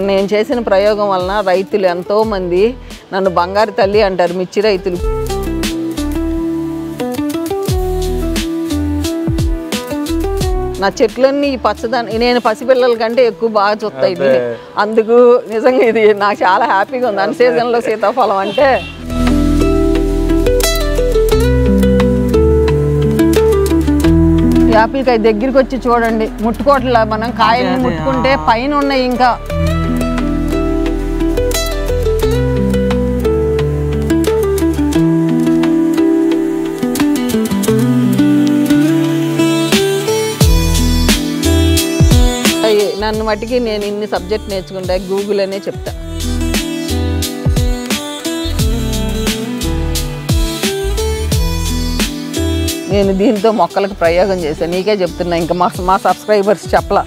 నేను చేసిన ప్రయోగం వలన రైతులు ఎంతోమంది నన్ను బంగారు తల్లి అంటారు, మిర్చి రైతులు. నా చెట్లన్నీ ఈ పచ్చదనం నేను పసిపిల్లల కంటే ఎక్కువ బాగా చూస్తాయి. అందుకు నిజంగా ఇది నాకు చాలా హ్యాపీగా ఉంది. అన్ సీజన్లో సీతాఫలం అంటే యాపిల్ కాయ దగ్గరికి వచ్చి చూడండి, ముట్టుకోవట్లా. మనం కాయల్ని ముట్టుకుంటే పైన ఉన్నాయి ఇంకా. నన్ను మట్టికి నేను ఇన్ని సబ్జెక్ట్ నేర్చుకుంటా గూగుల్ అనే చెప్తా. నేను దీంతో మొక్కలకు ప్రయోగం చేశాను, నీకే చెప్తున్నా, ఇంకా మా సబ్స్క్రైబర్స్ చెప్పలా.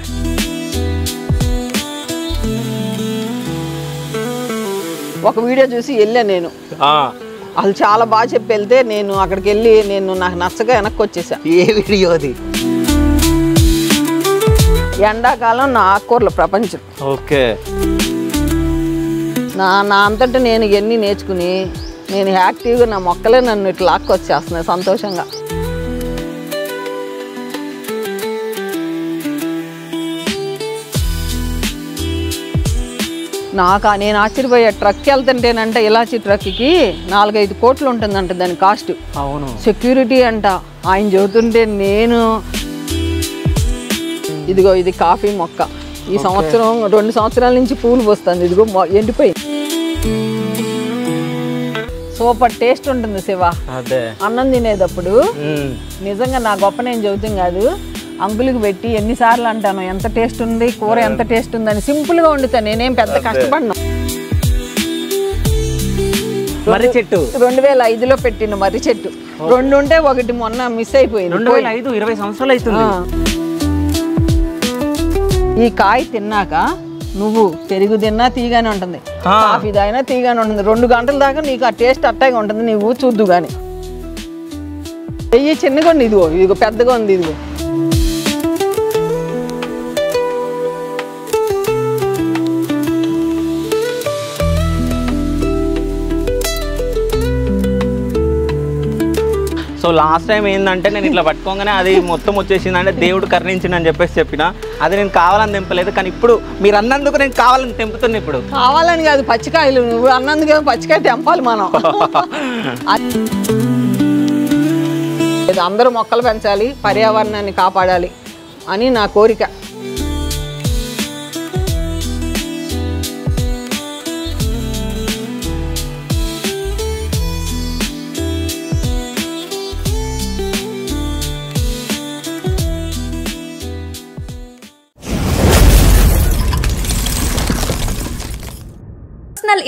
ఒక వీడియో చూసి వెళ్ళా నేను, వాళ్ళు చాలా బాగా చెప్పి వెళ్తే నేను అక్కడికి వెళ్ళి నాకు నచ్చగా వెనక్కి వచ్చేసా. ఏ వీడియో అది? ఎండాకాలం నా ఆకుకూరల ప్రపంచం. ఓకే. నా అంతటా నేను ఇవన్నీ నేర్చుకుని నేను యాక్టివ్గా నా మొక్కలే నన్ను ఇట్లా లాక్కొచ్చేస్తున్నాయి సంతోషంగా. నేను ఆశ్చర్యపోయే ట్రక్ వెళ్తుంటేనంట, ఇలాచి ట్రక్కి 4-5 కోట్లు ఉంటుందంట దాని కాస్ట్. అవును. సెక్యూరిటీ అంట. ఆయన చెబుతుంటే నేను ఇదిగో ఇది కాఫీ మొక్క, ఈ సంవత్సరం 2 సంవత్సరాల నుంచి పూలు పోస్తుంది. ఇదిగో ఎండిపోయింది. సూపర్ టేస్ట్ ఉంటుంది శివ అన్నం తినేటప్పుడు. నిజంగా నా గొప్ప నేను చెబుతాం కాదు, అంకులకి పెట్టి ఎన్నిసార్లు అంటాను ఎంత టేస్ట్ ఉంది కూర, ఎంత టేస్ట్ ఉందని. సింపుల్గా వండుతాను, నేనేం పెద్ద కష్టపడను. మర్రి చెట్టు 2005లో పెట్టిన మర్రి చెట్టు 2 ఉంటే ఒకటి మొన్న మిస్ అయిపోయింది. 2005 20 సంవత్సరాలు అవుతుంది. ఈ కాయ తిన్నాక నువ్వు పెరుగు తిన్నా తీగానే ఉంటుంది, కాఫీ తాగినా తీగానే ఉంటుంది. 2 గంటల దాకా నీకు ఆ టేస్ట్ అట్టాగా ఉంటుంది. నువ్వు చూద్దు కానీ. చెయ్యి చిన్నగా ఉంది, ఇదిగో పెద్దగా ఉంది. ఇదిగో సో లాస్ట్ టైం ఏంటంటే నేను ఇట్లా పట్టుకోగానే అది మొత్తం వచ్చేసింది, అంటే దేవుడు కరుణించిందని చెప్పిన అది నేను కావాలని తెంపలేదు. కానీ ఇప్పుడు మీరు అన్నందుకు నేను కావాలని తెంపుతున్నా. ఇప్పుడు కావాలని కాదు, పచ్చికాయలు నువ్వు అన్నందుకు పచ్చికాయ తెంపాలి మనం. అందరూ మొక్కలు పెంచాలి, పర్యావరణాన్ని కాపాడాలి అని నా కోరిక.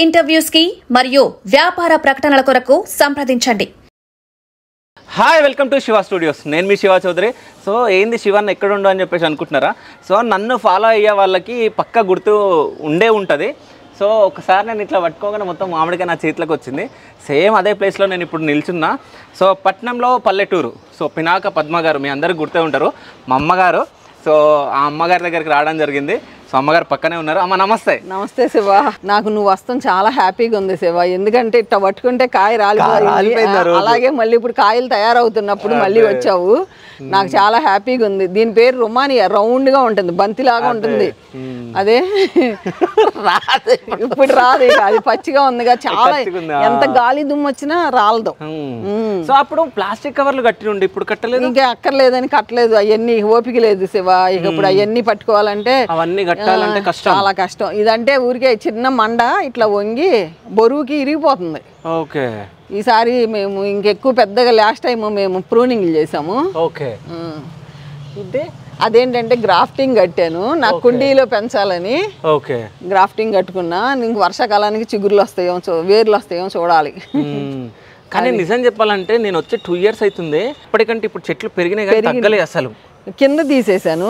ఇంటర్వ్యూస్ కి మరియు వ్యాపార ప్రకటనల కొరకు సంప్రదించండి. Hi, welcome to Shiva studios. నేను మీ శివ చౌదరి. సో ఏంది శివన్న ఎక్కడ ఉండు అని చెప్పేసి అనుకుంటున్నారా? సో నన్ను ఫాలో అయ్యే వాళ్ళకి పక్కా గుర్తు ఉంటుంది. సో ఒకసారి నేను ఇట్లా పట్టుకోగానే మొత్తం మామిడిగా నా చేతిలోకి వచ్చింది. సేమ్ అదే ప్లేస్లో నేను ఇప్పుడు నిల్చున్నా. సో పట్నంలో పల్లెటూరు. సో పినాక పద్మ గారు మీ అందరికి గుర్తే ఉంటారు, మా అమ్మగారు. సో ఆ అమ్మగారి దగ్గరికి రావడం జరిగింది. సో అమ్మగారు పక్కనే ఉన్నారు. అమ్మ నమస్తే. నమస్తే శివ. నాకు నువ్వు వస్తాం చాలా హ్యాపీగా ఉంది శివ, ఎందుకంటే ఇట్లా పట్టుకుంటే కాయ రాలిపోయింది. అలాగే మళ్ళీ ఇప్పుడు కాయలు తయారవుతున్నప్పుడు మళ్ళీ వచ్చావు, నాకు చాలా హ్యాపీగా ఉంది. దీని పేరు రుమానియా, రౌండ్ గా ఉంటుంది, బంతిలాగా ఉంటుంది. అదే ఇప్పుడు రాదు, అది పచ్చిగా ఉందిగా, చాలా ఎంత గాలి దుమ్ము వచ్చినా రాలదు. సో అప్పుడు ప్లాస్టిక్ కవర్లు కట్టి ఉండి ఇప్పుడు కట్టలేదు, ఇంకా అక్కర్లేదని కట్టలేదు. అవన్నీ ఓపిక లేదు శివ. ఇక ఇప్పుడు అవన్నీ పట్టుకోవాలంటే అవన్నీ కట్టాలంటే కష్టం, చాలా కష్టం. ఇదంటే ఊరికే చిన్న మండ ఇట్లా వంగి బరువుకి ఇరిగిపోతుంది. ఓకే. ఈసారి మేము ఇంకెక్కువ పెద్దగా లాస్ట్ టైం మేము ప్రూనింగ్ చేసాము. ఓకే. అదేంటంటే గ్రాఫ్టింగ్ కట్టాను, నా కుండీలో పెంచాలని. ఓకే. గ్రాఫ్టింగ్ కట్టుకున్నా. ఇంక వర్షాకాలానికి చిగుర్లు వస్తాయో వేర్లు వస్తాయో చూడాలి. కానీ నిజం చెప్పాలంటే నేను వచ్చి 2 years అవుతుంది. ఇప్పటికంటే ఇప్పుడు చెట్లు పెరిగినాయి కానీ తగ్గలే అసలు. కింద తీసేసాను.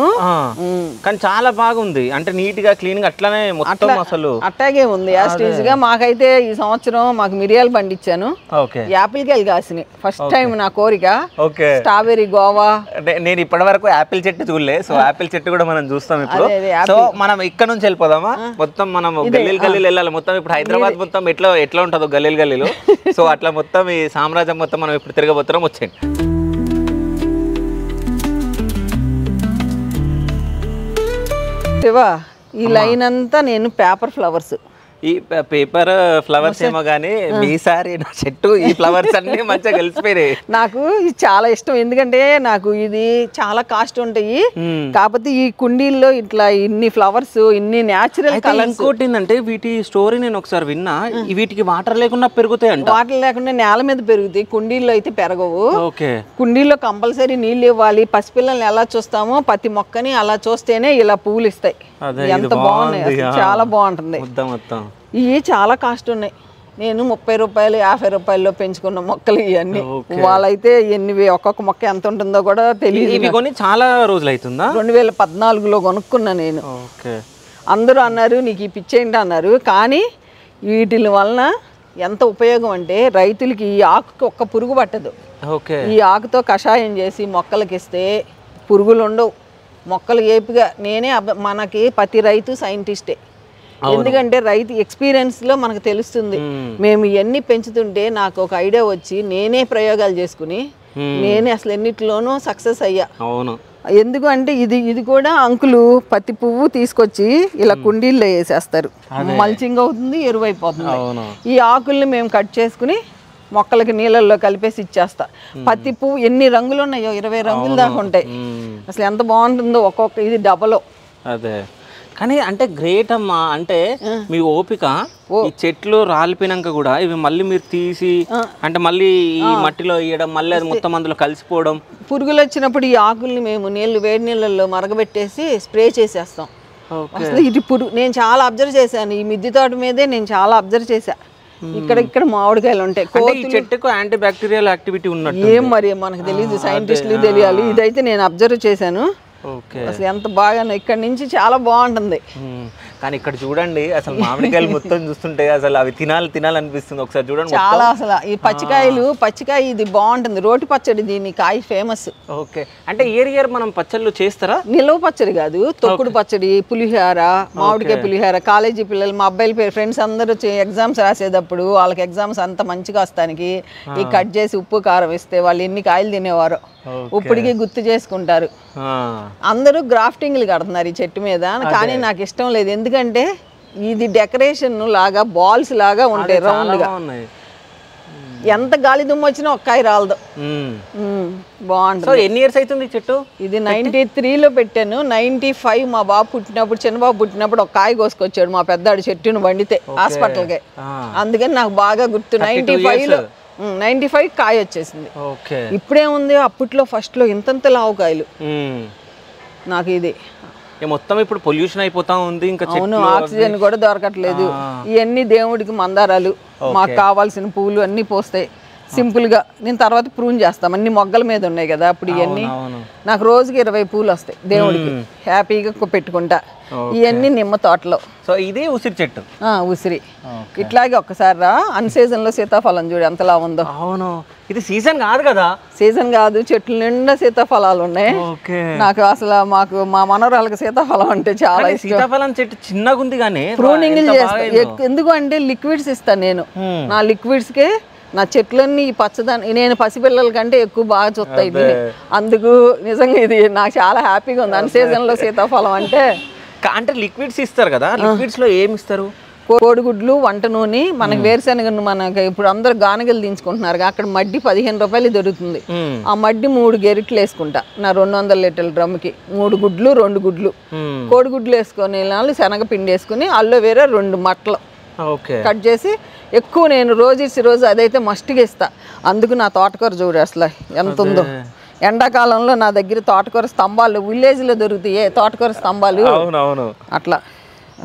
కానీ చాలా బాగుంది, అంటే నీట్ గా క్లీన్ గా అట్లానే మొత్తం అసలు అట్టాగే ఉంది యాస్టీజ్ గా. మాకైతే ఈ సంవత్సరం మాకు మిరియాలు పండించాను, యాపిల్ కాయలు కాసినాయి. ఫస్ట్ టైం నా కోరిక. స్ట్రాబెర్రీ, గోవా. నేను ఇప్పటి వరకు యాపిల్ చెట్టు చూడలే, సో యాపిల్ చెట్టు కూడా మనం చూస్తాం ఇప్పుడు. సో మనం ఇక్కడ నుంచి వెళ్ళిపోదామా? మొత్తం మనం గల్లీలు వెళ్ళాలి మొత్తం. ఇప్పుడు హైదరాబాద్ మొత్తం ఎట్లా ఉంటుందో గల్లీలు. సో అట్లా మొత్తం ఈ సామ్రాజ్యం మొత్తం మనం ఇప్పుడు తిరగబోతున్నాం. వచ్చేయండి. ఈ లైన్ అంతా నేను పేపర్ ఫ్లవర్స్. ఈ పేపర్ ఫ్లవర్స్ ఏమో కానీ మీసారి నా చెట్టు ఈ ఫ్లవర్స్ అన్ని మంచిగా కలిసిపోయినాయి. నాకు ఇది చాలా ఇష్టం, ఎందుకంటే నాకు ఇది చాలా కాస్ట్ ఉంటాయి. కాకపోతే ఈ కుండీల్లో ఇట్లా ఇన్ని ఫ్లవర్స్, ఇన్ని న్యాచురల్ కలర్స్. ఇంకోటి ఏంటంటే వీటి స్టోరీ నేను ఒకసారి విన్నా, వీటికి వాటర్ లేకుండా పెరుగుతాయి అంట. వాటర్ లేకుండా నేల మీద పెరుగుతాయి, కుండీల్లో అయితే పెరగవు. కుండీల్లో కంపల్సరీ నీళ్ళు ఇవ్వాలి. పసిపిల్లల్ని ఎలా చూస్తామో ప్రతి మొక్కని అలా చూస్తేనే ఇలా పువ్వులు ఇస్తాయి. ఎంత బాగున్నాయి, చాలా బాగుంటుంది. ఇవి చాలా కాస్ట్ ఉన్నాయి. నేను 30 రూపాయలు 50 రూపాయల్లో పెంచుకున్న మొక్కలు ఇవన్నీ. వాళ్ళైతే ఒక్కొక్క మొక్క ఎంత ఉంటుందో కూడా తెలియదు. ఇవి కొని చాలా రోజులు అవుతుందా? 2014లో కొనుక్కున్నా నేను. అందరూ అన్నారు నీకు ఈ పిచ్చేంటి అన్నారు, కానీ వీటి వలన ఎంత ఉపయోగం అంటే రైతులకి ఈ ఆకుకి ఒక్క పురుగు పట్టదు. ఈ ఆకుతో కషాయం చేసి మొక్కలకి ఇస్తే పురుగులు ఉండవు, మొక్కలు ఏపుగా. మనకి ప్రతి రైతు సైంటిస్టే, ఎందుకంటే రైతు ఎక్స్పీరియన్స్లో మనకు తెలుస్తుంది. మేము ఇవన్నీ పెంచుతుంటే నాకు ఒక ఐడియా వచ్చి నేనే ప్రయోగాలు చేసుకుని నేనే అసలు ఎన్నిటిలోనూ సక్సెస్ అయ్యా. ఎందుకు అంటే ఇది కూడా అంకులు పత్తి పువ్వు తీసుకొచ్చి ఇలా కుండీల్లో వేసేస్తారు, మల్చింగ్ అవుతుంది, ఎరువైపోతుంది. ఈ ఆకుల్ని మేము కట్ చేసుకుని మొక్కలకి నీళ్ళల్లో కలిపేసి ఇచ్చేస్తా. పత్తి పువ్వు ఎన్ని రంగులు ఉన్నాయో, 20 రంగులు దాకా ఉంటాయి. అసలు ఎంత బాగుంటుందో. ఒక్కొక్క ఇది డబలో. అదే కానీ అంటే గ్రేట్ అమ్మా. అంటే మీ ఓపిక, ఈ చెట్లు రాలిపోయినాక కూడా ఇవి మళ్ళీ మీరు తీసి అంటే మళ్ళీ ఈ మట్టిలో వేయడం, మళ్ళీ అది మొత్తం అందులో కలిసిపోవడం. పురుగులు వచ్చినప్పుడు ఈ ఆకుల్ని మేము వేడి నీళ్ళల్లో మరగబెట్టేసి స్ప్రే చేసేస్తాం. అసలు ఇది నేను చాలా అబ్జర్వ్ చేశాను. ఈ మిద్దె తోట మీదే నేను చాలా అబ్జర్వ్ చేశా. ఇక్కడ మామిడికాయలు ఉంటాయి. చెట్టుకు యాంటీ బ్యాక్టీరియల్ యాక్టివిటీ ఉన్నట్టు ఏం మరి మనకు తెలియదు, సైంటిస్టులు తెలియాలి. ఇదైతే నేను అబ్జర్వ్ చేశాను. అసలు ఎంత బాగా ఇక్కడ నుంచి చాలా బాగుంటుంది. కానీ ఇక్కడ చూడండి అసలు మామిడికాయలు మొత్తం చూస్తుంటే అసలు అవి తినాలనిపిస్తుంది. ఒకసారి చూడండి చాలా. అసలు ఈ పచ్చికాయ ఇది బాగుంటుంది, రోటి పచ్చడి. దీని కాయ ఫేమస్. అంటే ఇయర్ మనం పచ్చళ్ళు చేస్తారా? నిల్వ పచ్చడి కాదు, తొక్కుడు పచ్చడి, పులిహోర, మామిడికాయ పులిహోర. కాలేజీ పిల్లలు, మా అబ్బాయిల ఫ్రెండ్స్ అందరూ ఎగ్జామ్స్ రాసేటప్పుడు వాళ్ళకి ఎగ్జామ్స్ అంత మంచిగా వస్తానికి ఈ కట్ చేసి ఉప్పు కారం ఇస్తే వాళ్ళు ఎన్ని కాయలు తినేవారో ఇప్పటికీ గుర్తు చేసుకుంటారు. అందరూ గ్రాఫ్టింగ్లు కడుతున్నారు ఈ చెట్టు మీద, కానీ నాకు ఇష్టం లేదు. ఎందుకంటే ఇది డెకరేషన్ లాగా బాల్స్ లాగా ఉంటాయి రౌండ్ గా. ఎంత గాలి దుమ్ము వచ్చినా ఒక్కాయ రాలదు. బాగుంటుంది. ఎన్ని ఇయర్స్ అవుతుంది చెట్టు? ఇది 93లో పెట్టాను. 95 మా బాబు పుట్టినప్పుడు, చిన్న బాబు పుట్టినప్పుడు ఒక కాయ కోసుకొచ్చాడు మా పెద్దాడు చెట్టును వండితే హాస్పిటల్కి. అందుకని నాకు బాగా గుర్తు. 95 కాయ వచ్చేసింది. ఇప్పుడేముంది, అప్పట్లో ఫస్ట్ లో ఇంతంత లావు కాయలు. నాకు ఇది మొత్తం ఇప్పుడు పొల్యూషన్ అయిపోతా ఉంది. ఇంకా అవును, ఆక్సిజన్ కూడా దొరకట్లేదు. ఇవన్నీ దేవుడికి మందారాలు, మాకు కావాల్సిన పువ్వులు అన్ని పోస్తాయి సింపుల్ గా. నేను తర్వాత ప్రూన్ చేస్తాం, అన్ని మొగ్గల మీద ఉన్నాయి కదా. అప్పుడు ఇవన్నీ నాకు రోజుకి 20 పూలు వస్తాయి దేవుడికి, హ్యాపీగా పెట్టుకుంటా. ఇవన్నీ నిమ్మ తోటలో. సో ఇది ఉసిరి చెట్టు. ఉసిరి. ఇట్లాగే ఒక్కసారి రా, అన్ సీజన్ లో సీతాఫలం చూడు ఎంతలా ఉందో. అవును, ఇది సీజన్ కాదు కదా. సీజన్ కాదు, చెట్లు నిండా సీతాఫలాలు ఉన్నాయి. నాకు అసలు మా మనవరాలకు సీతాఫలం అంటే చాలా ఇష్టం. సీతాఫలం చెట్టు చిన్నగా ఉంది కానీ ప్రూనింగ్ చేస్తా. ఎందుకు అంటే లిక్విడ్స్ ఇస్తాను నేను. నా లిక్విడ్స్ కే నా చెట్లన్నీ ఈ పచ్చదాన్ని నేను పసిపిల్లల కంటే ఎక్కువ బాగా చూస్తాయి. అందుకు నిజంగా ఇది నాకు చాలా హ్యాపీగా ఉంది. అన్ సీజన్ లో సీతాఫలం అంటే లిక్విడ్స్ ఇస్తారు కదా. లిక్విడ్స్ లో ఏమి ఇస్తారు? కోడిగుడ్లు, వంట నూనె. మనకి వేరుశనగ, మనకి ఇప్పుడు అందరూ గానగలు దించుకుంటున్నారు. అక్కడ మడ్డి 15 రూపాయలు దొరుకుతుంది. ఆ మడ్డి 3 గెరిట్లు వేసుకుంటా. నా 200 లీటర్ల డ్రమ్కి 3 గుడ్లు, 2 గుడ్లు. కోడిగుడ్లు వేసుకొని శనగపిండి వేసుకుని అల్లోవేరా 2 మట్టలు కట్ చేసి ఎక్కువ నేను రోజు అదైతే మస్ట్గా ఇస్తా. అందుకు నా తోటకూర చూడు అసలు ఎంత ఉందో. ఎండాకాలంలో నా దగ్గర తోటకూర స్తంభాలు విలేజ్లో దొరుకుతాయి, తోటకూర స్తంభాలు అట్లా.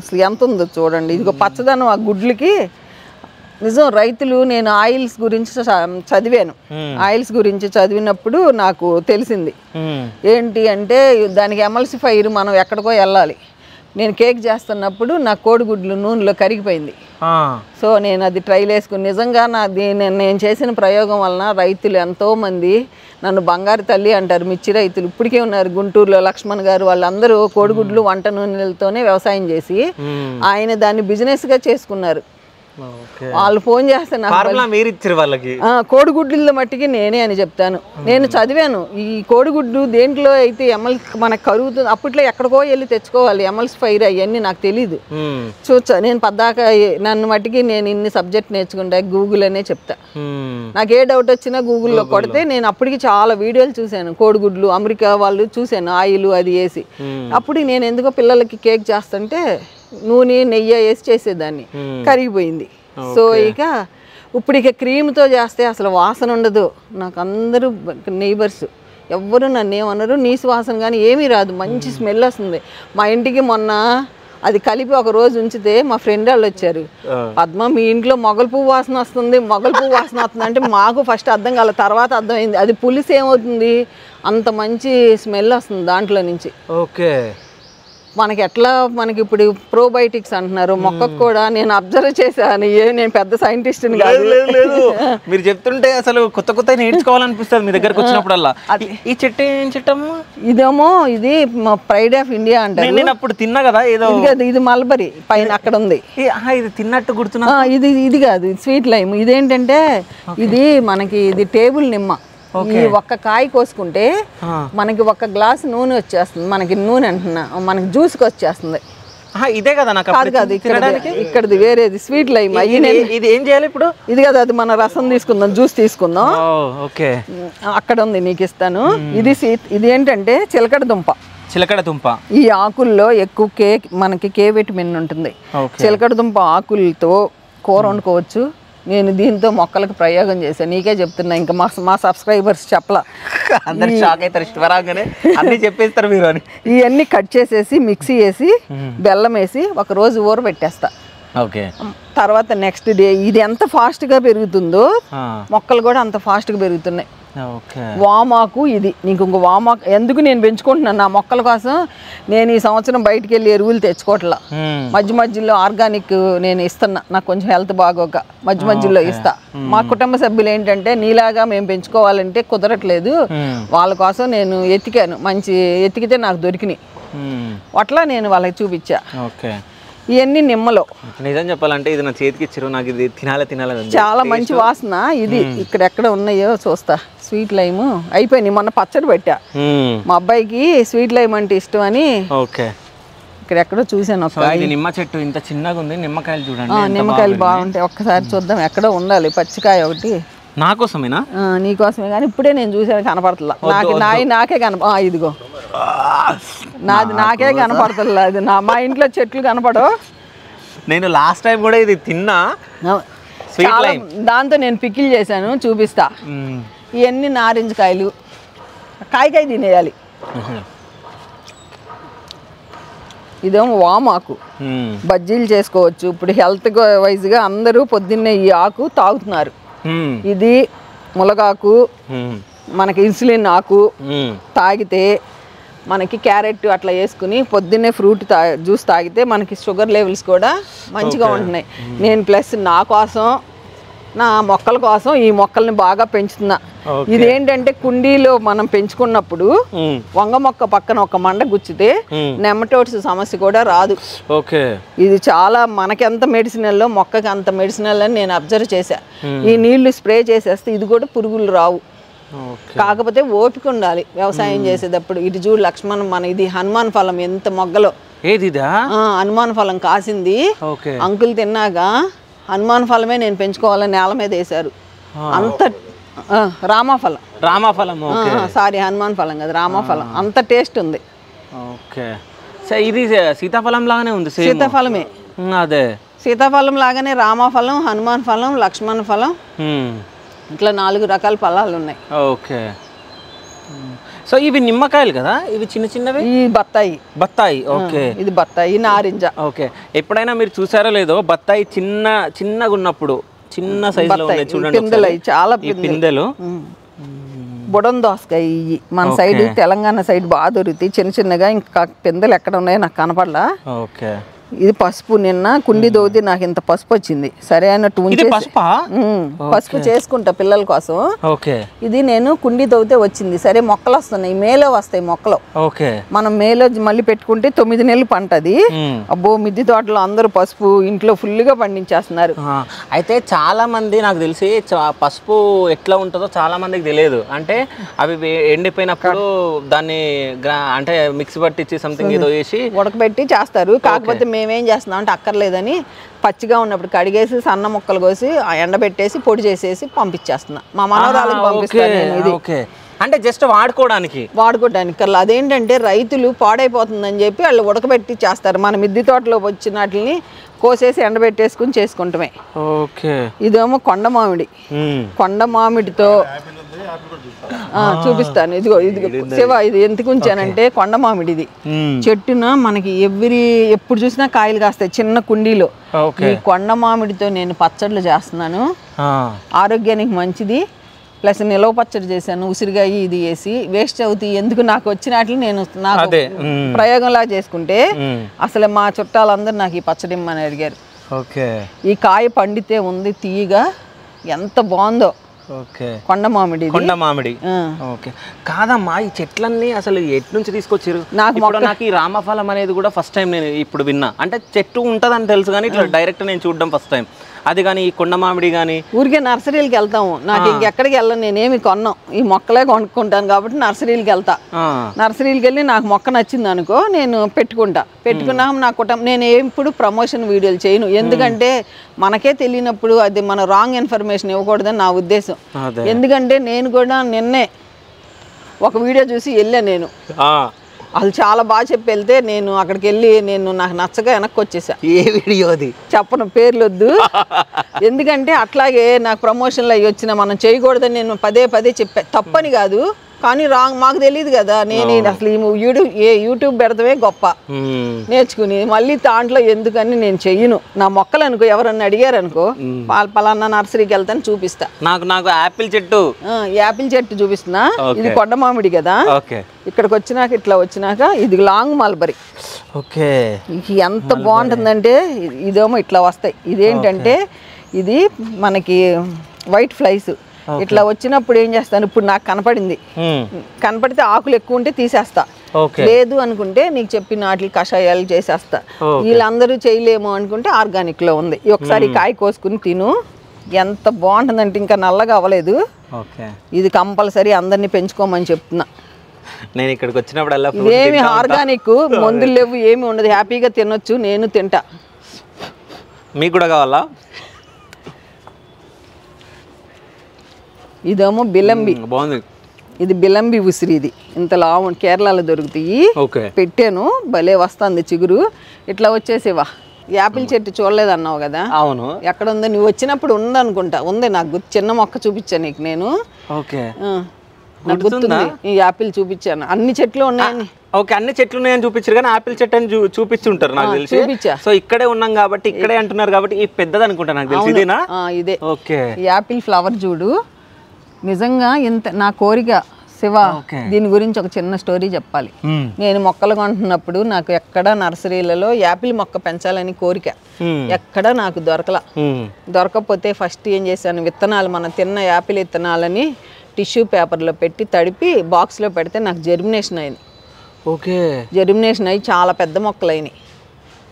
అసలు ఎంత ఉందో చూడండి. ఇదిగో పచ్చదనం ఆ గుడ్లకి. నిజం. రైతులు నేను ఆయిల్స్ గురించి చదివాను. ఆయిల్స్ గురించి చదివినప్పుడు నాకు తెలిసింది ఏంటి అంటే దానికి ఎమల్సిఫైర్ మనం ఎక్కడికో వెళ్ళాలి. నేను కేక్ చేస్తున్నప్పుడు నా కోడిగుడ్లు నూనెలో కరిగిపోయింది. సో నేను అది ట్రైల్ వేసుకుని నిజంగా నేను చేసిన ప్రయోగం వలన రైతులు ఎంతోమంది నన్ను బంగారు తల్లి అంటారు. మిర్చి రైతులు ఇప్పటికే ఉన్నారు గుంటూరులో, లక్ష్మణ్ గారు, వాళ్ళందరూ కోడిగుడ్లు వంట నూనెలతోనే వ్యవసాయం చేసి ఆయన దాన్ని బిజినెస్గా చేసుకున్నారు. వాళ్ళు ఫోన్ చేస్తే కోడిగుడ్ల మట్టికి నేనే అని చెప్తాను. నేను చదివాను ఈ కోడిగుడ్డు దేంట్లో అయితే మనకు కరుగుతుంది, అప్పట్లో ఎక్కడికో వెళ్ళి తెచ్చుకోవాలి ఎమల్సిఫైర్ అవన్నీ నాకు తెలీదు. నేను పద్దాక నన్ను మట్టికి నేను ఇన్ని సబ్జెక్ట్ నేర్చుకుంటా గూగుల్ అనే చెప్తా. నాకు ఏ డౌట్ వచ్చినా గూగుల్లో కొడితే నేను అప్పటికి చాలా వీడియోలు చూశాను. కోడిగుడ్లు అమెరికా వాళ్ళు చూశాను ఆయిల్ అది వేసి. అప్పుడు నేను ఎందుకో పిల్లలకి కేక్ చేస్తుంటే నూనె నెయ్యి వేసి చేసేదాన్ని, కరిగిపోయింది. సో ఇప్పుడు క్రీమ్తో చేస్తే అసలు వాసన ఉండదు. నాకు అందరూ నైబర్స్ ఎవ్వరు నన్ను ఏమన్నారు, నీసు వాసన కానీ ఏమీ రాదు, మంచి స్మెల్ వస్తుంది. మా ఇంటికి మొన్న అది కలిపి ఒక రోజు ఉంచితే మా ఫ్రెండ్ వాళ్ళు వచ్చారు, పద్మ మీ ఇంట్లో మొగల పువ్వు వాసన వస్తుంది, మొగల పువ్వు వాసన వస్తుంది అంటే మాకు ఫస్ట్ అర్థం కాలేదు, తర్వాత అర్థమైంది అది పులుసు ఏమవుతుంది, అంత మంచి స్మెల్ వస్తుంది దాంట్లో నుంచి. ఓకే, మనకి ఇప్పుడు ప్రోబయోటిక్స్ అంటున్నారు, మొక్కకు కూడా నేను అబ్జర్వ్ చేశాను. నేను పెద్ద సైంటిస్ట్ని కాదు. మీరు చెప్తుంటే అసలు కొత్త కొత్త నేర్చుకోవాలనిపిస్తుంది మీ దగ్గరకు వచ్చినప్పుడల్లా. ఈ చెట్టు ఏం చెట్టము? ఇదేమో ఇది ప్రైడ్ ఆఫ్ ఇండియా అంటారు. నేను అప్పుడు తిన్నా కదా ఏదో, ఇది మల్బరీ పైన అక్కడ ఉంది. ఇది తిన్నట్టు గుర్తున్నా. ఇది కాదు, స్వీట్ లైమ్. ఇదేంటంటే ఇది టేబుల్ నిమ్మ. ఈ ఒక్క కాయ కోసుకుంటే మనకి ఒక గ్లాస్ నూనె వచ్చేస్తుంది. మనకి నూనె అంటున్నా, మనకి జ్యూస్కి వచ్చేస్తుంది. ఇదే కదా నాకు కాదు ఇక్కడది వేరేది స్వీట్ లైమ్. ఇది ఏం చేయాలి ఇప్పుడు? ఇది కదా, అది మన రసం తీసుకుందాం, జ్యూస్ తీసుకుందాం. ఓకే, అక్కడ ఉంది నీకు ఇస్తాను. ఇది ఏంటంటే చిలకడ దుంప. ఈ ఆకుల్లో ఎక్కువ మనకి కే విటమిన్ ఉంటుంది. చిలకడ దుంప ఆకులతో కూర వండుకోవచ్చు. నేను దీంతో మొక్కలకు ప్రయోగం చేశాను, నీకే చెప్తున్నా, ఇంకా మా సబ్స్క్రైబర్స్ చెప్పలా, అందరు షాక్ అవుతారు, ఇష్టపరాగానే అన్ని చెప్పేస్తారు మీరు అని. ఇవన్నీ కట్ చేసేసి మిక్సీ వేసి బెల్లం వేసి ఒక రోజు ఊరబెట్టేస్తా. ఓకే, తర్వాత నెక్స్ట్ డే ఇది ఎంత ఫాస్ట్గా పెరుగుతుందో మొక్కలు కూడా అంత ఫాస్ట్గా పెరుగుతున్నాయి. వామాకు ఇది నీకు ఇంకో వామాకు ఎందుకు నేను పెంచుకుంటున్నాను నా మొక్కల కోసం. నేను ఈ సంవత్సరం బయటికి వెళ్ళి ఎరువులు తెచ్చుకోవట్లా, మధ్యలో ఆర్గానిక్ నేను ఇస్తున్నా. నాకు కొంచెం హెల్త్ బాగోక మధ్యలో ఇస్తా. మా కుటుంబ సభ్యులు ఏంటంటే నీలాగా మేము పెంచుకోవాలంటే కుదరట్లేదు, వాళ్ళ కోసం నేను ఎతికితే నాకు దొరికినాయి, అట్లా నేను వాళ్ళకి చూపించా. ఇవన్నీ నిమ్మలో. నిజం చెప్పాలంటే ఇది నా చేతికి ఇచ్చారు, నాకు ఇది తినాలి చాలా మంచి వాసన. ఇది ఇక్కడెక్కడ ఉన్నాయో చూస్తా. స్వీట్ లైమ్ అయిపోయినాయి, మొన్న పచ్చడి పెట్టా. మా అబ్బాయికి స్వీట్ లైమ్ అంటే ఇష్టం అని ఇక్కడెక్కడో చూసాను. నిమ్మ చెట్టు ఇంత చిన్నగా ఉంది, నిమ్మకాయలు చూడండి, నిమ్మకాయలు బాగుంటాయి. ఒక్కసారి చూద్దాం, ఎక్కడో ఉండాలి పచ్చికాయ ఒకటి. నా కోసమేనా? నీకోసమే, కానీ ఇప్పుడే నేను చూసాను కనపడతలా. నాకే ఇదిగో నాకే కనపడతలే. అది మా ఇంట్లో చెట్లు కనపడవు. నేను లాస్ట్ టైం కూడా ఇది తిన్నా, దాంతో నేను పికిల్ చేశాను, చూపిస్తా. ఇవన్నీ నారింజ కాయలు, కాయ తినేయాలి. ఇదేమో వామాకు, బజ్జీలు చేసుకోవచ్చు. ఇప్పుడు హెల్త్ వైజ్గా అందరూ పొద్దున్నే ఈ ఆకు తాగుతున్నారు. ఇది ములగాకు, మనకి ఇన్సులిన్ ఆకు తాగితే మనకి క్యారెట్ అట్లా వేసుకుని పొద్దున్నే ఫ్రూట్ జ్యూస్ తాగితే మనకి షుగర్ లెవెల్స్ కూడా మంచిగా ఉంటున్నాయి. నేను ప్లస్ నా కోసం నా మొక్కల కోసం ఈ మొక్కల్ని బాగా పెంచుతున్నా. ఇదేంటంటే కుండీలో మనం పెంచుకున్నప్పుడు వంగ మొక్క పక్కన ఒక మండ గుచ్చితే నెమటోడ్స్ సమస్య కూడా రాదు. ఇది చాలా మనకి ఎంత మెడిసినల్లో మొక్కకి అంత మెడిసినల్ అని నేను అబ్జర్వ్ చేశా. ఈ నీళ్లు స్ప్రే చేసేస్తే ఇది కూడా పురుగులు రావు. కాకపోతే ఓపిక ఉండాలి వ్యవసాయం చేసేటప్పుడు. ఇటు చూడు లక్ష్మణ్, మన ఇది హనుమాన్ ఫలం ఎంత మొగ్గలో. హనుమాన్ ఫలం కాసింది, అంకుల్ తిన్నాక హనుమాన్ ఫలమే నేను పెంచుకోవాలని నేల మీద వేశారు. అంత రామాఫలం సారీ హనుమాన్ ఫలం కదా, రామాఫలం. అంత టేస్ట్ ఉంది. ఇది సీతాఫలం లాగానే ఉంది. సీతాఫలమే అదే, సీతాఫలం లాగానే రామాఫలం, హనుమాన్ ఫలం, లక్ష్మణ ఫలం, ఇట్లా 4 రకాల ఫలాలు ఉన్నాయి. ఓకే, సో ఇవి నిమ్మకాయలు కదా, ఇవి చిన్న చిన్నవి. ఈ బత్తాయి. ఓకే, ఇది బత్తాయి, నారింజ. ఓకే, ఎప్పుడైనా మీరు చూసారో లేదో బత్తాయి చిన్నగా ఉన్నప్పుడు చిన్న సైజులో ఉన్నాయి చూడండి పిందెలు అవి చాలా ఈ పిందెలు. బుడం దోసకాయ ఇవి మన సైడ్ తెలంగాణ సైడ్ బాగా దొరుకుతాయి చిన్న చిన్నగా. ఇంకా పిందెలు ఎక్కడ ఉన్నాయో నాకు కనపడలా. ఓకే ఇది పసుపు. నిన్న కుండి దోతి నాకు ఇంత పసుపు వచ్చింది. సరే అన్నట్టు పసుపు చేసుకుంటా పిల్లల కోసం. ఇది నేను కుండి దోతే వచ్చింది. సరే మొక్కలు వస్తున్నాయి, మేలో వస్తాయి మొక్కలు. మనం మేలో మళ్ళీ పెట్టుకుంటే 9 నెలలు పంట అది. అబ్బో మిద్దె తోటలో అందరూ పసుపు ఇంట్లో ఫుల్ గా పండించేస్తున్నారు. అయితే చాలా మంది నాకు తెలిసి పసుపు ఎట్లా ఉంటుందో చాలా మందికి తెలియదు. అంటే అవి ఎండిపోయినప్పుడు దాన్ని అంటే మిక్సీ పట్టించి సంథింగ్ ఏదో వేసి ఉడకబెట్టి చేస్తారు. కాకపోతే మేమేం చేస్తున్నాం అంటే అక్కర్లేదని పచ్చిగా ఉన్నప్పుడు కడిగేసి సన్న ముక్కలు కోసి ఎండబెట్టేసి పొడి చేసేసి పంపించేస్తున్నా. మా మనవరాలకు పంపిస్తాను నేను. ఇది అంటే జస్ట్ వాడుకోవడానికి కల్లా. అదేంటంటే రైతులు పాడైపోతుందని చెప్పి వాళ్ళు ఉడకబెట్టి చేస్తారు. మన మిద్దె తోటలో వచ్చిన వాటిని కోసేసి ఎండబెట్టేసుకుని చేసుకుంటామే. ఇదేమో కొండ మామిడి. కొండ మామిడితో చూపిస్తాను. ఇదిగో శివ, ఇది ఎందుకు ఉంచానంటే కొండ మామిడి ఇది చెట్టున మనకి ఎప్పుడు చూసినా కాయలు కాస్తాయి చిన్న కుండీలో. ఈ కొండ మామిడితో నేను పచ్చళ్ళు చేస్తున్నాను. ఆరోగ్యానికి మంచిది. ప్లస్ నిలవ పచ్చడి చేశాను. ఉసిరికాయ ఇది వేసి వేస్ట్ అవుతాయి ఎందుకు, నాకు వచ్చిన వాటిని నేను నాకు ప్రయోగంలా చేసుకుంటే. అసలు మా చుట్టాలందరూ నాకు ఈ పచ్చడి ఇమ్మని అడిగారు. ఈ కాయ పండితే ఉంది తీయగా, ఎంత బాగుందో. కొండ మామిడి. కాదమ్మా, ఈ చెట్లన్నీ అసలు ఎటు నుంచి తీసుకొచ్చారు? నాకు ఈ రామఫలం అనేది కూడా ఫస్ట్ టైం నేను ఇప్పుడు విన్నా. అంటే చెట్టు ఉంటదని తెలుసు కానీ ఇట్లా డైరెక్ట్ నేను చూడడం ఫస్ట్ టైం. అది కానీ ఈ కొండ మామిడి కానీ ఊరికే నర్సరీలకి వెళ్తాము. నాకు ఇంకెక్కడికి వెళ్ళను, నేనేమి కొన్నాం, ఈ మొక్కలే కొనుక్కుంటాను కాబట్టి నర్సరీలకి వెళ్తా. నర్సరీలకి వెళ్ళి నాకు మొక్క నచ్చింది అనుకో నేను పెట్టుకున్నాక నా కుటుంబం. నేను ఎప్పుడు ప్రమోషన్ వీడియోలు చేయను, ఎందుకంటే మనకే తెలియనప్పుడు అది మన రాంగ్ ఇన్ఫర్మేషన్ ఇవ్వకూడదని నా ఉద్దేశం. ఎందుకంటే నేను కూడా నిన్నే ఒక వీడియో చూసి వెళ్ళాను నేను. వాళ్ళు చాలా బాగా చెప్పి వెళ్తే నేను అక్కడికి వెళ్ళి నాకు నచ్చగా వెనక్కి వచ్చేసా. ఏ వీడియో అది చెప్పను, పేర్లు వద్దు. ఎందుకంటే అట్లాగే నాకు ప్రమోషన్లు అవి వచ్చినా మనం చేయకూడదని నేను పదే చెప్పా. తప్పని కాదు కానీ రాంగ్, మాకు తెలియదు కదా. నేను అసలు యూట్యూబ్ పెడతామే గొప్ప నేర్చుకుని, మళ్ళీ దాంట్లో ఎందుకని నేను చెయ్యను. నా మొక్కలు అనుకో ఎవరన్నా అడిగారు అనుకో, పలానా నర్సరీకి వెళ్తాను చూపిస్తా. నాకు యాపిల్ చెట్టు చూపిస్తున్నా. ఇది కొండ మామిడి కదా. ఇక్కడికి వచ్చినాక ఇట్లా వచ్చినాక ఇది లాంగ్ మల్బరీ. ఎంత బాగుంటుందంటే ఇదేమో ఇట్లా వస్తాయి. ఇదేంటంటే ఇది మనకి వైట్ ఫ్లైస్. ఇట్లా వచ్చినప్పుడు ఏం చేస్తాను, ఇప్పుడు నాకు కనపడితే ఆకులు ఎక్కువ ఉంటే తీసేస్తా, లేదు అనుకుంటే నీకు చెప్పిన వాటి కషాయాలు చేసేస్తా. వీళ్ళందరూ చేయలేము అనుకుంటే ఆర్గానిక్ లో ఉంది. ఒకసారి కాయ కోసుకుని తిను, ఎంత బాగుంటుందంటే ఇంకా నల్లగా అవ్వలేదు. ఇది కంపల్సరీ అందరినీ పెంచుకోమని చెప్తున్నా. నేను ఇక్కడికి వచ్చినప్పుడు ఏమి ఆర్గానిక్, మందులు లేవు, ఏమి ఉండదు, హ్యాపీగా తినొచ్చు. నేను తింటా. మీకు కూడా కావాలా? ఇదేమో బిలంబి. బాగుంది. ఇది బిలంబి ఉసిరి. ఇది ఇంత లావు కేరళలో దొరుకుతాయి. పెట్టాను, భలే వస్తుంది చిగురు. ఇట్లా వచ్చేసేవా. యాపిల్ చెట్టు చూడలేదు అన్నావు కదా. అవును. ఎక్కడ ఉందో, నువ్వు వచ్చినప్పుడు ఉందనుకుంటా. ఉంది, నాకు చిన్న మొక్క చూపించాను నీకు నేను. నాకు గుర్తుంది, ఈ యాపిల్ చూపించాను. అన్ని చెట్లు ఉన్నాయని. అన్ని చెట్లు ఉన్నాయని చూపించారు కానీ యాపిల్ చెట్టు అని చూపిస్తుంటారు నాకు తెలిసి. సో ఇక్కడే ఉన్నాం కాబట్టి, ఇక్కడే అంటున్నారు కాబట్టి ఈ పెద్దది అనుకుంటా నాకు తెలిసి. ఇదేనా? ఇదే. యాపిల్ ఫ్లవర్ చూడు. నిజంగా ఇంత నా కోరిక శివ. దీని గురించి ఒక చిన్న స్టోరీ చెప్పాలి. నేను మొక్కలు కొంటున్నప్పుడు నాకు ఎక్కడ నర్సరీలలో యాపిల్ మొక్క పెంచాలని కోరిక, ఎక్కడ నాకు దొరకకపోతే ఫస్ట్ ఏం చేశాను, విత్తనాలు మన తిన్న యాపిల్ విత్తనాలని టిష్యూ పేపర్లో పెట్టి తడిపి బాక్స్లో పెడితే నాకు జెర్మినేషన్ అయింది. జెర్మినేషన్ అయ్యి చాలా పెద్ద మొక్కలు అయినాయి.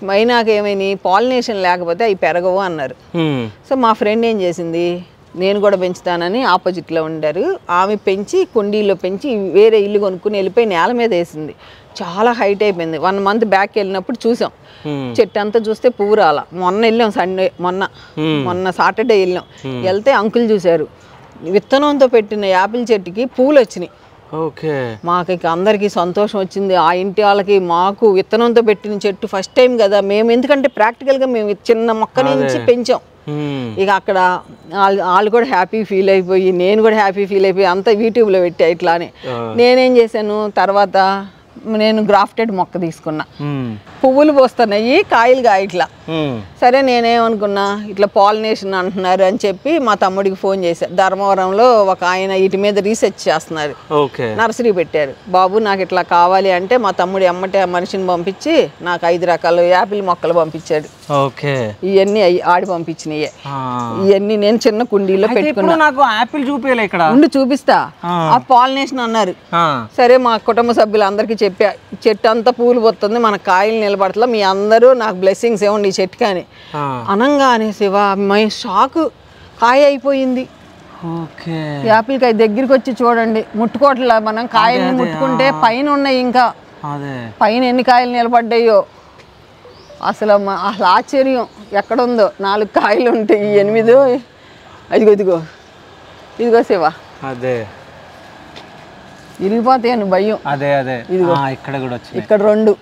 మైనాకు ఏమైనాయి, పాలినేషన్ లేకపోతే అవి పెరగవు అన్నారు. సో మా ఫ్రెండ్ ఏం చేసింది, నేను కూడా పెంచుతానని ఆపోజిట్లో ఉండారు, ఆమె పెంచి కుండీలో పెంచి వేరే ఇల్లు కొనుక్కుని వెళ్ళిపోయి నేల మీద వేసింది. చాలా హైట్ అయిపోయింది. 1 మంత్ బ్యాక్ వెళ్ళినప్పుడు చూసాం, చెట్టు అంతా చూస్తే పువ్వు రాల. మొన్న వెళ్ళాం సండే, మొన్న సాటర్డే వెళ్ళాం. వెళ్తే అంకుల్ చూశారు, విత్తనంతో పెట్టిన యాపిల్ చెట్టుకి పూలు వచ్చినాయి. మాకు అందరికి సంతోషం వచ్చింది. ఆ ఇంటి వాళ్ళకి, మాకు విత్తనంతో పెట్టిన చెట్టు ఫస్ట్ టైం కదా మేము. ఎందుకంటే ప్రాక్టికల్గా మేము చిన్న మొక్క నుంచి పెంచాం. ఇక అక్కడ వాళ్ళు కూడా హ్యాపీ ఫీల్ అయిపోయి, నేను కూడా హ్యాపీ ఫీల్ అయిపోయి అంతా యూట్యూబ్లో పెట్టా ఇట్లానే. నేనేం చేశాను, తర్వాత నేను గ్రాఫ్టెడ్ మొక్క తీసుకున్నా. పువ్వులు పోస్తున్నాయి, కాయలు కాయట్లా. సరే నేనేమనుకున్నా, ఇట్లా పాలినేషన్ అంటున్నారు అని చెప్పి మా తమ్ముడికి ఫోన్ చేశా. ధర్మవరంలో ఒక ఆయన వీటి మీద రీసెర్చ్ చేస్తున్నారు, నర్సరీ పెట్టారు. బాబు నాకు ఇట్లా కావాలి అంటే మా తమ్ముడు ఎమ్మటే మనిషిని పంపించి నాకు 5 రకాల యాపిల్ మొక్కలు పంపించాడు. ఇవన్నీ ఆడి పంపించినయే. ఇవన్నీ నేను చిన్న కుండీలో పెట్టుకున్నా. నాకు యాపిల్ చూపించలే ఇక్కడ, ఉండి చూపిస్తా. ఆ పాలినేషన్ అన్నారు. సరే మా కుటుంబ సభ్యులందరికీ చెప్పా, చెట్టు అంతా పూలు పోతుంది, మన కాయలు నిలబడతలా, మీ అందరూ నాకు బ్లెస్సింగ్స్ ఇవ్వండి ఈ చెట్టు కానీ అనంగానే శివ మై షాక్, కాయ అయిపోయింది. యాపిల్ కాయ దగ్గరికి వచ్చి చూడండి, ముట్టుకోవట్లా. మనం కాయల్ని ముట్టుకుంటే పైన ఉన్నాయి, ఇంకా పైన ఎన్ని కాయలు నిలబడ్డాయో అసలు అసలు ఆశ్చర్యం ఎక్కడుందో. 4 కాయలు ఉంటాయి, 8 ఇదిగో ఇదిగో శివ, అదే ఇరిగిపోతాయని భయం. ఇదిగో ఇక్కడ కూడా వచ్చింది, ఇక్కడ 2.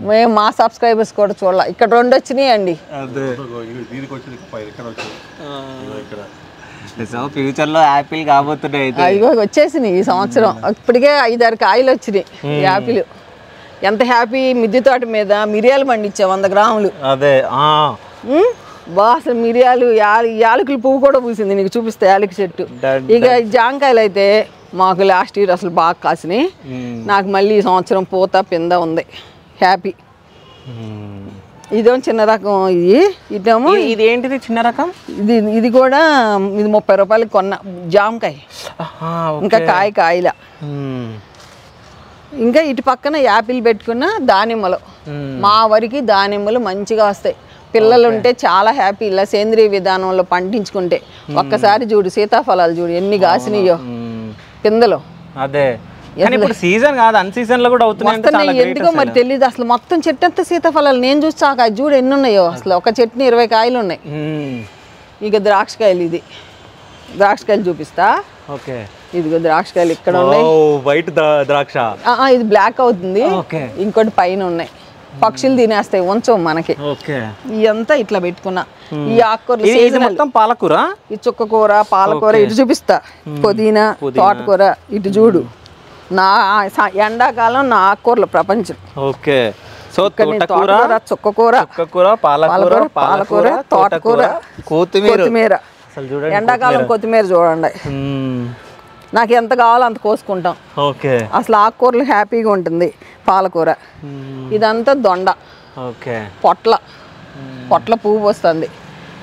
మేము మా సబ్స్క్రైబర్స్ కూడా చూడాల, ఇక్కడ 2 వచ్చినాయి అండి. ఫ్యూచర్ లో యాపిల్ కాబోతున్నాయి. ఇదిగో వచ్చేసినాయి ఈ సంవత్సరం. ఇప్పటికే 5-6 కాయలు వచ్చినాయి యాపిల్. ఎంత హ్యాపీ. మిద్దె తోట మీద మిరియాలు పండించా 100 గ్రాములు. అసలు మిరియాలు యాలకులు పువ్వు కూడా పూసింది, నీకు చూపిస్తా యాలకి చెట్టు. ఇక జాంకాయలు అయితే మాకు లాస్ట్ ఇయర్ అసలు బాగా కాసినాయి. నాకు మళ్ళీ ఈ సంవత్సరం పూత పింద ఉంది, హ్యాపీ. ఇదేమో చిన్న రకం, ఇదేమో ఇది ఏంటిది చిన్న రకం? ఇది కూడా 30 రూపాయలకి కొన్న జామకాయ. ఇంకా కాయల. ఇంకా ఇటు పక్కన యాపిల్ పెట్టుకున్న దానిమ్మలు. మా వరకు దానిమ్మలు మంచిగా వస్తాయి. పిల్లలు ఉంటే చాలా హ్యాపీ. ఇలా సేంద్రియ విధానంలో పండించుకుంటే. ఒక్కసారి చూడు సీతాఫలాలు చూడు ఎన్ని కాసినాయో పిందలు. అదే ఇప్పుడు సీజన్ కాదు, అన్ సీజన్ లో కూడా అవుతున్నాయి. ఎందుకో మరి తెలియదు అసలు. మొత్తం చెట్టు అంతా సీతాఫలాలు. నేను చూస్తాక చూడు ఎన్ని ఉన్నాయో అసలు. ఒక చెట్టుని 20 కాయలు ఉన్నాయి. ఇక ద్రాక్షకాయలు, ఇది ద్రాక్షకాయలు చూపిస్తా. ఇదిగో ద్రాక్షకాయలు ఇక్కడ ఉన్నాయి. వైట్ ద్రాక్ష, ఇది బ్లాక్ అవుతుంది. ఇంకోటి పైన ఉన్నాయి, పక్షులు తినేస్తాయి, ఉంచం మనకి. ఇదంతా ఇట్లా పెట్టుకున్నా. ఈ ఆకుకూరలు పాలకూర, ఈ చుక్కకూర, పాలకూర. ఇటు చూపిస్తా, పుదీనా, తోటకూర. ఇటు చూడు. నా ఎండాకాలం నా ఆకుకూరల ప్రపంచం. చుక్కకూర, పాలకూర, తోటకూర, కొత్తిమీర. ఎండాకాలం కొత్తిమీర చూడండి. నాకు ఎంత కావాలో అంత కోసుకుంటాం. అసలు ఆకుకూరలు హ్యాపీగా ఉంటుంది. పాలకూర, ఇదంతా దొండ, పొట్ల పువ్వు వస్తుంది.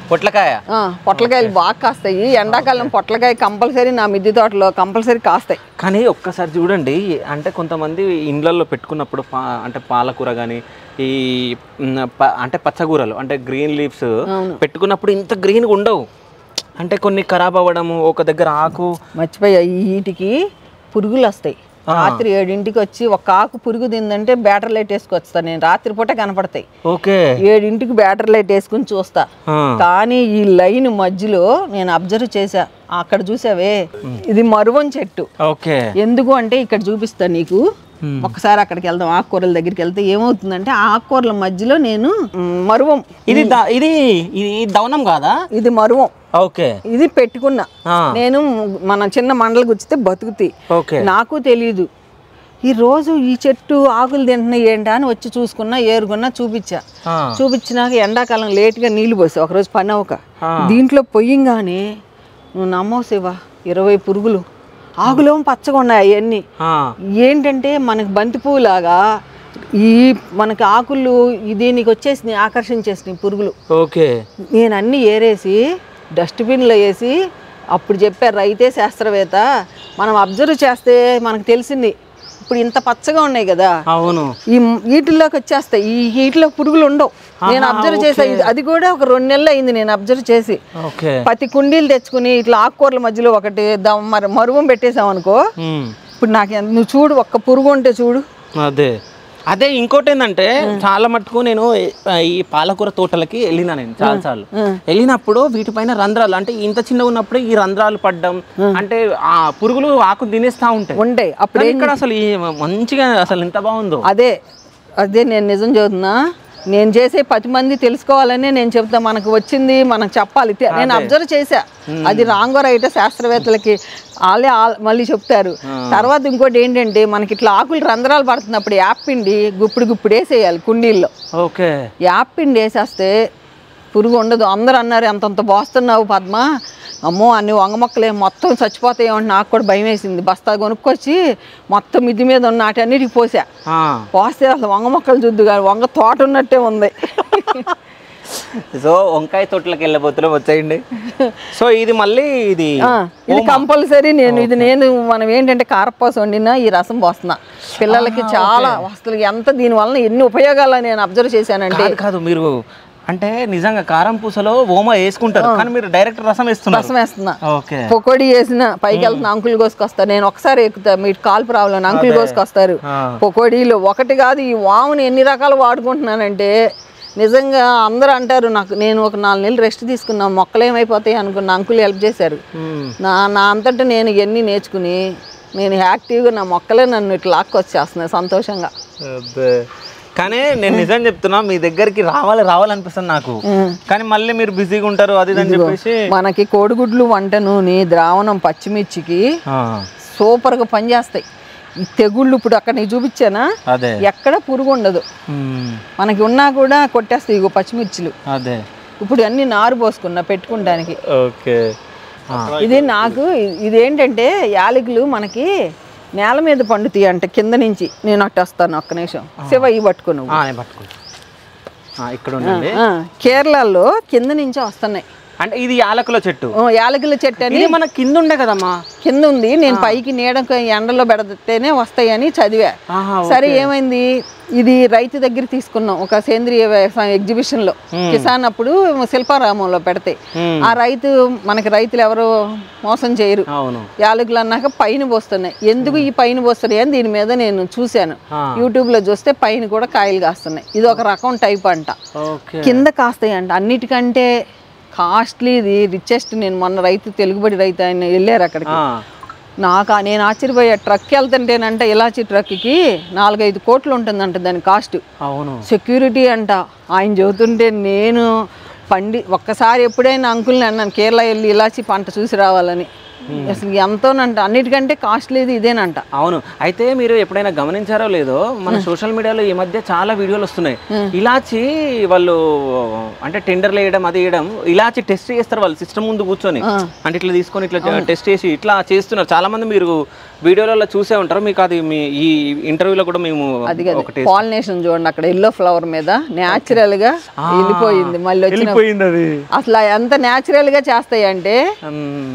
పొట్లకాయలు బాగా కాస్తాయి. ఎండాకాలం పొట్లకాయ కంపల్సరీ నా మిద్దె తోటలో కంపల్సరీ కాస్తాయి. కానీ ఒక్కసారి చూడండి, అంటే కొంతమంది ఇండ్లలో పెట్టుకున్నప్పుడు అంటే పాలకూర కానీ ఈ అంటే పచ్చకూరలు అంటే గ్రీన్ లీవ్స్ పెట్టుకున్నప్పుడు ఇంత గ్రీన్గా ఉండవు. అంటే కొన్ని ఖరాబ్ అవ్వడము, ఒక దగ్గర ఆకు మర్చిపోయా. వీటికి పురుగులు వస్తాయి. రాత్రి 7ంటికి వచ్చి ఒక ఆకు పురుగు తిందంటే బ్యాటర్ లైట్ వేసుకొస్తా నేను. రాత్రి పూట కనపడతాయి. 7ంటికి బ్యాటర్ లైట్ వేసుకుని చూస్తా. కానీ ఈ లైన్ మధ్యలో నేను అబ్జర్వ్ చేసా. అక్కడ చూసావే, ఇది మరువం చెట్టు. ఎందుకు అంటే ఇక్కడ చూపిస్తా నీకు. ఒకసారి అక్కడికి వెళ్దాం, ఆకుకూరల దగ్గరికి వెళ్తే ఏమవుతుందంటే ఆకుకూరల మధ్యలో నేను మరువం, ఇది దవనం కాదా, ఇది మరువం. ఇది పెట్టుకున్నా నేను. మన చిన్న మండలు గుచ్చితే బతుకుతాయి. నాకు తెలీదు. ఈ రోజు ఈ చెట్టు ఆకులు తింటున్నాయి ఏంటా అని వచ్చి చూసుకున్నా, ఏరుకున్నా, చూపించినాక ఎండాకాలం లేట్గా నీళ్లు పోసా. ఒకరోజు పని అవ్వక దీంట్లో పొయ్యంగానే నువ్వు నమ్మవు శివ, 20 పురుగులు. ఆకులేమో పచ్చగా ఉన్నాయి. అవన్నీ ఏంటంటే మనకి బంతి పువ్వు లాగా ఈ మనకి ఆకులు దీనికి వచ్చేసినాయి, ఆకర్షించేసినాయి పురుగులు. నేను అన్నీ ఏరేసి డస్ట్బిన్లో వేసి, అప్పుడు చెప్పారు రైతే శాస్త్రవేత్త, మనం అబ్జర్వ్ చేస్తే మనకు తెలిసింది. ఇప్పుడు ఇంత పచ్చగా ఉన్నాయి కదా, అవును, ఈ వీటిల్లోకి వచ్చేస్తాయి. ఈ వీటిలో పురుగులు ఉండవు. నేను అబ్జర్వ్ చేసా. అది కూడా ఒక 2 నెలలు అయింది నేను అబ్జర్వ్ చేసి. 10 కుండీలు తెచ్చుకుని ఇట్లా ఆకుకూరల మధ్యలో ఒకటి మరువం పెట్టేసాం అనుకో. ఇప్పుడు నాకు నువ్వు చూడు, ఒక్క పురుగు ఉంటే చూడు. అదే ఇంకోటి ఏంటంటే చాలా మట్టుకు నేను ఈ పాలకూర తోటలకి వెళ్ళినా. నేను చాలాసార్లు వెళ్ళినప్పుడు వీటిపైన రంధ్రాలు, అంటే ఇంత చిన్నగా ఉన్నప్పుడు ఈ రంధ్రాలు పడ్డం, అంటే ఆ పురుగులు ఆకు తినేస్తా ఉంటాయి. అప్పుడు ఇక్కడ అసలు మంచిగా అసలు ఎంత బాగుందో. అదే నేను నిజం చదువుతున్నా. నేను చేసే 10 మంది తెలుసుకోవాలని నేను చెప్తా, మనకు వచ్చింది మనకు చెప్పాలి. నేను అబ్జర్వ్ చేశా, అది రాంగో రైట్ శాస్త్రవేత్తలకి వాళ్ళే మళ్ళీ చెప్తారు. తర్వాత ఇంకోటి ఏంటంటే మనకి ఇట్లా ఆకులు రంధ్రాలు పడుతున్నప్పుడు యాప్పిండి గుప్పుడు వేసేయాలి కుండీల్లో. ఓకే, యాప్పిండి వేసేస్తే పురుగు ఉండదు. అందరూ అన్నారు అంతంత పోస్తున్నావు పద్మ, అమ్మో అన్ని వంగ మొక్కలే మొత్తం చచ్చిపోతాయేమంటే నాకు కూడా భయం వేసింది. బస్తా కొనుక్కొచ్చి మొత్తం మిద్ది మీద ఉన్న వాటన్నిటికి పోస్తే అసలు వంగ మొక్కలు చూద్దు కానీ వంగ తోట ఉన్నట్టే ఉంది. సో వంకాయ తోటలకు వెళ్ళబోతున్నాం, వచ్చేయండి. సో ఇది మళ్ళీ ఇది కంపల్సరీ. నేను మనం ఏంటంటే కారపూస వండినా ఈ రసం పోస్తున్నా పిల్లలకి చాలా అసలు ఎంత దీనివల్ల ఎన్ని ఉపయోగాలు నేను అబ్జర్వ్ చేశానంటే. కాదు మీరు అంటే నిజంగా కారం పూసలో ఓమా వేసుకుంటారు కానీ మీరు డైరెక్ట్ రసం వేస్తున్నా. పొకోడి వేసిన పైకి వెళ్తున్నా అంకులు కోసుకొస్తారు. నేను ఒకసారి ఎక్కుతా, మీకు కాల్ ప్రాబ్లం అంకులు కోసుకొస్తారు. పొకోడీలు ఒకటి కాదు, ఈ వాముని ఎన్ని రకాలు వాడుకుంటున్నానంటే నిజంగా అందరూ అంటారు నాకు. నేను ఒక 4 నెలలు రెస్ట్ తీసుకున్నా, మొక్కలు ఏమైపోతాయి అనుకున్న అంకులు హెల్ప్ చేశారు. నా అంతటా నేను ఇవన్నీ నేర్చుకుని నేను యాక్టివ్గా నా మొక్కలే నన్ను ఇట్లా లాక్కొచ్చేస్తున్నాయి సంతోషంగా. కానీ నేను నిజం చెప్తున్నా, మీ దగ్గరికి రావాలనిపిస్తుంది నాకు, కానీ మళ్ళీ మీరు బిజీగా ఉంటారు అది అని చెప్పేసి. మనకి కోడిగుడ్లు, వంట నూనె, ద్రావణం, పచ్చిమిర్చికి సూపర్గా పనిచేస్తాయి. ఈ తెగుళ్ళు ఇప్పుడు అక్కడ నీకు చూపించానా, ఎక్కడ పురుగు ఉండదు. మనకి ఉన్నా కూడా కొట్టేస్తాయి ఇగో పచ్చిమిర్చిలు. అదే ఇప్పుడు అన్ని నారు పోసుకున్నా పెట్టుకుంటానికి. ఓకే, ఇది నాకు ఇదేంటంటే యాలకులు మనకి నేల మీద పండుతాయి అంట కింద నుంచి. నేను అట్టు వస్తాను, ఒక్క నిమిషం శివ ఈ పట్టుకుని ఇక్కడ ఉండండి. కేరళలో కింద నుంచి వస్తున్నాయి. అంటే ఇది యాలకుల చెట్టు అని మన కింద ఉండే కదమ్మా, కింద ఉంది. నేను పైకి నీడకు ఎండలో పెడితేనే వస్తాయని చదివా. సరే ఏమైంది, ఇది రైతు దగ్గర తీసుకున్నాం ఒక సేంద్రియ వ్యవసాయం ఎగ్జిబిషన్ లో, కిసాన్ అప్పుడు శిల్పారామంలో పెడితే. ఆ మనకి రైతులు ఎవరు మోసం చేయరు. యాలకులు అన్నాక పైన పోస్తున్నాయి. ఎందుకు ఈ పైన పోస్తున్నాయి అని దీని మీద నేను చూశాను, యూట్యూబ్ లో చూస్తే పైన కూడా కాయలు కాస్తున్నాయి. ఇది ఒక రకం టైప్ అంట, కింద కాస్తాయి అంట. అన్నిటికంటే కాస్ట్లీ ఇది, రిచెస్ట్. నేను మొన్న తెలుగుబడి రైతు ఆయన వెళ్ళారు అక్కడికి. నేను ఆశ్చర్యపోయా. ట్రక్ వెళ్తుంటేనంట ఇలాచి ట్రక్కి 4-5 కోట్లు ఉంటుందంట దాని కాస్ట్. సెక్యూరిటీ అంట. ఆయన చెబుతుంటే నేను ఒక్కసారి ఎప్పుడైనా అంకుల్ని అన్నాను కేరళ వెళ్ళి ఇలాచి పంట చూసి రావాలని. అసలు ఎంతోనంట, అన్నిటికంటే కాస్ట్లీది ఇదేనంట. అవును. అయితే మీరు ఎప్పుడైనా గమనించారో లేదో, మన సోషల్ మీడియాలో ఈ మధ్య చాలా వీడియోలు వస్తున్నాయి. ఇలాచి వాళ్ళు అంటే టెండర్లు వేయడం అది వేయడం, ఇలాచి టెస్ట్ చేస్తారు వాళ్ళు సిస్టమ్ ముందు కూర్చొని. అంటే ఇట్లా తీసుకొని ఇట్లా టెస్ట్ చేసి ఇట్లా చేస్తున్నారు. చాలా మంది మీరు వీడియోలలో చూసే ఉంటారు. మీకు అది ఈ ఇంటర్వ్యూలో కూడా మేము పాలినేషన్ చూడండి, అక్కడ ఎల్లో ఫ్లవర్ మీద న్యాచురల్ గా వెళ్ళిపోయింది. మళ్ళీ వచ్చింది. అసలు ఎంత న్యాచురల్ గా చేస్తాయి అంటే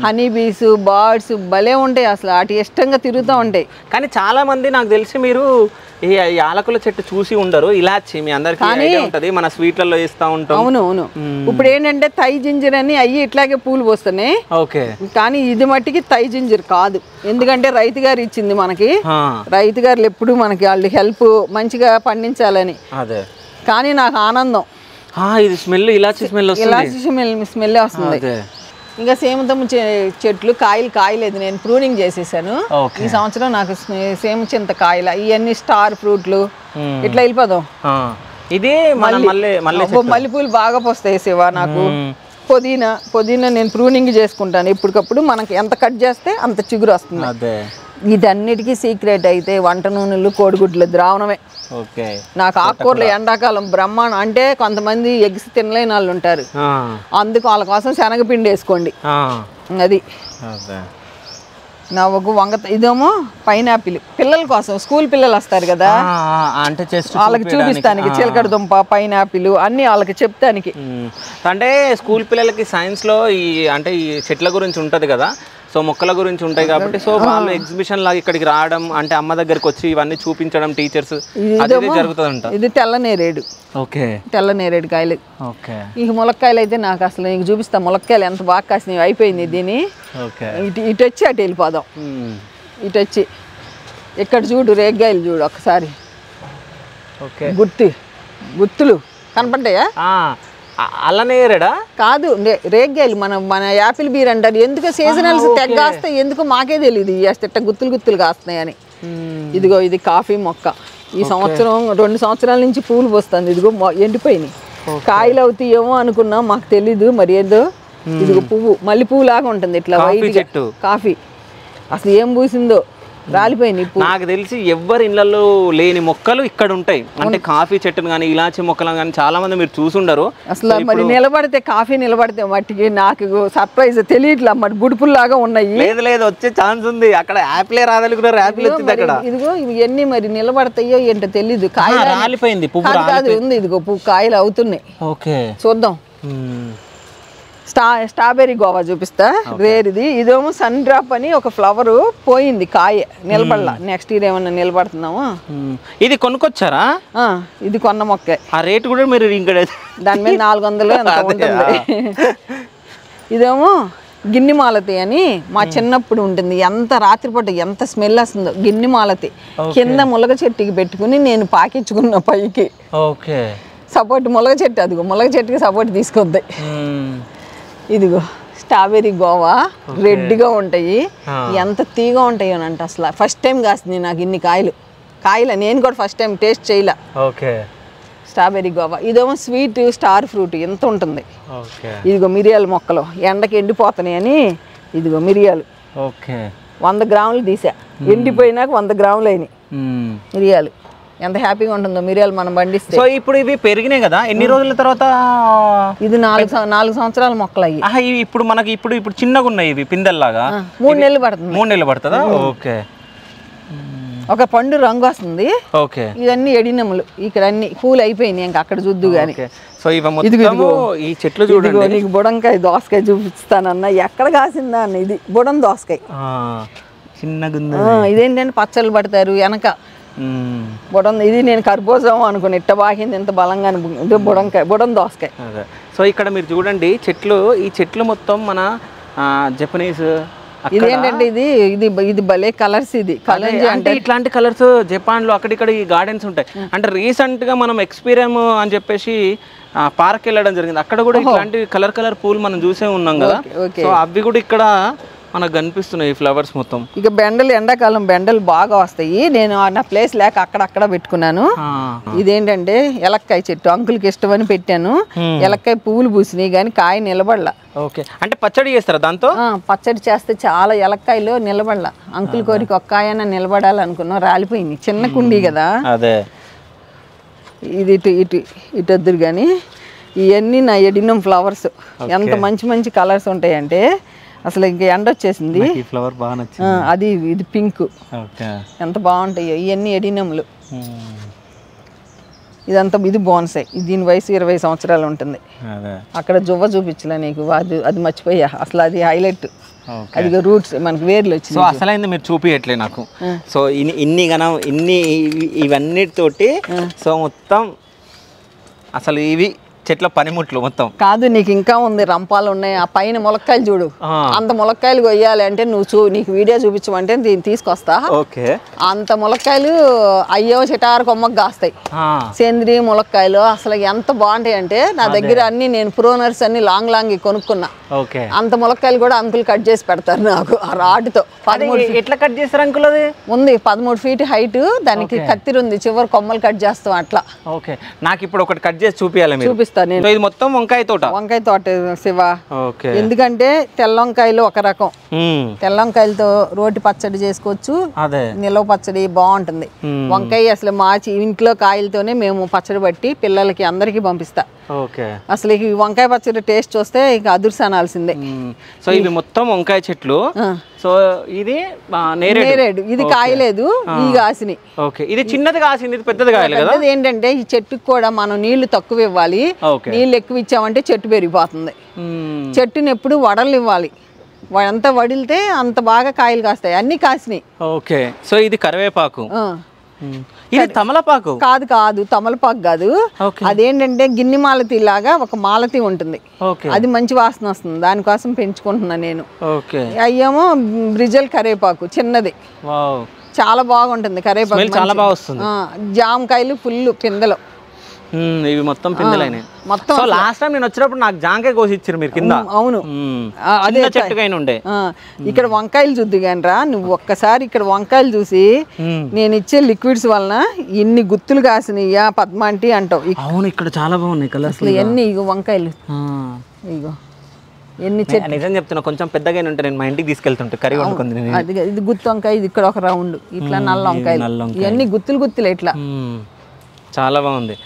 హనీ బీస్, బర్డ్స్ భలే ఉంటాయి. అసలు అటు ఇష్టంగా తిరుగుతూ ఉంటాయి. కానీ చాలా మంది నాకు తెలిసి మీరు ఈ యాలకుల చెట్టు చూసి ఉండరు. ఇలాచి మీ అందరికీ ఉంటది, మన స్వీట్లలో వేస్తూ ఉంటాం. అవును. ఇప్పుడు ఏంటంటే తై జింజర్ అని అయ్యి ఇట్లాగే పూలు పోస్తున్నాయి. ఓకే, కానీ ఇది మట్టికి తై జింజర్ కాదు. ఎందుకంటే రైతు గారు ఇచ్చింది మనకి. రైతు గారు ఎప్పుడు మనకి వాళ్ళు హెల్ప్ మంచిగా పండించాలని. అదే, కానీ నాకు ఆనందం. ఇది స్మెల్ ఇలాచి స్మెల్ వస్తుంది. ఇంకా సేమతమ్మ చెట్లు కాయలేదు, నేను ప్రూనింగ్ చేసేసాను. ఈ సంవత్సరం నాకు సేమ చింత కాయల, ఇవన్నీ స్టార్ ఫ్రూట్లు ఇట్లా వెళ్ళిపోదాం. ఇది మల్లెపూలు బాగా పోస్తాయి శివ. నాకు పుదీనా నేను ప్రూనింగ్ చేసుకుంటాను ఇప్పటికప్పుడు. మనకి ఎంత కట్ చేస్తే అంత చిగురు వస్తుంది. ఇదన్నిటికీ సీక్రెట్ అయితే వంట నూనెలు, కోడిగుడ్ల ద్రావణమే. నాకు ఆకుకూరలు ఎండాకాలం బ్రహ్మాండం. అంటే కొంతమంది ఎగ్స్ తినలేని వాళ్ళు ఉంటారు, అందుకు వాళ్ళ కోసం శనగపిండి వేసుకోండి. అది నా ఒక ఇదేమో పైనాపిల్ పిల్లల కోసం, స్కూల్ పిల్లలు వస్తారు కదా, అంటే వాళ్ళకి చూపిస్తానికి చిలకడ దుంప, పైనాపిల్ అన్ని వాళ్ళకి చెప్తానికి. అంటే స్కూల్ పిల్లలకి సైన్స్ లో ఈ అంటే ఈ చెట్ల గురించి ఉంటది కదా, సో మొక్కల గురించి ఉంటాయి కాబట్టి, సో వాళ్ళు ఎగ్జిబిషన్ లాగా ఇక్కడికి రావడం, అంటే అమ్మ దగ్గరికి వచ్చి ఇవన్నీ చూపించడం టీచర్స్, అదే జరుగుతుందంట. ఇది తెల్ల నేరేడు. ఓకే, తెల్ల నేరేడు కాయలు. ఓకే, ఇక ములక్కాయలు అయితే నాకు అసలు నీకు చూపిస్తా. ములక్కాయలు ఎంత బాగా కాసినవి. అయిపోయింది దీని. ఇటు వచ్చి అటు వెళ్ళిపోదాం. ఇటు వచ్చి ఇక్కడ చూడు, రేగ్గాయలు చూడు ఒకసారి. ఓకే, గుత్తులు కనపడ్డాయా? అల్లనేరేడా కాదు, రేగ్గాయలు. మన యాపిల్ బీర్ అంటారు. ఎందుకు సీజనల్స్ తెగ్గాస్తాయి, ఎందుకు మాకే తెలియదు. ఇట్ట గుత్తులు కాస్తున్నాయని. ఇదిగో ఇది కాఫీ మొక్క. ఈ సంవత్సరం 2 సంవత్సరాల నుంచి పూలు పోస్తుంది. ఇదిగో ఎండిపోయినాయి. కాయలు అవుతాయేమో అనుకున్నా, మాకు తెలీదు మరి ఏదో. ఇదిగో పువ్వు మళ్ళీ పువ్వు లాగా ఉంటుంది ఇట్లా వైట్ చెట్టు కాఫీ. అసలు ఏం పూసిందో రాలిపోయినాయి. నాకు తెలిసి ఎవరి ఇళ్లలో లేని మొక్కలు ఇక్కడ ఉంటాయి. అంటే కాఫీ చెట్టును కానీ ఇలాచి మొక్కలు కానీ చాలా మంది మీరు చూసుండరు. అసలు మరి నిలబడితే కాఫీ నిలబడితే మట్టికి నాకు సర్ప్రైజ్ తెలియట్లా. మరి గుడుపుల్లాగా ఉన్నాయి. లేదు వచ్చే ఛాన్స్ ఉంది. అక్కడ యాపిలే రాదనుకున్నారు, యాపిల్ వచ్చింది అక్కడ. ఇదిగో ఇవన్నీ మరి నిలబడతాయో ఏంటో తెలీదు. కాయ రాలిపోయింది కాదు ఉంది. ఇదిగో పువ్వు కాయలు అవుతున్నాయి. ఓకే చూద్దాం. స్ట్రాబెర్రీ గోవా చూపిస్తా. రేరిది. ఇదేమో సన్ డ్రాప్ అని ఒక ఫ్లవర్ పోయింది, కాయ నిలబడలా. నెక్స్ట్ ఇయర్ ఏమన్నా నిలబడుతున్నామా? ఇది కొనుక్కొచ్చారా? ఇది కొన్న మొక్క. ఆ రేట్ కూడా మీరు ఇక్కడ దాని మీద 400 ఎంత ఉంటుంది. ఇదేమో గిన్నె మాలతి అని మా చిన్నప్పుడు ఉంటుంది. ఎంత రాత్రిపూట ఎంత స్మెల్ వస్తుందో. గిన్నె మాలతి కింద ములగ చెట్టుకి పెట్టుకుని నేను పాకించుకున్న పైకి. ఓకే సపోర్ట్ ములగ చెట్టు. అదిగో ములగ చెట్టుకి సపోర్ట్ తీసుకొద్దాయి. ఇదిగో స్ట్రాబెర్రీ గోవా రెడ్గా ఉంటాయి. ఎంత తీగా ఉంటాయోనంట. అసలు ఫస్ట్ టైం కాస్తుంది నాకు ఇన్ని కాయలు. నేను కూడా ఫస్ట్ టైం టేస్ట్ చేయలే. Okay strawberry Goa. ఇదేమో స్వీట్ స్టార్ ఫ్రూట్ ఎంత ఉంటుంది. ఇదిగో మిరియాల మొక్కలు ఎండకి ఎండిపోతున్నాయి అని. ఇదిగో మిరియాలు 100 గ్రాములు తీసా. ఎండిపోయినాక 100 గ్రాములు అయినాయి మిరియాలు. ఎంత హ్యాపీగా ఉంటుందో మిరియాలు మనం పండిస్తే. సో ఇప్పుడు ఇవి పెరిగినాయి కదా, ఎన్ని రోజుల తర్వాత? ఇది 4 సంవత్సరాల మొక్కలు అయ్యి. ఇవి ఇప్పుడు మనకి ఇప్పుడు చిన్నగా ఉన్నాయి. ఇవి పిందెల్లాగా 3 నెలలు పడుతుంది. 3 నెలలు పడుతుందా? ఓకే. ఒక పండు రంగు వస్తుంది. ఓకే. ఇవన్నీ ఎడినములు. ఇక్కడ అన్ని పూలు అయిపోయినాయి. ఇంకా అక్కడ చూద్దు గాని. సో ఇవి ఈ చెట్లు చూడండి. నీకు బుడంకాయ దోసకాయ చూపిస్తానన్నా. ఎక్కడ కాసిందా అన్న. ఇది బుడం దోసకాయ చిన్నగా. ఇదేంటంటే పచ్చళ్ళు పడతారు వెనక బుడం. ఇది నేను కర్బూజం అనుకుని ఇట్ట బాగింది ఎంత బలంగా. బుడంకాయ బుడం దోసకాయ. సో ఇక్కడ మీరు చూడండి చెట్లు. ఈ చెట్లు మొత్తం మన జపనీస్. ఇదేంటంటే ఇది భలే కలర్స్. ఇది కలర్ అంటే ఇట్లాంటి కలర్స్ జపాన్ లో అక్కడిక్కడ ఈ గార్డెన్స్ ఉంటాయి. అంటే రీసెంట్ గా మనం ఎక్స్పీరియం అని చెప్పేసి పార్క్ వెళ్ళడం జరిగింది. అక్కడ కూడా ఇట్లాంటి కలర్ పూలు మనం చూసే ఉన్నాం కదా. సో అవి కూడా ఇక్కడ మనకు కనిపిస్తున్నాయి ఫ్లవర్స్ మొత్తం. ఇక బెండలు ఎండాకాలం బెండలు బాగా వస్తాయి. నేను నా ప్లేస్ లేక అక్కడక్కడ పెట్టుకున్నాను. ఇదేంటంటే ఎలక్కాయ చెట్టు. అంకుల్కి ఇష్టమని పెట్టాను. ఎలక్కాయ పువ్వులు పూసినాయి కానీ కాయ నిలబడలా. ఓకే. అంటే పచ్చడి చేస్తారా దాంతో? పచ్చడి చేస్తే చాలా ఎలక్కాయలు నిలబడలా. అంకుల్ కోరికి ఒక్కాయన నిలబడాలనుకున్నాం, రాలిపోయింది. చిన్న కుండీ కదా. అదే ఇది ఇటు వద్దురు కానీ. ఇవన్నీ నా ఎడినం ఫ్లవర్స్. ఎంత మంచి కలర్స్ ఉంటాయంటే అసలు ఇంకా ఎండ వచ్చేసింది. ఫ్లవర్ బాగా నచ్చింది. అది ఇది పింక్. ఎంత బాగుంటాయో. ఇవన్నీ ఎడినములు. ఇదంతా ఇది బోన్సాయ్. దీని వయసు 20 సంవత్సరాలు ఉంటుంది. అక్కడ జువ్వ చూపించలే నీకు. అది మర్చిపోయా. అసలు అది హైలైట్. అది రూట్స్ మనకి వేర్లు వచ్చింది. సో అసలైంది మీరు చూపియట్లే నాకు. సో ఇన్ని ఇవన్నిటితోటి సో మొత్తం అసలు ఇవి చెట్ల పనిముట్లు మొత్తం కాదు. నీకు ఇంకా ఉంది. రంపాలు ఉన్నాయి. ఆ పైన ములక్కాయలు చూడు. అంత ములక్కాయలు కొయ్యాలి అంటే నీకు వీడియో చూపించమంటే దీన్ని తీసుకొస్తా. ఓకే. అంత ములక్కాయలు అయ్యో చిటారు కొమ్మకు కాస్తాయి. సేంద్రియ ములక్కాయలు అసలు ఎంత బాగుంటాయి అంటే నా దగ్గర అన్ని నేను ప్రోనర్స్ అన్ని లాంగ్ కొనుక్కున్నా. అంత ములక్కాయలు కూడా అంకుల్ కట్ చేసి పెడతారు నాకు ఆ రాడ్తో. 13 ఎట్లా కట్ చేస్తారు అంకుల్? అది ఉంది 13 ఫీట్ హైట్. దానికి కత్తిరి ఉంది. చివరి కొమ్మలు కట్ చేస్తాం అట్లా. ఓకే. నాకు ఇప్పుడు ఒకటి కట్ చేసి చూపియాలి. చూపిస్తాను నేను. ఇది మొత్తం వంకాయ తోట శివ. ఎందుకంటే తెల్ల వంకాయలు ఒక రకం. తెల్ల వంకాయలతో రోటి పచ్చడి చేసుకోవచ్చు. నిలవ పచ్చడి బాగుంటుంది. వంకాయ అసలు మా ఇంట్లో కాయలతోనే మేము పచ్చడి పట్టి పిల్లలకి అందరికి పంపిస్తా. అసలు ఈ వంకాయ పచ్చడి టేస్ట్ చూస్తే ఇక అదుర్సనాల్సిందే. సో ఇవి మొత్తం వంకాయ చెట్లు. సో ఇది నేరేడు. ఇది కాయలేదు. ఈ కాసిని. ఓకే. ఇది చిన్నది కాసింది, ఇది పెద్దది కాయలేదు కదా. ఏంటంటే ఈ చెట్టుకి కూడా మనం నీళ్లు తక్కువ ఇవ్వాలి. నీళ్ళు ఎక్కువ ఇచ్చామంటే చెట్టు పెరిగిపోతుంది. చెట్టుని ఎప్పుడు వడలు ఇవ్వాలి. అంత వడిలితే అంత బాగా కాయలు కాస్తాయి. అన్ని కాసినాయి. ఓకే. సో ఇది కరివేపాకు. ఇది తమలపాకు కాదు. తమలపాకు కాదు. అదేంటంటే గిన్నె మాలతి లాగా ఒక మాలతి ఉంటుంది. అది మంచి వాసన వస్తుంది. దానికోసం పెంచుకుంటున్నా నేను. అయ్యేమో బ్రిజల్ కరివేపాకు చిన్నది. చాలా బాగుంటుంది కరివేపాకు. చాలా బాగా వస్తుంది. జామకాయలు ఫుల్ పిందెలు. ఇవి మొత్తం పిందెలైనాయి మొత్తం. సో లాస్ట్ టైం నేను వచ్చినప్పుడు నాకు జాంకాయ కోసి ఇచ్చారు మీరు కింద. అవును, అదే చెట్టుకైనా ఉండే. ఇక్కడ వంకాయలు చూద్దు కానీ రా, నువ్వు ఒక్కసారి ఇక్కడ వంకాయలు చూసి నేను ఇచ్చే లిక్విడ్స్ వలన ఇన్ని గుత్తులు కాసినయ్యా పద్మాంటి అంటావు. అవును, ఇక్కడ చాలా బాగున్నాయి కలర్స్. ఎన్ని ఇగో వంకాయలు, ఇగో ఎన్ని చెట్లు. నిజం చెప్తున్నా, కొంచెం పెద్దగా ఉంటే నేను మా ఇంటికి తీసుకెళ్తుంటే కర్రీ వండుకుంది. అది ఇది గుత్తి వంకాయ, ఇది ఇక్కడ ఒక రౌండ్, ఇట్లా నల్ల వంకాయలు, ఇవన్నీ గుత్తులు గుత్తులు ఇట్లా చాలా బాగుంది.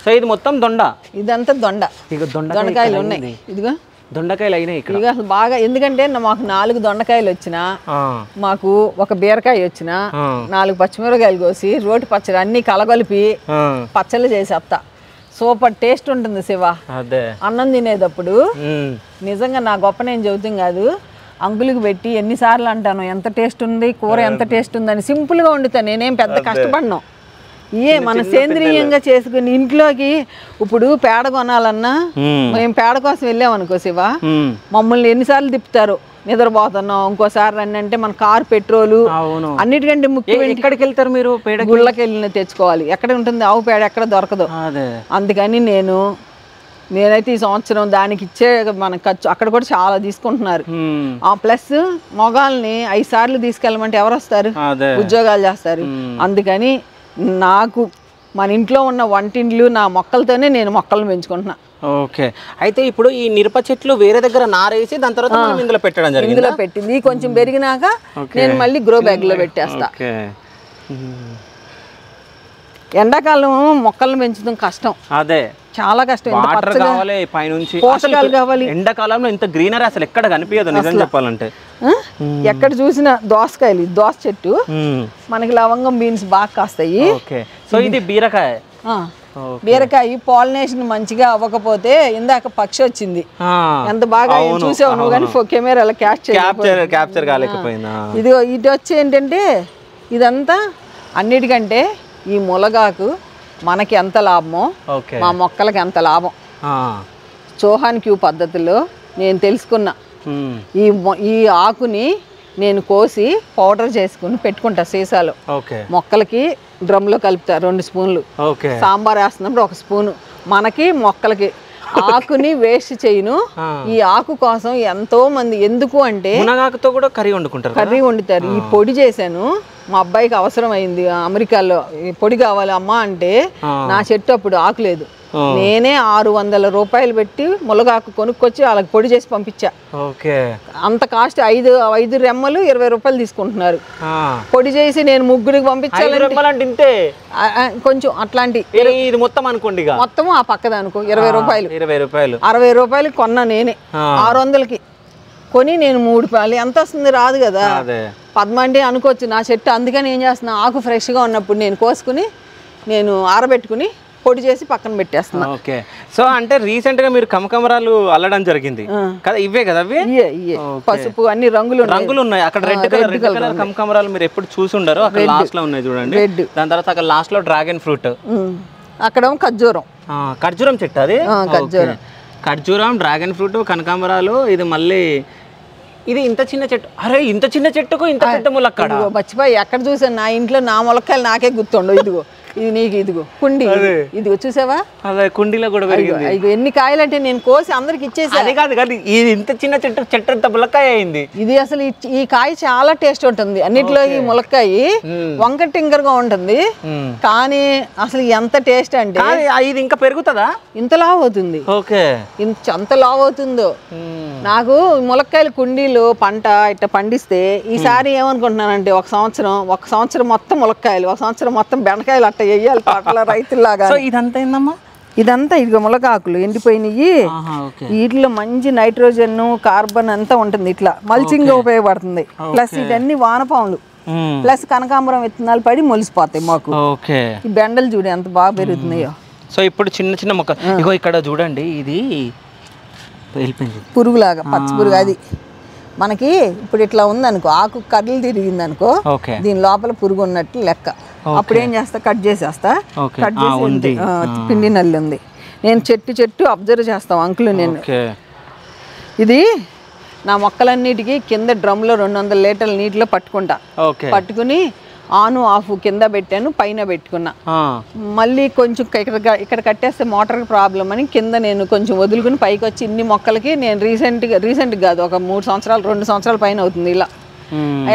సో ఇది మొత్తం దొండ, ఇదంతా దొండ. ఇక దొండకాయలు ఉన్నాయి, ఇదిగో దొండకాయలు అయినాయి ఇక్కడ. ఇక అసలు బాగా, ఎందుకంటే మాకు 4 దొండకాయలు వచ్చినా, మాకు ఒక బీరకాయ వచ్చినా, 4 పచ్చిమిరకాయలు కోసి రోటి పచ్చడి అన్ని కలగొలిపి పచ్చళ్ళు చేసేస్తా. సూపర్ టేస్ట్ ఉంటుంది శివ. అదే అన్నం తినేటప్పుడు నిజంగా నా గొప్ప నేను చెబుతాం కాదు, అంకులకి పెట్టి ఎన్నిసార్లు అంటాను ఎంత టేస్ట్ ఉంది కూర, ఎంత టేస్ట్ ఉందని. సింపుల్గా వండుతాను, నేనేం పెద్ద కష్టపడినాం. మన సేంద్రీయంగా చేసుకుని ఇంట్లోకి. ఇప్పుడు పేడ కొనాలన్నా మేము పేడ కోసం వెళ్ళామనుకో శివ, మమ్మల్ని ఎన్నిసార్లు తిప్పుతారు, నిద్రపోతున్నాం ఇంకోసారి రండి అంటే మన కారు పెట్రోలు అన్నిటికంటే ముఖ్యం. ఎక్కడికి వెళ్తారు మీరు? గుళ్ళకి వెళ్ళి తెచ్చుకోవాలి. ఎక్కడ ఉంటుంది ఆవు పేడ, ఎక్కడ దొరకదు. అందుకని నేనైతే ఈ సంవత్సరం దానికి ఇచ్చే మన ఖర్చు అక్కడ కూడా చాలా తీసుకుంటున్నారు. ప్లస్ మొగాల్ని 5 సార్లు తీసుకెళ్ళమంటే ఎవరు వస్తారు, ఉద్యోగాలు చేస్తారు. అందుకని నాకు మన ఇంట్లో ఉన్న వంటిండ్లు నా మొక్కలతోనే నేను మొక్కలను పెంచుకుంటున్నా. ఓకే, అయితే ఇప్పుడు ఈ మిరప చెట్లు వేరే దగ్గర నారేసి దాని తర్వాత ఇందులో పెట్టడం జరిగింది. ఇందులో పెట్టింది కొంచెం పెరిగినాక నేను మళ్ళీ గ్రో బ్యాగ్ లో పెట్టేస్తా. ఎండాకాలం మొక్కలను పెంచడం కష్టం, అదే చాలా కష్టం. వాటర్ కావాలి, పైనుంచి పోషకాలు కావాలి. ఎండాకాలంలో ఇంత గ్రీనరీ అసలు ఎక్కడ కనిపించదు నిజం చెప్పాలంటే. ఎక్కడ చూసిన దోసకాయలు, దోస చెట్టు మనకి లవంగం బీన్స్ బాగా కాస్తాయి. సో ఇది బీరకాయ. బీరకాయ పాలినేషన్ మంచిగా అవ్వకపోతే, ఇందాక పక్షి వచ్చింది ఎంత బాగా చూసావు నువ్వు, కానీ కెమెరాలో క్యాప్చర్ కాలేకపోయింది. ఇదిగో ఇటు వచ్చి ఏంటంటే ఇదంతా అన్నిటికంటే ఈ ములగాకు మనకి ఎంత లాభమో మా మొక్కలకి ఎంత లాభం. చోహాన్ క్యూ పద్ధతిలో నేను తెలుసుకున్నా. ఈ ఆకుని నేను కోసి పౌడర్ చేసుకుని పెట్టుకుంటా సీసాలో. మొక్కలకి డ్రమ్లో కలుపుతా 2 స్పూన్లు. సాంబార్ వేస్తున్నప్పుడు 1 స్పూను. మనకి మొక్కలకి ఆకుని వేస్ట్ చేయను. ఈ ఆకు కోసం ఎంతో మంది, ఎందుకు అంటే మునగాకుతో కూడా కర్రీ వండుతారు. ఈ పొడి చేశాను, మా అబ్బాయికి అవసరం అయింది అమెరికాలో. ఈ పొడి కావాలి అమ్మా అంటే, నా చెట్టు అప్పుడు ఆకు లేదు, నేనే 600 రూపాయలు పెట్టి ములగాకు కొనుక్కొచ్చి వాళ్ళకి పొడి చేసి పంపించా. అంత కాస్ట్ 5 రెమ్మలు 20 రూపాయలు తీసుకుంటున్నారు. పొడి చేసి నేను 3గురికి పంపించాలంటే కొంచెం అట్లాంటి మొత్తం అనుకోండి, మొత్తం ఆ పక్కద అనుకో 20 రూపాయలు 60 రూపాయలు కొన్నా నేనే. 600కి కొని నేను 3 పాలు ఎంత వస్తుంది, రాదు కదా. పద్మాంటి అనుకోవచ్చు నా చెట్టు. అందుకని ఏం చేస్తున్నా, ఆకు ఫ్రెష్గా ఉన్నప్పుడు నేను కోసుకుని నేను ఆరబెట్టుకుని పొడి చేసి పక్కన పెట్టేస్తున్నా. ఓకే, సో అంటే రీసెంట్ గా మీరు కమకమరాలు అల్లడం జరిగింది కదా, ఇవే కదా అవి? పసుపు అన్ని రంగులు ఉన్నాయి. అక్కడ రెడ్ కలర్ కమకమరాలు మీరు ఎప్పుడు చూసి ఉండరు, అక్కడ లాస్ట్ లో ఉన్నాయి చూడండి. దాని తర్వాత అక్కడ లాస్ట్ లో డ్రాగన్ ఫ్రూట్, అక్కడ ఖర్జూరం చెట్టు. అది ఖర్జూరం, డ్రాగన్ ఫ్రూట్, కనకాంబరాలు. ఇది మళ్ళీ ఇది ఇంత చిన్న చెట్టు. అరే ఇంత చిన్న చెట్టుకు ఇంత పెద్ద ములక్కాడ. మర్చిపోయి ఎక్కడ చూసాను, నా ఇంట్లో నా ములక్కాయలు నాకే గుర్తుండవు. ఇదిగో ఇది నీకు, ఇదిగో కుండి, ఇదిగో చూసావా, అదే కుండీలో కూడా పెరిగింది. ఇదిగో ఎన్ని కాయలు అంటే నేను కోసి అందరికి ఇచ్చేసా. అది కాదు కానీ ఇది ఇంత చిన్న చెట్టు అంత ములక్కాయ అయింది. ఇది అసలు ఈ కాయ చాలా టేస్ట్ ఉంటుంది. అన్నిట్లో ఈ ములక్కాయ వంక టింగర్ గా ఉంటుంది, కానీ అసలు ఎంత టేస్ట్ అంటే ఇది ఇంకా పెరుగుతుందా, ఇంత లావు అవుతుంది. ఎంత లావు అవుతుందో. నాకు ములక్కాయలు కుండీలు పంట ఇట్లా పండిస్తే ఈసారి ఏమనుకుంటున్నానంటే, ఒక సంవత్సరం మొత్తం ములక్కాయలు, ఒక సంవత్సరం మొత్తం బెండకాయలు అట్ట వేయాలి తోటలో రైతుల్లాగా. ఇదంతా ఏందమ్మా? ఇదంతా ఇదిగో ములగాకులు ఎండిపోయినవి. వీటిలో మంచి నైట్రోజన్, కార్బన్ అంతా ఉంటుంది. ఇట్లా మల్చింగ్ గా ఉపయోగపడుతుంది. ప్లస్ ఇవన్నీ వానపాములు, ప్లస్ కనకాంబరం విత్తనాలు పడి మొలిసిపోతాయి మాకు. ఈ బెండలు చూడు ఎంత బాగా పెరుగుతున్నాయో. సో ఇప్పుడు చిన్న చిన్న మొక్క, ఇగో ఇక్కడ చూడండి, ఇది పురుగులాగా పచ్చ పురుగు. అది మనకి ఇప్పుడు ఇట్లా ఉందనుకో, ఆకు కర్రలు తిరిగింది అనుకో, దీని లోపల పురుగు ఉన్నట్టు లెక్క. అప్పుడు ఏం చేస్తా, కట్ చేసేస్తా. కట్ చేసి పిండి నల్లి ఉంది. నేను చెట్టు అబ్జర్వ్ చేస్తాం అంకులు. నేను ఇది నా మొక్కలన్నిటికీ కింద డ్రమ్లో 200 లీటర్ల నీటిలో పట్టుకుంటా. పట్టుకుని ఆన్ ఆఫ్ కింద పెట్టాను, పైన పెట్టుకున్నా. మళ్ళీ కొంచెం ఇక్కడ కట్టేస్తే మోటార్కి ప్రాబ్లం అని కింద నేను కొంచెం వదులుకుని పైకి వచ్చి ఇన్ని మొక్కలకి నేను రీసెంట్ కాదు, ఒక 2 సంవత్సరాల పైన అవుతుంది ఇలా.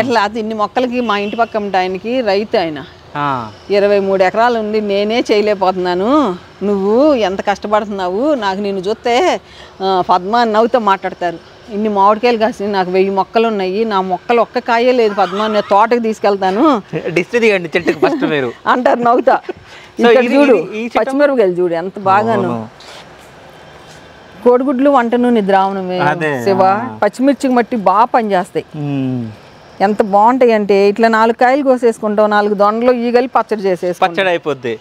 అట్లా అది ఇన్ని మొక్కలకి మా ఇంటి పక్క ఆయనకి రైతు ఆయన 23 ఎకరాలు ఉంది, నేనే చేయలేకపోతున్నాను, నువ్వు ఎంత కష్టపడుతున్నావు, నాకు నేను చూస్తే పద్మ నవ్వుతో మాట్లాడతారు. ఇన్ని మామిడికాయలు కాసి నాకు 1000 మొక్కలు ఉన్నాయి, నా మొక్కలు ఒక్క కాయే లేదు పద్మ, నేను తోటకి తీసుకెళ్తాను అంటారు నవ్వుతా. ఇక్కడ చూడు పచ్చిమిరపకాయలు చూడు ఎంత బాగాను, కోడిగుడ్లు వంట నూనె ద్రావణమే శివ, పచ్చిమిర్చికి మట్టి బాగా పనిచేస్తాయి. ఎంత బాగుంటాయి అంటే ఇట్లా 4 కాయలు కోసేసుకుంటాం, 4 దొండలు ఈగలి పచ్చడి చేసేసి పచ్చడి అయిపోద్ది.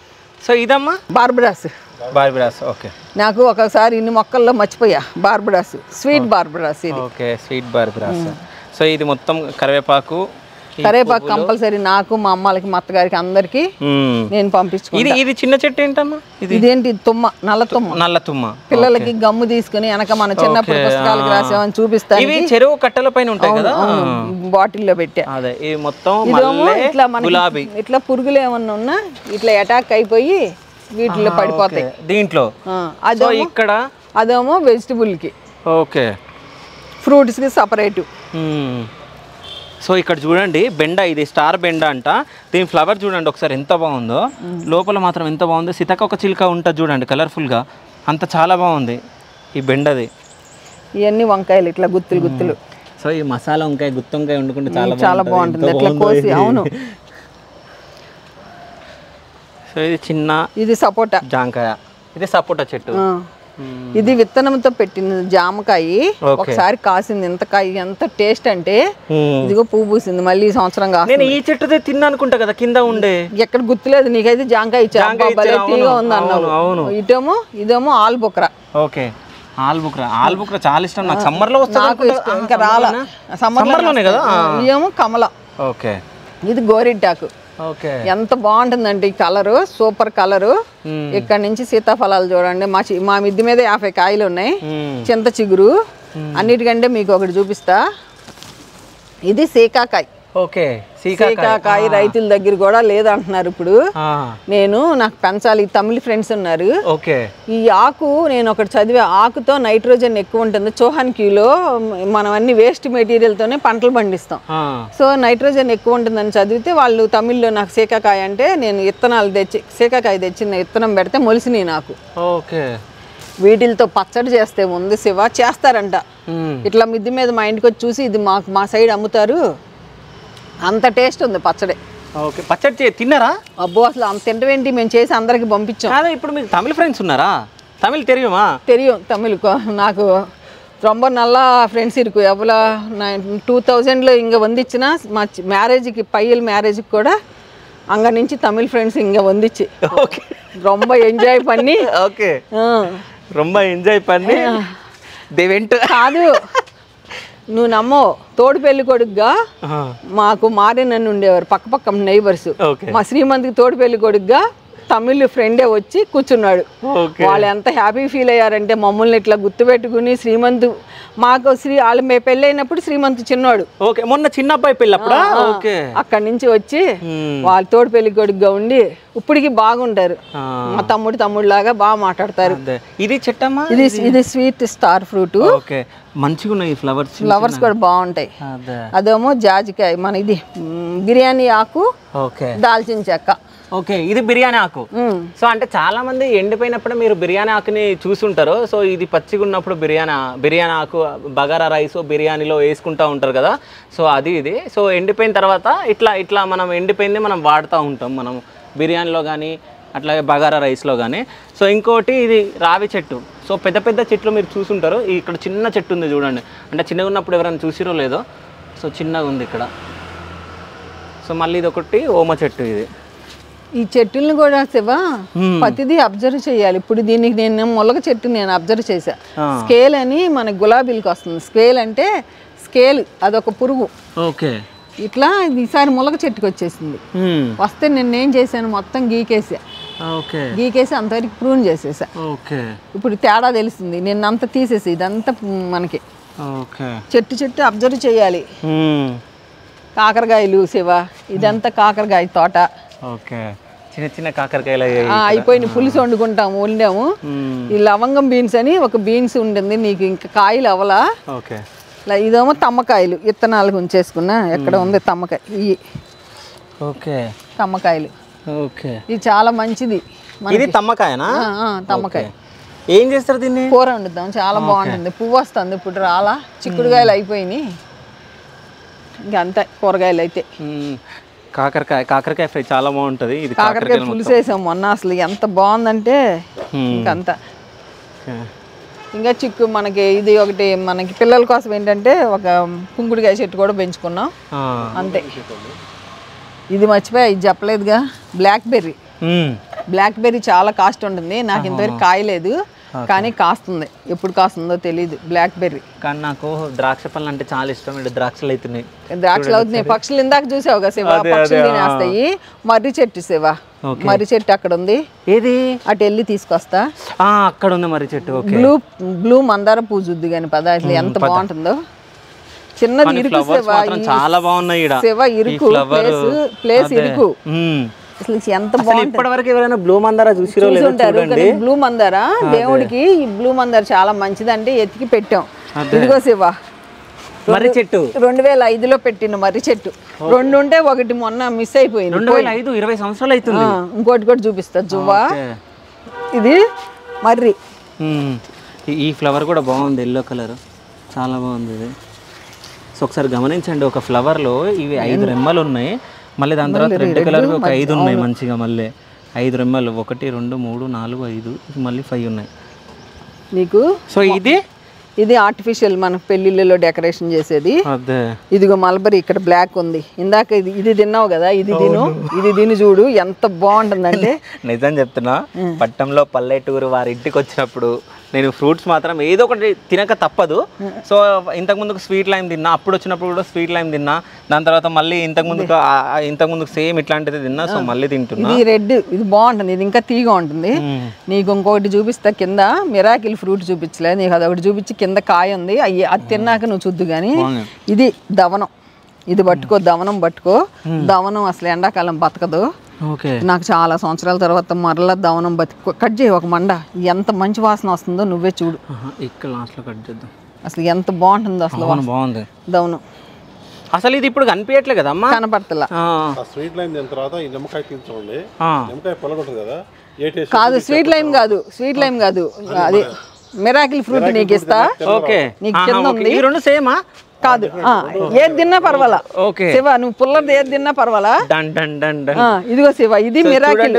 సో ఇదమ్మా బార్బడాస్. ఓకే. నాకు ఒకసారి ఇన్ని మొక్కల్లో మర్చిపోయా, బార్బడాస్, స్వీట్ బార్బడాస్ ఇది. Okay, sweet Barbados. సో ఇది మొత్తం కరివేపాకు కంపల్సరీ నాకు, మా అమ్మలకి, మా అత్తగారికి అందరికి నేను పంపించుకుంటా. ఇది చిన్న చెట్టు ఏంటమ్మా? ఇదేంటి తుమ్మ, నల్ల తుమ్మ. పిల్లలకి గమ్ము తీసుకుని వెనక మన చిన్నప్పుడు పుస్తకాలకు రాసామని చూపిస్తాను. చెరువు కట్టెల పైన ఉంటాయి కదా, బాటిల్లో పెట్టా. అదే ఈ మొత్తం ఇట్లా మనకి ఇట్లా పురుగులు ఏమన్నా ఉన్నా ఇట్లా అటాక్ అయిపోయి వీటిలో పడిపోతాయి దీంట్లో. ఇక్కడ అదేమో వెజిటబుల్ కి, ఓకే, ఫ్రూట్స్ కి సపరేట్. సో ఇక్కడ చూడండి బెండ, ఇది స్టార్ బెండ అంట. దీని ఫ్లవర్ చూడండి ఒకసారి ఎంత బాగుందో, లోపల మాత్రం ఎంత బాగుందో. సీతాకోక చిలుక ఉంటుంది చూడండి కలర్ఫుల్గా, అంత చాలా బాగుంది ఈ బెండది. ఇవన్నీ వంకాయలు ఇట్లా గుత్తులు. సో ఈ మసాలా వంకాయ, గుత్తి వంకాయ వండుకుంటే చాలా బాగుంటుంది ఇట్లా కోసి. అవును. సో ఇది చిన్న, ఇది సపోటా జాంకాయ, ఇది సపోటా చెట్టు. ఇది విత్తనంతో పెట్టిన జామకాయ, ఒకసారి కాసింది. ఎంత కాయ, ఎంత టేస్ట్ అంటే ఇదిగో పువ్వు పూసింది, మళ్ళీ ఈ సంవత్సరం కాదు. నేను ఈ చెట్టుదే తిన్నా అనుకుంటా కదా కింద ఉండే, ఎక్కడ గుర్తులేదు. నీకైతే జాంకాయ తీగా ఉంది అన్నావు. ఇదేమో ఆల్బుక్రా. ఓకే, ఆల్బుక్రా చాలా ఇష్టం నాకు. సమ్మర్ లో వస్తుంది, ఇంకా రాలా, సమ్మర్ లోనే కదా. ఇదేమో కమల. ఓకే, ఇది గోరింటాకు. ఎంత బాగుంటుందంటే ఈ కలరు, సూపర్ కలరు. ఇక్కడ నుంచి సీతాఫలాలు చూడండి, మా మిద్ది మీద 50 కాయలు ఉన్నాయి. చింత చిగురు. అన్నిటికంటే మీకు ఒకటి చూపిస్తా, ఇది సీకాకాయ. ఓకే, సీకాకాయ రైతుల దగ్గర కూడా లేదంటున్నారు ఇప్పుడు. నాకు పెంచాలి. తమిళ ఫ్రెండ్స్ ఉన్నారు. ఈ ఆకు నేను ఒకటి చదివా, ఆకుతో నైట్రోజన్ ఎక్కువ ఉంటుంది. చోహాన్ క్యూలో మనం అన్ని వేస్ట్ మెటీరియల్ తోనే పంటలు పండిస్తాం. సో నైట్రోజన్ ఎక్కువ ఉంటుందని చదివితే వాళ్ళు తమిళ్లో నాకు సీకాకాయ అంటే, నేను విత్తనాలు తెచ్చి సీకాకాయ తెచ్చిన విత్తనం పెడితే మొలిసినాయి నాకు. వీటితో పచ్చడి చేస్తే ఉంది శివ, చేస్తారంట. ఇట్లా మిద్ది మీద మా ఇంటికి వచ్చి చూసి, ఇది మా సైడ్ అమ్ముతారు, అంత టేస్ట్ ఉంది పచ్చడి. ఓకే, పచ్చడి తిన్నారా? అబ్బో, అసలు అంత తింటవేంటి, మేము చేసి అందరికి పంపించాం. అదే ఇప్పుడు మీకు తమిళ ఫ్రెండ్స్ ఉన్నారా? తమిళ్ తెలియమా? తెలియం తమిళ్. నాకు ரொம்ப நல்லா ఫ్రెండ్స్ ఇరుకు. ఎవరు 2000లో ఇంక వందిచ్చిన మా మ్యారేజ్కి, పయ్యల మ్యారేజ్కి కూడా అంగ నుంచి తమిళ్ ఫ్రెండ్స్ ఇంక వందిచ్చి ரொம்ப ఎంజాయ్ పన్ని. ఓకే, ரொம்ப ఎంజాయ్ పన్ని. కాదు, నువ్వు నమ్మో, తోడు పెళ్లి కొడుకుగా మాకు మారినన్ను ఉండేవారు పక్క నైబర్స్. మా శ్రీమంతికి తోడు పెళ్లి కొడుకుగా తమిళ్ ఫ్రెండే వచ్చి కూర్చున్నాడు. వాళ్ళు ఎంత హ్యాపీ ఫీల్ అయ్యారంటే మమ్మల్ని ఇట్లా గుర్తుపెట్టుకుని. శ్రీమంత్ మాకు వాళ్ళు మేము పెళ్ళి అయినప్పుడు శ్రీమంత్ చిన్నవాడు. మొన్న చిన్న అబ్బాయి పెళ్ళి అక్కడి నుంచి వచ్చి వాళ్ళ తోడు పెళ్లి కొడుకుగా ఉండి ఇప్పటికి బాగుంటారు. మా తమ్ముడు లాగా బాగా మాట్లాడతారు. ఇది చెట్టమ్మా, ఇది స్వీట్ స్టార్ ఫ్రూట్. మంచిగా ఉన్నాయి ఫ్లవర్స్ కూడా బాగుంటాయి. అదేమో జాజికాయ. మన ఇది బిర్యానీ ఆకు, దాల్చిన చెక్క. ఓకే, ఇది బిర్యానీ ఆకు. సో అంటే చాలా మంది ఎండిపోయినప్పుడు మీరు బిర్యానీ ఆకుని చూసుంటారు. సో ఇది పచ్చిగా ఉన్నప్పుడు బిర్యానీ ఆకు బగారా రైస్ బిర్యానీలో వేసుకుంటూ ఉంటారు కదా. సో ఇది సో ఎండిపోయిన తర్వాత ఇట్లా మనం ఎండిపోయింది మనం వాడుతూ ఉంటాం, మనం బిర్యానీలో కానీ అట్లాగే బగారా రైస్లో కానీ. సో ఇంకోటి ఇది రావి చెట్టు. సో పెద్ద చెట్లు మీరు చూసుంటారు. ఇక్కడ చిన్న చెట్టు ఉంది చూడండి, అంటే చిన్నగా ఉన్నప్పుడు ఎవరైనా చూసిరో లేదో. సో చిన్నగా ఉంది ఇక్కడ. సో మళ్ళీ ఇది ఒకటి ఓమ చెట్టు. ఇది ఈ చెట్టుల్ని కూడా శివ ప్రతిదీ అబ్జర్వ్ చేయాలి. ఇప్పుడు దీనికి నేను మొలక చెట్టు నేను అబ్జర్వ్ చేశా. స్కేల్ అని మన గులాబీలకు వస్తుంది. స్కేల్ అంటే స్కేల్, అదొక పురుగు. ఓకే, ఇట్లా ఈసారి మొలక చెట్టుకు వచ్చేసింది. వస్తే నేనేం చేశాను, మొత్తం గీకేసా. గీకేసి అంతవరకు ప్రూన్ చేసేసా. ఇప్పుడు తేడా తెలుస్తుంది. నిన్నంతా తీసేసి ఇదంతా మనకి చెట్టు అబ్జర్వ్ చేయాలి. కాకరకాయలు శివ, ఇదంతా కాకరకాయ తోట. ఓకే, చిన్న చిన్న కాకరకాయలు అయిపోయినాయి, పులుసు వండాము. ఈ లవంగం బీన్స్ అని ఒక బీన్స్ ఉంటుంది, నీకు ఇంకా కాయలు అవలా. ఓకే, ఇదేమో తమ్మకాయలు, విత్తనాలు ఉంచేసుకున్నా. ఎక్కడ ఉంది తమ్మకాయ? ఈ ఓకే తమ్మకాయలు. ఓకే, ఇది చాలా మంచిది. ఇది తమ్మకాయనా? తమ్మకాయ. ఏం చేస్తారు దీన్ని? కూర వండుతాం, చాలా బాగుంటుంది. పువ్వు వస్తుంది ఇప్పుడు, రాలా. చిక్కుడుకాయలు అయిపోయినాయి, ఇంకంతా కూరగాయలు అయితే. కాకరకాయ ఫ్రై చాలా బాగుంటుంది. ఇది కాకరకాయ పులుసు వేసాం మొన్న, అసలు ఎంత బాగుందంటే ఇంకంతా. ఇంకా చిక్కు మనకి ఇది ఒకటి, మనకి పిల్లల కోసం ఏంటంటే ఒక కుంకుడుకాయ చెట్టు కూడా పెంచుకున్నాం అంతే. ఇది మర్చిపోయా, ఇది చెప్పలేదుగా, బ్లాక్ బెర్రీ చాలా కాస్ట్ ఉంటుంది. నాకు ఇంతవరకు కాయలేదు, కానీ కాస్తుంది. ఎప్పుడు కాస్తుందో తెలియదు బ్లాక్ బెర్రీ. కానీ నాకు ద్రాక్ష పళ్ళు అంటే చాలా ఇష్టం. ద్రాక్షలు అవుతున్నాయి, ద్రాక్షలు అవుతున్నాయి. పక్షులు ఇందాక చూసావు కదా శివ, పక్షులు తినేస్తాయి. మర్రి చెట్టు శివ, మర్రి చెట్టు అక్కడ ఉంది. ఏది? అటు వెళ్ళి తీసుకొస్తా. అక్కడ ఉంది మర్రి చెట్టు. బ్లూ మందార పూజుద్ది కానీ పద, అసలు ఎంత బాగుంటుందో. చిన్నది ఇరుకు శివ, చాలా బాగున్నాయి శివ. ఇరుకు ప్లేస్ ఇరుకు, అసలు ఎంత బాగుంది. ఇప్పటి వరకు ఎవరైనా బ్లూ మందార చూసుంటారు. బ్లూ మందార దేవుడికి, ఈ బ్లూ మందార చాలా మంచిది అంటే ఎతికి పెట్టాం. ఇదిగో శివ, మర్రి చెట్టు 2005లో పెట్టిన మర్రి చెట్టు. 2 ఉంటే ఒకటి మొన్న మిస్ అయిపోయింది. 2005, 20 సంవత్సరాలు అవుతుంది. ఇంకోటి కూడా చూపిస్తా జువ్వా. ఇది మర్రి. ఈ ఫ్లవర్ కూడా బాగుంది, ఎల్లో కలర్, చాలా బాగుంది ఇది. సో ఒకసారి గమనించండి, ఒక ఫ్లవర్లో ఇవి 5 రెమ్మలు ఉన్నాయి. మళ్ళీ దాని తర్వాత రెడ్ కలర్వి ఒక 5 ఉన్నాయి మంచిగా. మళ్ళీ 5 రెమ్మలు, 1 2 3 4 5, మళ్ళీ 5 ఉన్నాయి నీకు. సో ఇది ఆర్టిఫిషియల్, మన పెళ్లిళ్ళలో డెకరేషన్ చేసేది. ఇదిగో మల్బరీ, ఇక్కడ బ్లాక్ ఉంది. ఇందాక ఇది తిన్నావు కదా, ఇది తిను చూడు ఎంత బాగుంటుందంటే. నిజం చెప్తున్నా, పట్టణంలో పల్లెటూరు వారి ఇంటికి వచ్చినప్పుడు నేను ఫ్రూట్స్ మాత్రం ఏదో ఒకటి తినక తప్పదు. సో ఇంతకుముందు స్వీట్ లైమ్ తిన్నా, అప్పుడు వచ్చినప్పుడు కూడా స్వీట్ లైమ్ తిన్నా. దాని తర్వాత మళ్ళీ ఇంతకుముందు సేమ్ ఇట్లాంటిది తిన్నా. సో మళ్ళీ తింటున్నా. ఇది రెడ్, ఇది బాగుంటుంది, ఇది ఇంకా తీగా ఉంటుంది. నీకు ఇంకొకటి చూపిస్తా, కింద మిరాకిల్ ఫ్రూట్ చూపించలే నీకు, అదొకటి చూపించి కింద కాయ ఉంది. అది తిన్నాక నువ్వు చూద్దు కానీ. ఇది దవనం, ఇది పట్టుకో, దవనం పట్టుకో. దవనం అసలు ఎండాకాలం బతకదు. నాకు చాలా సంవత్సరాల తర్వాత మరలా దవనం కట్ చేయి ఒక మండ. ఎంత మంచి వాసన వస్తుందో నువ్వే చూడు. ఇక్కడ లాస్ట్లో కట్ చేద్దాం. అసలు ఎంత బాగుంటుందో అసలు బాగుంది దవనం. అసలు ఇది ఇప్పుడు కనిపించట్లే కదమ్మా, కనపడతలా. స్వీట్ లైమ్ తిన్న తర్వాత ఈ నిమ్మకాయ తీసుకోండి. నిమ్మకాయ పొలగొట్టదు కదా, కాదు స్వీట్ లైమ్ కాదు, అది మిరాకిల్ ఫ్రూట్ నీకు ఇస్తా. నీకు కింద ఉంది. ఈ రెండు సేమా? కాదు, ఏది తిన్నా పర్వాలా శివ, నువ్వు పుల్లది ఏది తిన్నా పర్వాలా. ఇదిగో శివ, ఇది మిరాకిల్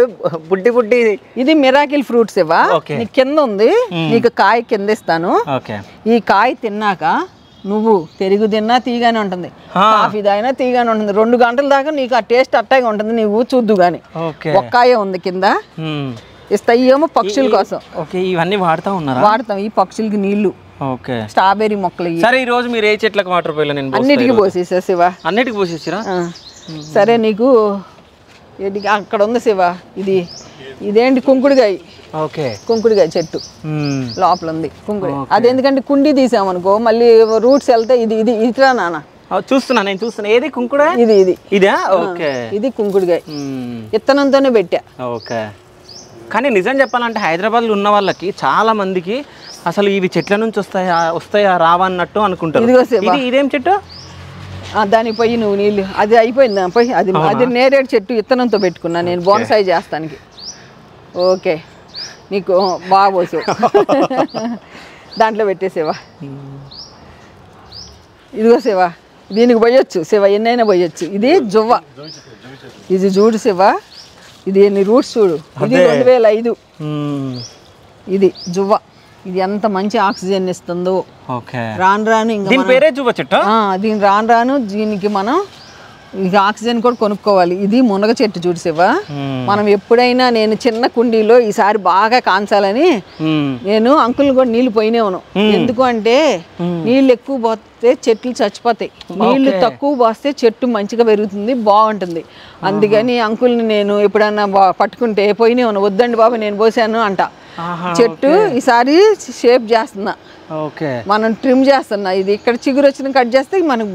బుడ్డి ఇది మిరాకిల్ ఫ్రూట్ శివ. నీకు కింద ఉంది, నీకు కాయ కింద ఇస్తాను. ఈ కాయ తిన్నాక నువ్వు పెరుగు తిన్నా తీగానే ఉంటుంది, కాఫీ తాగినా తీగానే ఉంటుంది. 2 గంటల దాకా నీకు ఆ టేస్ట్ అట్టాగే ఉంటుంది, నీవు చూద్దు గాని. ఒక్కాయ ఉంది కింద ఇస్తా. ఇవేమో పక్షుల కోసం. ఇవన్నీ వాడతాం ఈ పక్షులకి నీళ్లు. స్ట్రాబెర్రీ మొక్కలు. సరే, ఈ రోజు మీరు ఏ చెట్లకు వాటర్ పోయలే? నేను అన్నిటికీ పోసేసా శివ. అన్నిటికీ పోసేసారా? సరే, నీకు అక్కడ ఉంది శివ, ఇదేంటి కుంకుడుకాయ. కుంకుడుకాయ చెట్టు లోపల ఉంది కుంకుడు. అదెందుకంటే కుండీ తీసామనుకో మళ్ళీ రూట్స్ వెళ్తే ఇది ఇట్లా నాన్న. నేను చూస్తున్నా. ఏది కుంకుడు? ఇదా? ఇది కుంకుడుకాయ విత్తనంతోనే పెట్టా. కానీ నిజం చెప్పాలంటే హైదరాబాద్లో ఉన్న వాళ్ళకి చాలా మందికి అసలు ఇవి చెట్ల నుంచి వస్తాయా రావా అన్నట్టు అనుకుంటారు. ఇదేం చెట్టు? దానికి పోయి నువ్వు నీళ్ళు, అది అయిపోయింది పోయి. అది నేరేడు చెట్టు విత్తనంతో పెట్టుకున్నా నేను, బోన్సాయి చేస్తానికి. ఓకే, నీకు బాగా పోసు దాంట్లో పెట్టేసేవా. ఇదిగో శివ, దీనికి పోయొచ్చు శివ, ఎన్నైనా పోయొచ్చు. ఇది జువ్వ, ఇది చూడు శివ, ఇది ఎన్ని రూట్స్ చూడు. ఇది 2005. ఇది జువ్వ, ఇది ఎంత మంచి ఆక్సిజన్ ఇస్తుందో. రాను రాను ఇంకా దీని రాను దీనికి మనం ఇక ఆక్సిజన్ కూడా కొనుక్కోవాలి. ఇది మునగ చెట్టు చూడు శివ. మనం ఎప్పుడైనా నేను చిన్న కుండీలో ఈసారి బాగా కాంచాలని నేను అంకుల్ని కూడా నీళ్లు పోయినేవను. ఎందుకు అంటే నీళ్ళు ఎక్కువ పోస్తే చెట్లు చచ్చిపోతాయి, నీళ్లు తక్కువ పోస్తే చెట్టు మంచిగా పెరుగుతుంది, బాగుంటుంది. అందుకని అంకుల్ని నేను ఎప్పుడన్నా పట్టుకుంటే పోయినేవను, వద్దండి బాబు నేను పోసాను అంట. చెట్టు ఈసారి షేప్ చేస్తున్నా. ఓకే, మనం ట్రిమ్ చేస్తున్నా. ఇది ఇక్కడ చిగురు వచ్చిన కట్ చేస్తే మనకు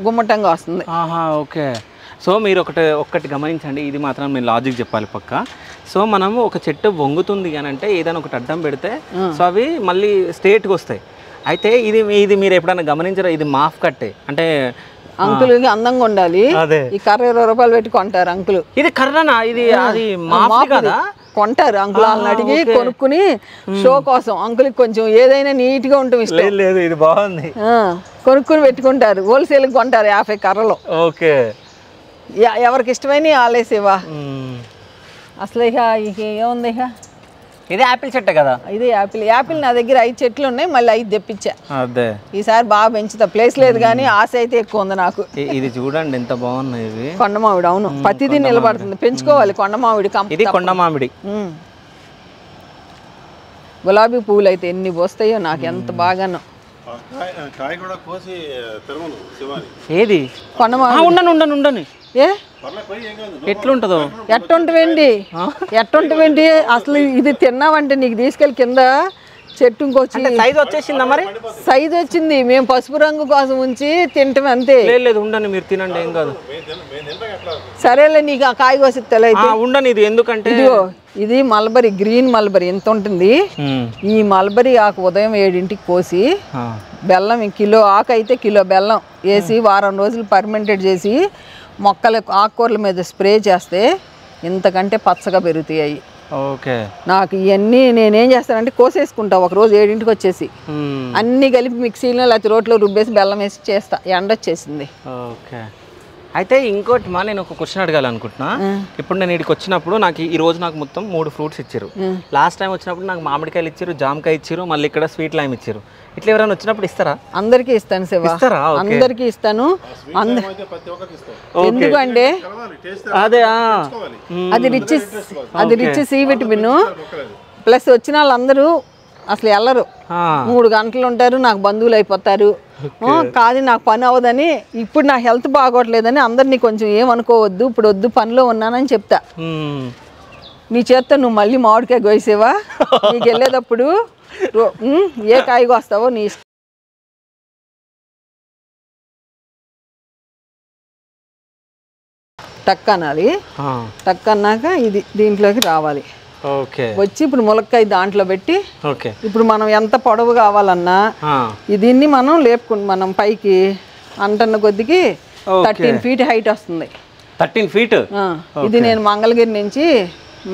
గుమ్మటంగా వస్తుంది. ఓకే. సో మీరు ఒక్కటి గమనించండి, ఇది మాత్రం మీరు లాజిక్ చెప్పాలి పక్క. సో మనము ఒక చెట్టు వంగుతుంది అని అంటే ఏదైనా ఒకటి అడ్డం పెడితే సో అవి మళ్ళీ స్ట్రేట్గా వస్తాయి. అయితే ఇది మీరు ఎప్పుడైనా గమనించారా? ఇది మాఫ్ కట్టే అంటే అంకుల్కి అందంగా ఉండాలి. ఈ కర్ర 20 రూపాయలు పెట్టి కొంటారు అంకులు. ఇది కర్రనా? ఇది అది మాఫ్ కదా, కొంటారు అంకుల్. వాళ్ళని అడిగి కొనుక్కుని షో కోసం అంకుల్కి కొంచెం ఏదైనా నీట్ గా ఉంటుంది ఇష్టం. లేదు, ఇది బాగుంది. కొనుక్కుని పెట్టుకుంటారు. హోల్సేల్ కొంటారు 50 కర్రలు. ఓకే, ఎవరికి ఇష్టమైన ఆలేసేవా. అసలు ఇక ఏముంది, ఇక ఇది యాపిల్ చెట్టే కదా. ఇది యాపిల్ నా దగ్గర 5 చెట్లు ఉన్నాయి, మళ్ళీ 5 తెప్పించా. అదే ఈసారి బాగా పెంచుతా. ప్లేస్ లేదు కానీ ఆశ అయితే ఎక్కువ ఉంది నాకు. ఇది చూడండి ఎంత బాగున్నాయి ఇవి. కొండమామిడి, అవును, ప్రతిదీ నిలబడుతుంది. పెంచుకోవాలి కొండమామిడి. ఇది కొండమామిడి. గులాబీ పువ్వులు అయితే ఎన్ని పోస్తాయో నాకు ఎంత బాగానో. ఏది కొండమామిడి ఉండని ఏ ఎట్లుంటదో ఎట్టుంటవేంటి అసలు. ఇది తిన్నావంటే నీకు తీసుకెళ్ళి కింద చెట్టు ఇంకొచ్చి సైజ్ వచ్చేసిందా? మరి సైజ్ వచ్చింది. మేము పసుపు రంగు కోసం ఉంచి తింటాం అంతే. లేదు ఉండండి, మీరు తినండి, ఏం కాదు. సరేలే, నీకు ఆ కాయ కోసి తెలియదు. ఉండని ఇది ఎందుకంటే ఇదిగో ఇది మల్బరీ, గ్రీన్ మల్బరీ ఎంత ఉంటుంది. ఈ మల్బరీ ఆకు ఉదయం 7ంటికి కోసి బెల్లం కిలో ఆకు అయితే కిలో బెల్లం వేసి వారం రోజులు పర్మెంటెడ్ చేసి మొక్కలకు ఆకుకూరల మీద స్ప్రే చేస్తే ఇంతకంటే పచ్చగా పెరుగుతాయి. ఓకే, నాకు ఇవన్నీ నేనేం చేస్తానంటే కోసేసుకుంటా. ఒకరోజు 7ంటికి వచ్చేసి అన్నీ కలిపి మిక్సీలో లేకపోతే రోట్లో రుబ్బేసి బెల్లం వేసి చేస్తా. ఎండ వచ్చేసింది. ఓకే. అయితే ఇంకోటి నేను ఒక క్వశ్చన్ అడగాలనుకుంటున్నా. ఇప్పుడు నేను ఇక్కడికి వచ్చినప్పుడు నాకు ఈ రోజు నాకు మొత్తం 3 ఫ్రూట్స్ ఇచ్చారు. లాస్ట్ టైం వచ్చినప్పుడు నాకు మామిడికాయలు ఇచ్చారు, జామకాయ ఇచ్చారు, మళ్ళీ ఇక్కడ స్వీట్ లైమ్ ఇచ్చారు. ఇట్లా ఎవరైనా వచ్చినప్పుడు ఇస్తారా? అందరికీ ఇస్తాను శివ, అందరికీ ఇస్తాను. ఎందుకంటే అది రిచ్ సి విటమిన్ ప్లస్ వచ్చిన వాళ్ళందరూ అసలు వెళ్ళరు. 3 గంటలు ఉంటారు, నాకు బంధువులు అయిపోతారు. కాదు నాకు పని అవ్వదని, ఇప్పుడు నా హెల్త్ బాగోట్లేదని అందరినీ కొంచెం ఏమనుకోవద్దు, ఇప్పుడు వద్దు పనిలో ఉన్నానని చెప్తా. నీ చేత్తో నువ్వు మళ్ళీ మామిడికాయ కోసేవా? నీకు వెళ్ళేటప్పుడు ఏ కాయగా వస్తావో నీ ఇష్టం. టక్ అనాలి. టక్ అన్నాక ఇది దీంట్లోకి రావాలి. వచ్చి ఇప్పుడు ములక్కాయ దాంట్లో పెట్టి ఇప్పుడు మనం ఎంత పొడవు కావాలన్నా దీన్ని మనం లేపుకుంటాం. మనం పైకి అంటన్న కొద్దికి 13 feet హైట్ వస్తుంది. 13 feet. ఇది నేను మంగళగిరి నుంచి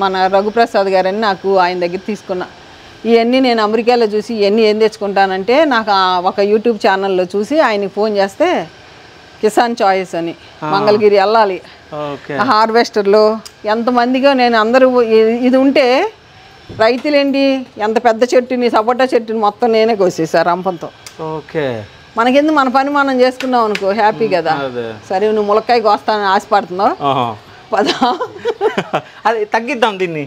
మన రఘుప్రసాద్ గారని నాకు ఆయన దగ్గర తీసుకున్నా. ఇవన్నీ నేను అమెరికాలో చూసి ఇవన్నీ ఏం తెచ్చుకుంటానంటే నాకు ఒక యూట్యూబ్ ఛానల్లో చూసి ఆయనకి ఫోన్ చేస్తే కిసాన్ చాయిస్ అని మంగళగిరి వెళ్ళాలి. హార్వెస్టర్లో ఎంతమందిగా నేను అందరూ ఇది ఉంటే రైతులేంటి ఎంత పెద్ద చెట్టుని సపోటా చెట్టుని మొత్తం నేనే కోసేసారు రంపంతో. ఓకే, మనకెందుకు మన పని మనం చేసుకున్నాం అనుకో హ్యాపీ కదా. సరే నువ్వు ములక్కాయ కోస్తానని ఆశపడుతున్నావు పదా, అది తగ్గిద్దాం దీన్ని.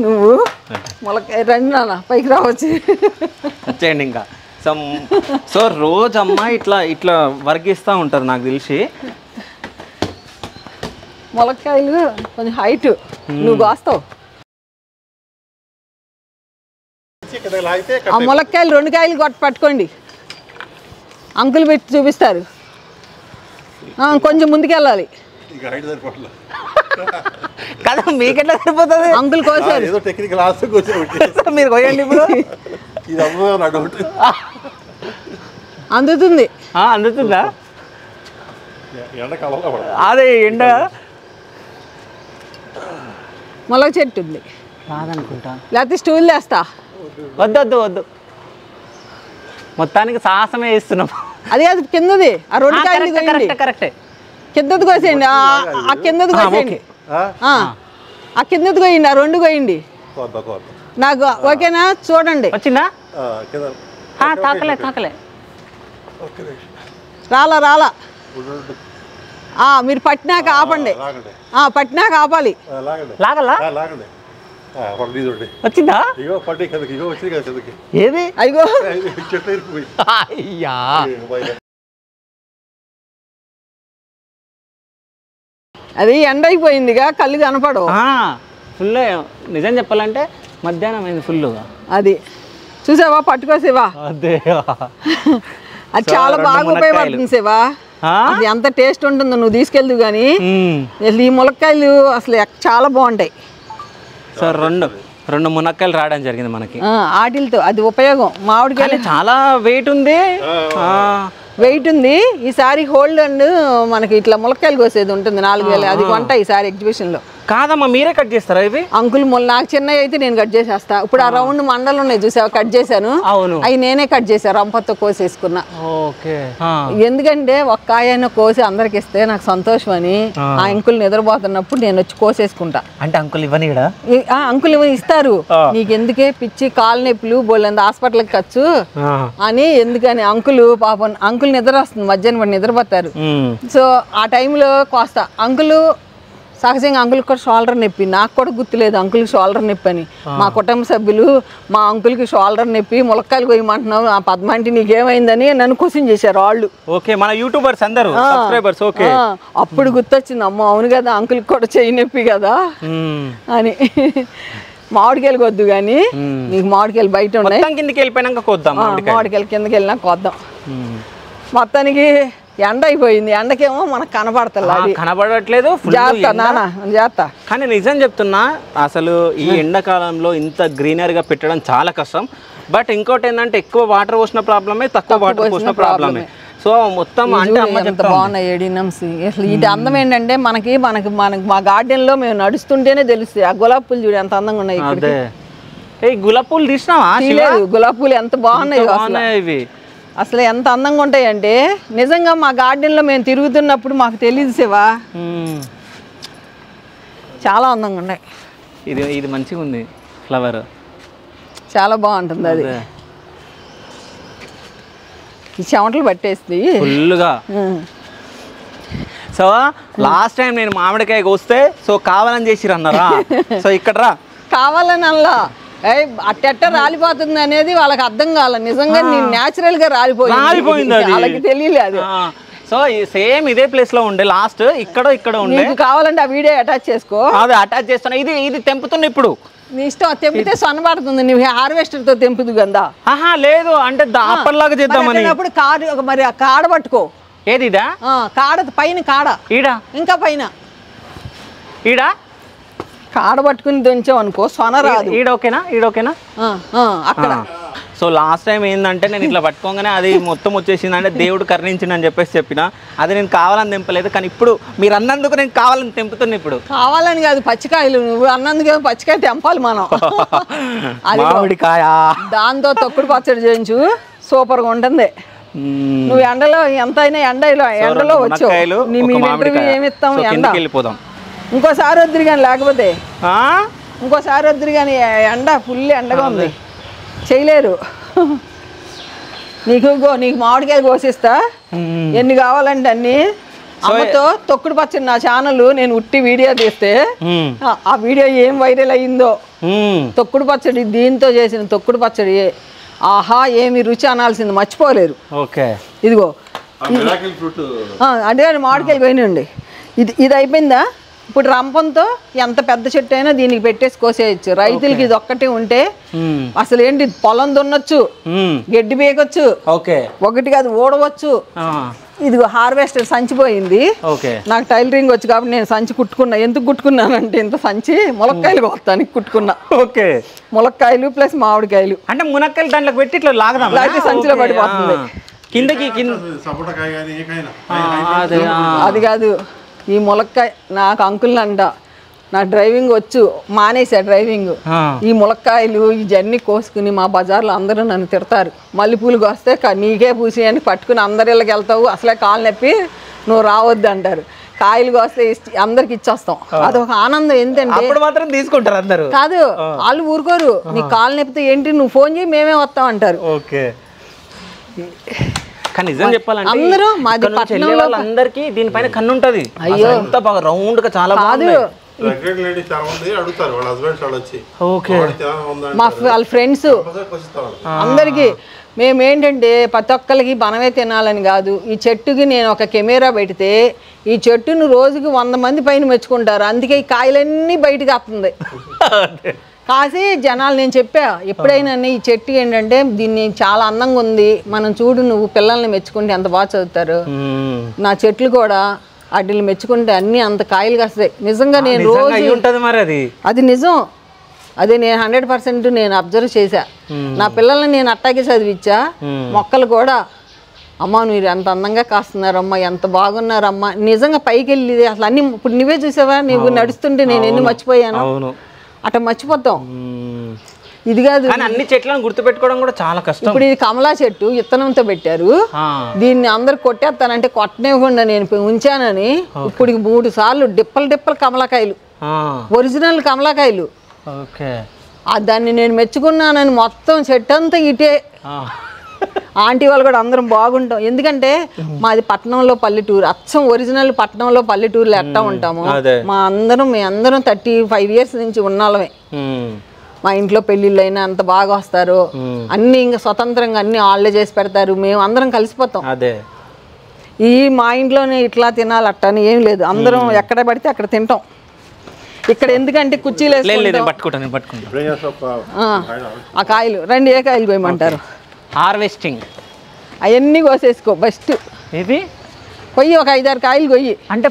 నువ్వు ములక్కాయ రండి నాన్న పైకి రావచ్చు వచ్చేయండి. ఇంకా సో రోజమ్మా ఇట్లా వర్గిస్తూ ఉంటారు నాకు తెలిసి. ములక్కాయలు కొంచెం హైట్ నువ్వు కోస్తావు. ఆ ములక్కాయలు 2 కాయలు పట్టుకోండి, అంకుల్ పెట్టి చూపిస్తారు. కొంచెం ముందుకెళ్ళాలి కదా, మీకెట్లా సరిపోతుంది? అంకుల్ కోసారు, మీరు కోయండి. ఇప్పుడు అందుతుంది. అందుతుందా? అదే ఎండ మొలక చెట్టు ఉంది రాదనుకుంటా, లేకపోతే స్టూల్ తెస్తా. వద్దు మొత్తానికి సాహసమే ఇస్తున్నాం. అదే అది కిందది ఆ 2 కాయలు కరెక్టే, కిందది కోసేయండి. ఆ కిందది కోసేయండి, ఆ కిందది కోయండి, ఆ 2 కోయండి. నాకు ఓకేనా? చూడండి వచ్చిందా? తాకలే రాలా. మీరు పట్టినాక ఆపండి, పట్టినాక ఆపాలి. వచ్చిందా? ఏది? అయ్యో అది ఎండ అయిపోయిందిగా, కళ్ళు కనపడవు. ఫుల్ నిజం చెప్పాలంటే మధ్యాహ్నం అయింది ఫుల్గా. అది చూసావా, పట్టుకో శివ. అదే అది చాలా బాగా ఉపయోగపడుతుంది శివ. అది ఎంత టేస్ట్ ఉంటుందో నువ్వు తీసుకెళ్దు కానీ ఈ ములక్కాయలు అసలు చాలా బాగుంటాయి. సో రెండు మునక్కాయలు రావడం జరిగింది మనకి ఆటిలతో. అది ఉపయోగం. మామిడికాయలు చాలా వెయిట్ ఉంది, ఈసారి హోల్డ్ అండ్ మనకి ఇట్లా ములక్కాయలు కోసేది ఉంటుంది 4000. అది కొంట ఈసారి ఎగ్జిబిషన్ లో. కాదమ్మా, మీరే కట్ చేస్తారా ఇవి? అంకుల్ నాకు చిన్నవి అయితే నేను కట్ చేసేస్తా. ఇప్పుడు ఆ రౌండ్ మండలు ఉన్నాయి చూసావా, కట్ చేశాను. అవి నేనే కట్ చేశాను, రంపతో కోసేసుకున్నా. ఎందుకంటే ఒక్క కాయైనా కోసి అందరికి ఇస్తే నాకు సంతోషం అని ఆ అంకుల్ నిద్రపోతున్నప్పుడు నేను వచ్చి కోసేసుకుంటా. అంటే అంకుల్ ఇవ్వని అంకుల్ ఇస్తారు. నీకు ఎందుకే పిచ్చి కాలు నొప్పులు బోళ్ళంత హాస్పిటల్కి ఖర్చు అని ఎందుకని అంకుల్ పాపం అంకుల్ నిద్ర వస్తుంది, మధ్యాహ్నం నిద్రపోతారు. సో ఆ టైంలో కోస్తా. అంకుల్ సహజంగా అంకుల్కి కూడా షోల్డర్ నొప్పి, నాకు కూడా గుర్తులేదు అంకుల్కి షోల్డర్ నొప్పి అని. మా కుటుంబ సభ్యులు మా అంకుల్కి షోల్డర్ నొప్పి ములక్కాయలు కొయ్యమంటున్నావు ఆ పద్మాంటి నీకేమైందని నన్ను క్వశ్చన్ చేశారు వాళ్ళు. ఓకే, మన యూట్యూబర్స్ అందరూ సబ్స్క్రైబర్స్. ఓకే, అప్పుడు గుర్తొచ్చింది, అమ్మ అవును కదా అంకుల్కి కూడా చెయ్యి నొప్పి కదా అని. మామిడికాయలు కొద్దు కానీ నీకు మామిడికాయలు బయట ఉన్నాయి, కిందకి వెళ్ళిపోయినాక కొద్దాం. మామిడికాయలు కిందకి వెళ్ళినా కొద్దాం. మొత్తానికి ఎండ అయిపోయింది, ఎండకేమో మనకు కనబడట్లేదు. జాగ్రత్త. కానీ నిజం చెప్తున్నా, అసలు ఈ ఎండాకాలంలో ఇంత గ్రీనరీగా పెట్టడం చాలా కష్టం. బట్ ఇంకోటి ఏంటంటే ఎక్కువ వాటర్ పోసిన ప్రాబ్లమే, తక్కువ వాటర్ పోసిన ప్రాబ్లమే. సో మొత్తం అంటే ఎంత బాగున్నాయి ఎడినమ్స్. అసలు ఇది అందం ఏంటంటే మనకి మనకి మనకి మా గార్డెన్ లో మేము నడుస్తుంటేనే తెలుస్తాయి. ఆ గులాబీ పూలు చూడు ఎంత అందంగా ఉన్నాయి. గులాబీ పూలు తీసినావా? గులాబీ పూలు ఎంత బాగున్నాయి ఇవి. అసలు ఎంత అందంగా ఉంటాయంటే నిజంగా మా గార్డెన్లో మేము తిరుగుతున్నప్పుడు మాకు తెలియదు శివా, చాలా అందంగా ఉన్నాయి. ఇది మంచిగా ఉంది, ఫ్లవర్ చాలా బాగుంటుంది. అది ఈ చెమటలు పట్టేస్తుంది ఫుల్గా. సో లాస్ట్ టైం నేను మామిడికాయ కోస్తే సో కావాలని చేసిరు అన్నారా? సో ఇక్కడ రా కావాలని అలా అట్టెట్ట రాలిపోతుంది అనేది వాళ్ళకి అర్థం కావాలి. నిజంగా నేను న్యాచురల్ గా రాలిపోయింది, వాళ్ళకి తెలియలేదు. సో సేమ్ ఇదే ప్లేస్ లో ఉండే లాస్ట్ ఇక్కడ ఉండే. కావాలంటే ఆ వీడియో అటాచ్ చేసుకో. అదే అటాచ్ చేస్తున్నా. ఇది తెంపుతున్నా ఇప్పుడు. నీ ఇష్టం, తెంపితే సొన్నపడుతుంది. నువ్వు హార్వెస్టర్ తో తెంపుదు కదా? లేదు అంటే అప్పటిలాగా చేద్దామని. మరి ఆ కాడ పట్టుకో. ఏది ఇదా? కాడ పైన కాడ ఈడా, ఇంకా పైన ఈడా కాడ పట్టుకుని దించావు అనుకో సొన రాదు. ఈడోకేనా అక్కడ. సో లాస్ట్ టైం ఏంటంటే నేను ఇట్లా పట్టుకోగానే అది మొత్తం వచ్చేసింది. అంటే దేవుడు కరుణించింది అని చెప్పిన అది నేను కావాలని తెంపలేదు. కానీ ఇప్పుడు మీరు అన్నందుకు నేను కావాలని తెంపుతున్నా. ఇప్పుడు కావాలని కాదు, పచ్చికాయలు నువ్వు అన్నందుకు పచ్చికాయ తెంపాలి మనం. మామిడికాయ దాంతో తొక్కుడు పచ్చడి చేయించు, సూపర్ గా ఉంటుంది. నువ్వు ఎండలో ఎంతైనా ఎండలో వచ్చావు. నీ ఇంటర్వ్యూ ఏమిస్తాం? ఎండ వెళ్ళిపోదాం. ఇంకోసారి వద్దురు కానీ, లేకపోతే ఇంకోసారి వద్దురు కానీ ఎండ ఫుల్ ఎండగా ఉంది, చేయలేరు. నీకు మామిడికాయలు కోసిస్తా, ఎన్ని కావాలంటే అన్ని. అమ్మతో తొక్కుడు పచ్చడి నా ఛానల్ నేను ఉట్టి వీడియో తీస్తే ఆ వీడియో ఏం వైరల్ అయ్యిందో. తొక్కుడు పచ్చడి, దీంతో చేసిన తొక్కుడు పచ్చడి ఆహా ఏమి రుచి అనాల్సింది, మర్చిపోలేరు. ఇదిగో అంటే మామిడికాయలు పోయినండి. ఇది అయిపోయిందా? ఇప్పుడు రంపంతో ఎంత పెద్ద చెట్టు అయినా దీనికి పెట్టేసి కోసేయచ్చు. రైతులకి ఇది ఒక్కటే ఉంటే అసలు ఏంటి, పొలం దున్నొచ్చు, గడ్డి బీకొచ్చు, ఒకటి కాదు ఊడవచ్చు. ఇదిగో హార్వెస్టర్ సంచిపోయింది. నాకు టైలరింగ్ వచ్చి కాబట్టి నేను సంచి కుట్టుకున్నా. ఎందుకు కుట్టుకున్నానంటే ఇంత సంచి ములక్కాయలు కొత్తానికి కుట్టుకున్నా. ములక్కాయలు ప్లస్ మామిడికాయలు. అంటే మునక్కాయలు దాంట్లో పెట్టి ఇట్లా లాగదాం, సంచిలో పడిపోతుంది కిందకి. అది కాదు, ఈ ములక్కాయ నాకు అంకుల్ అంట, నా డ్రైవింగ్ వచ్చు, మానేసా డ్రైవింగ్. ఈ ములక్కాయలు ఈ జర్నీ కోసుకుని మా బజార్లో అందరూ నన్ను తిడతారు. మల్లెపూలు కోస్తే నీకే పూసి అని పట్టుకుని అందరి ఇళ్ళకి వెళ్తావు, అసలే కాలు నొప్పి, నువ్వు రావద్దు అంటారు. కాయలు కోస్తే అందరికి ఇచ్చేస్తాం. అదొక ఆనందం. ఏంటంటే మాత్రం తీసుకుంటారు అందరూ. కాదు, వాళ్ళు ఊరుకోరు. నీ కాలు నొప్పితే ఏంటి, నువ్వు ఫోన్ చేయి, మేమే వస్తాం అంటారు. కానీ నిజం చెప్పాలంటే అందరూ మాది పట్టణంలో అందరికి దీనిపైన కన్ను ఉంటది. అయ్యో ఎంత బాగా రౌండ్ గా చాలా కాదు. ప్రెగ్నెంట్ లేడీ చాలా మంది అడుగుతారు వాళ్ళ హస్బెండ్స్ వాళ్ళు వచ్చి ఓకే వాళ్ళ ఫ్రెండ్స్ అందరికీ మేమేంటంటే ప్రతి ఒక్కరికి బనమే తినాలని కాదు, ఈ చెట్టుకి నేను ఒక కెమెరా పెడితే ఈ చెట్టును రోజుకి 100 మంది పైన మెచ్చుకుంటారు, అందుకే ఈ కాయలన్నీ బయటకు వస్తుంది. కాసి జనాలు నేను చెప్పా ఎప్పుడైనా ఈ చెట్టు ఏంటంటే దీన్ని చాలా అందంగా ఉంది, మనం చూడు నువ్వు పిల్లల్ని మెచ్చుకుంటే ఎంత బాగా చదువుతారు, నా చెట్లు కూడా వాటిని మెచ్చుకుంటే అన్ని అంత కాయలు కాస్తాయి. నిజంగా నేను రోజు అది నిజం, అదే నేను 100% నేను అబ్జర్వ్ చేశా. నా పిల్లల్ని నేను అట్టాగే చదివిచ్చా, మొక్కలు కూడా అమ్మ మీరు ఎంత అందంగా కాస్తున్నారమ్మా, ఎంత బాగున్నారమ్మా, నిజంగా పైకి వెళ్ళి అసలు అన్ని ఇప్పుడు నువ్వే చూసావా, నువ్వు నడుస్తుంటే నేను ఎన్ని మర్చిపోయాను, అట్లా మర్చిపోతాం. ఇది కాదు అన్ని చెట్లను గుర్తుపెట్టుకోవడం కూడా చాలా కష్టం. ఇప్పుడు ఇది కమలా చెట్టు విత్తనంతో పెట్టారు, దీన్ని అందరు కొట్టేస్తానంటే కొట్టనివ్వకుండా నేను ఉంచానని ఇప్పుడు 3 సార్లు డిప్పలు కమలాకాయలు, ఒరిజినల్ కమలాకాయలు. దాన్ని నేను మెచ్చుకున్నానని మొత్తం చెట్టు అంతా ఇటే. ఆంటీ వాళ్ళు కూడా అందరం బాగుంటాం, ఎందుకంటే మాది పట్టణంలో పల్లెటూరు, అచ్చం ఒరిజినల్ పట్టణంలో పల్లెటూరులో ఎట్టా ఉంటాము. మీ అందరం 35 years నుంచి ఉన్నాళ్ళమే. మా ఇంట్లో పెళ్ళిళ్ళు అయినా అంత బాగా వస్తారు, అన్ని ఇంకా స్వతంత్రంగా అన్ని వాళ్ళే చేసి పెడతారు, మేము అందరం కలిసిపోతాం. ఈ మా ఇంట్లోనే ఇట్లా తినాలి అట్టని ఏం లేదు, అందరం ఎక్కడ పడితే అక్కడ తింటాం. ఇక్కడ ఎందుకంటే కుర్చీలు ఆ కాయలు రండి, ఏ కాయలు కోయమంటారు? హార్వెస్టింగ్ అవన్నీ కోసేసుకో బెస్ట్. ఇది కొయ్యి ఒక 5-6 కాయలు కొయ్యి. అంటే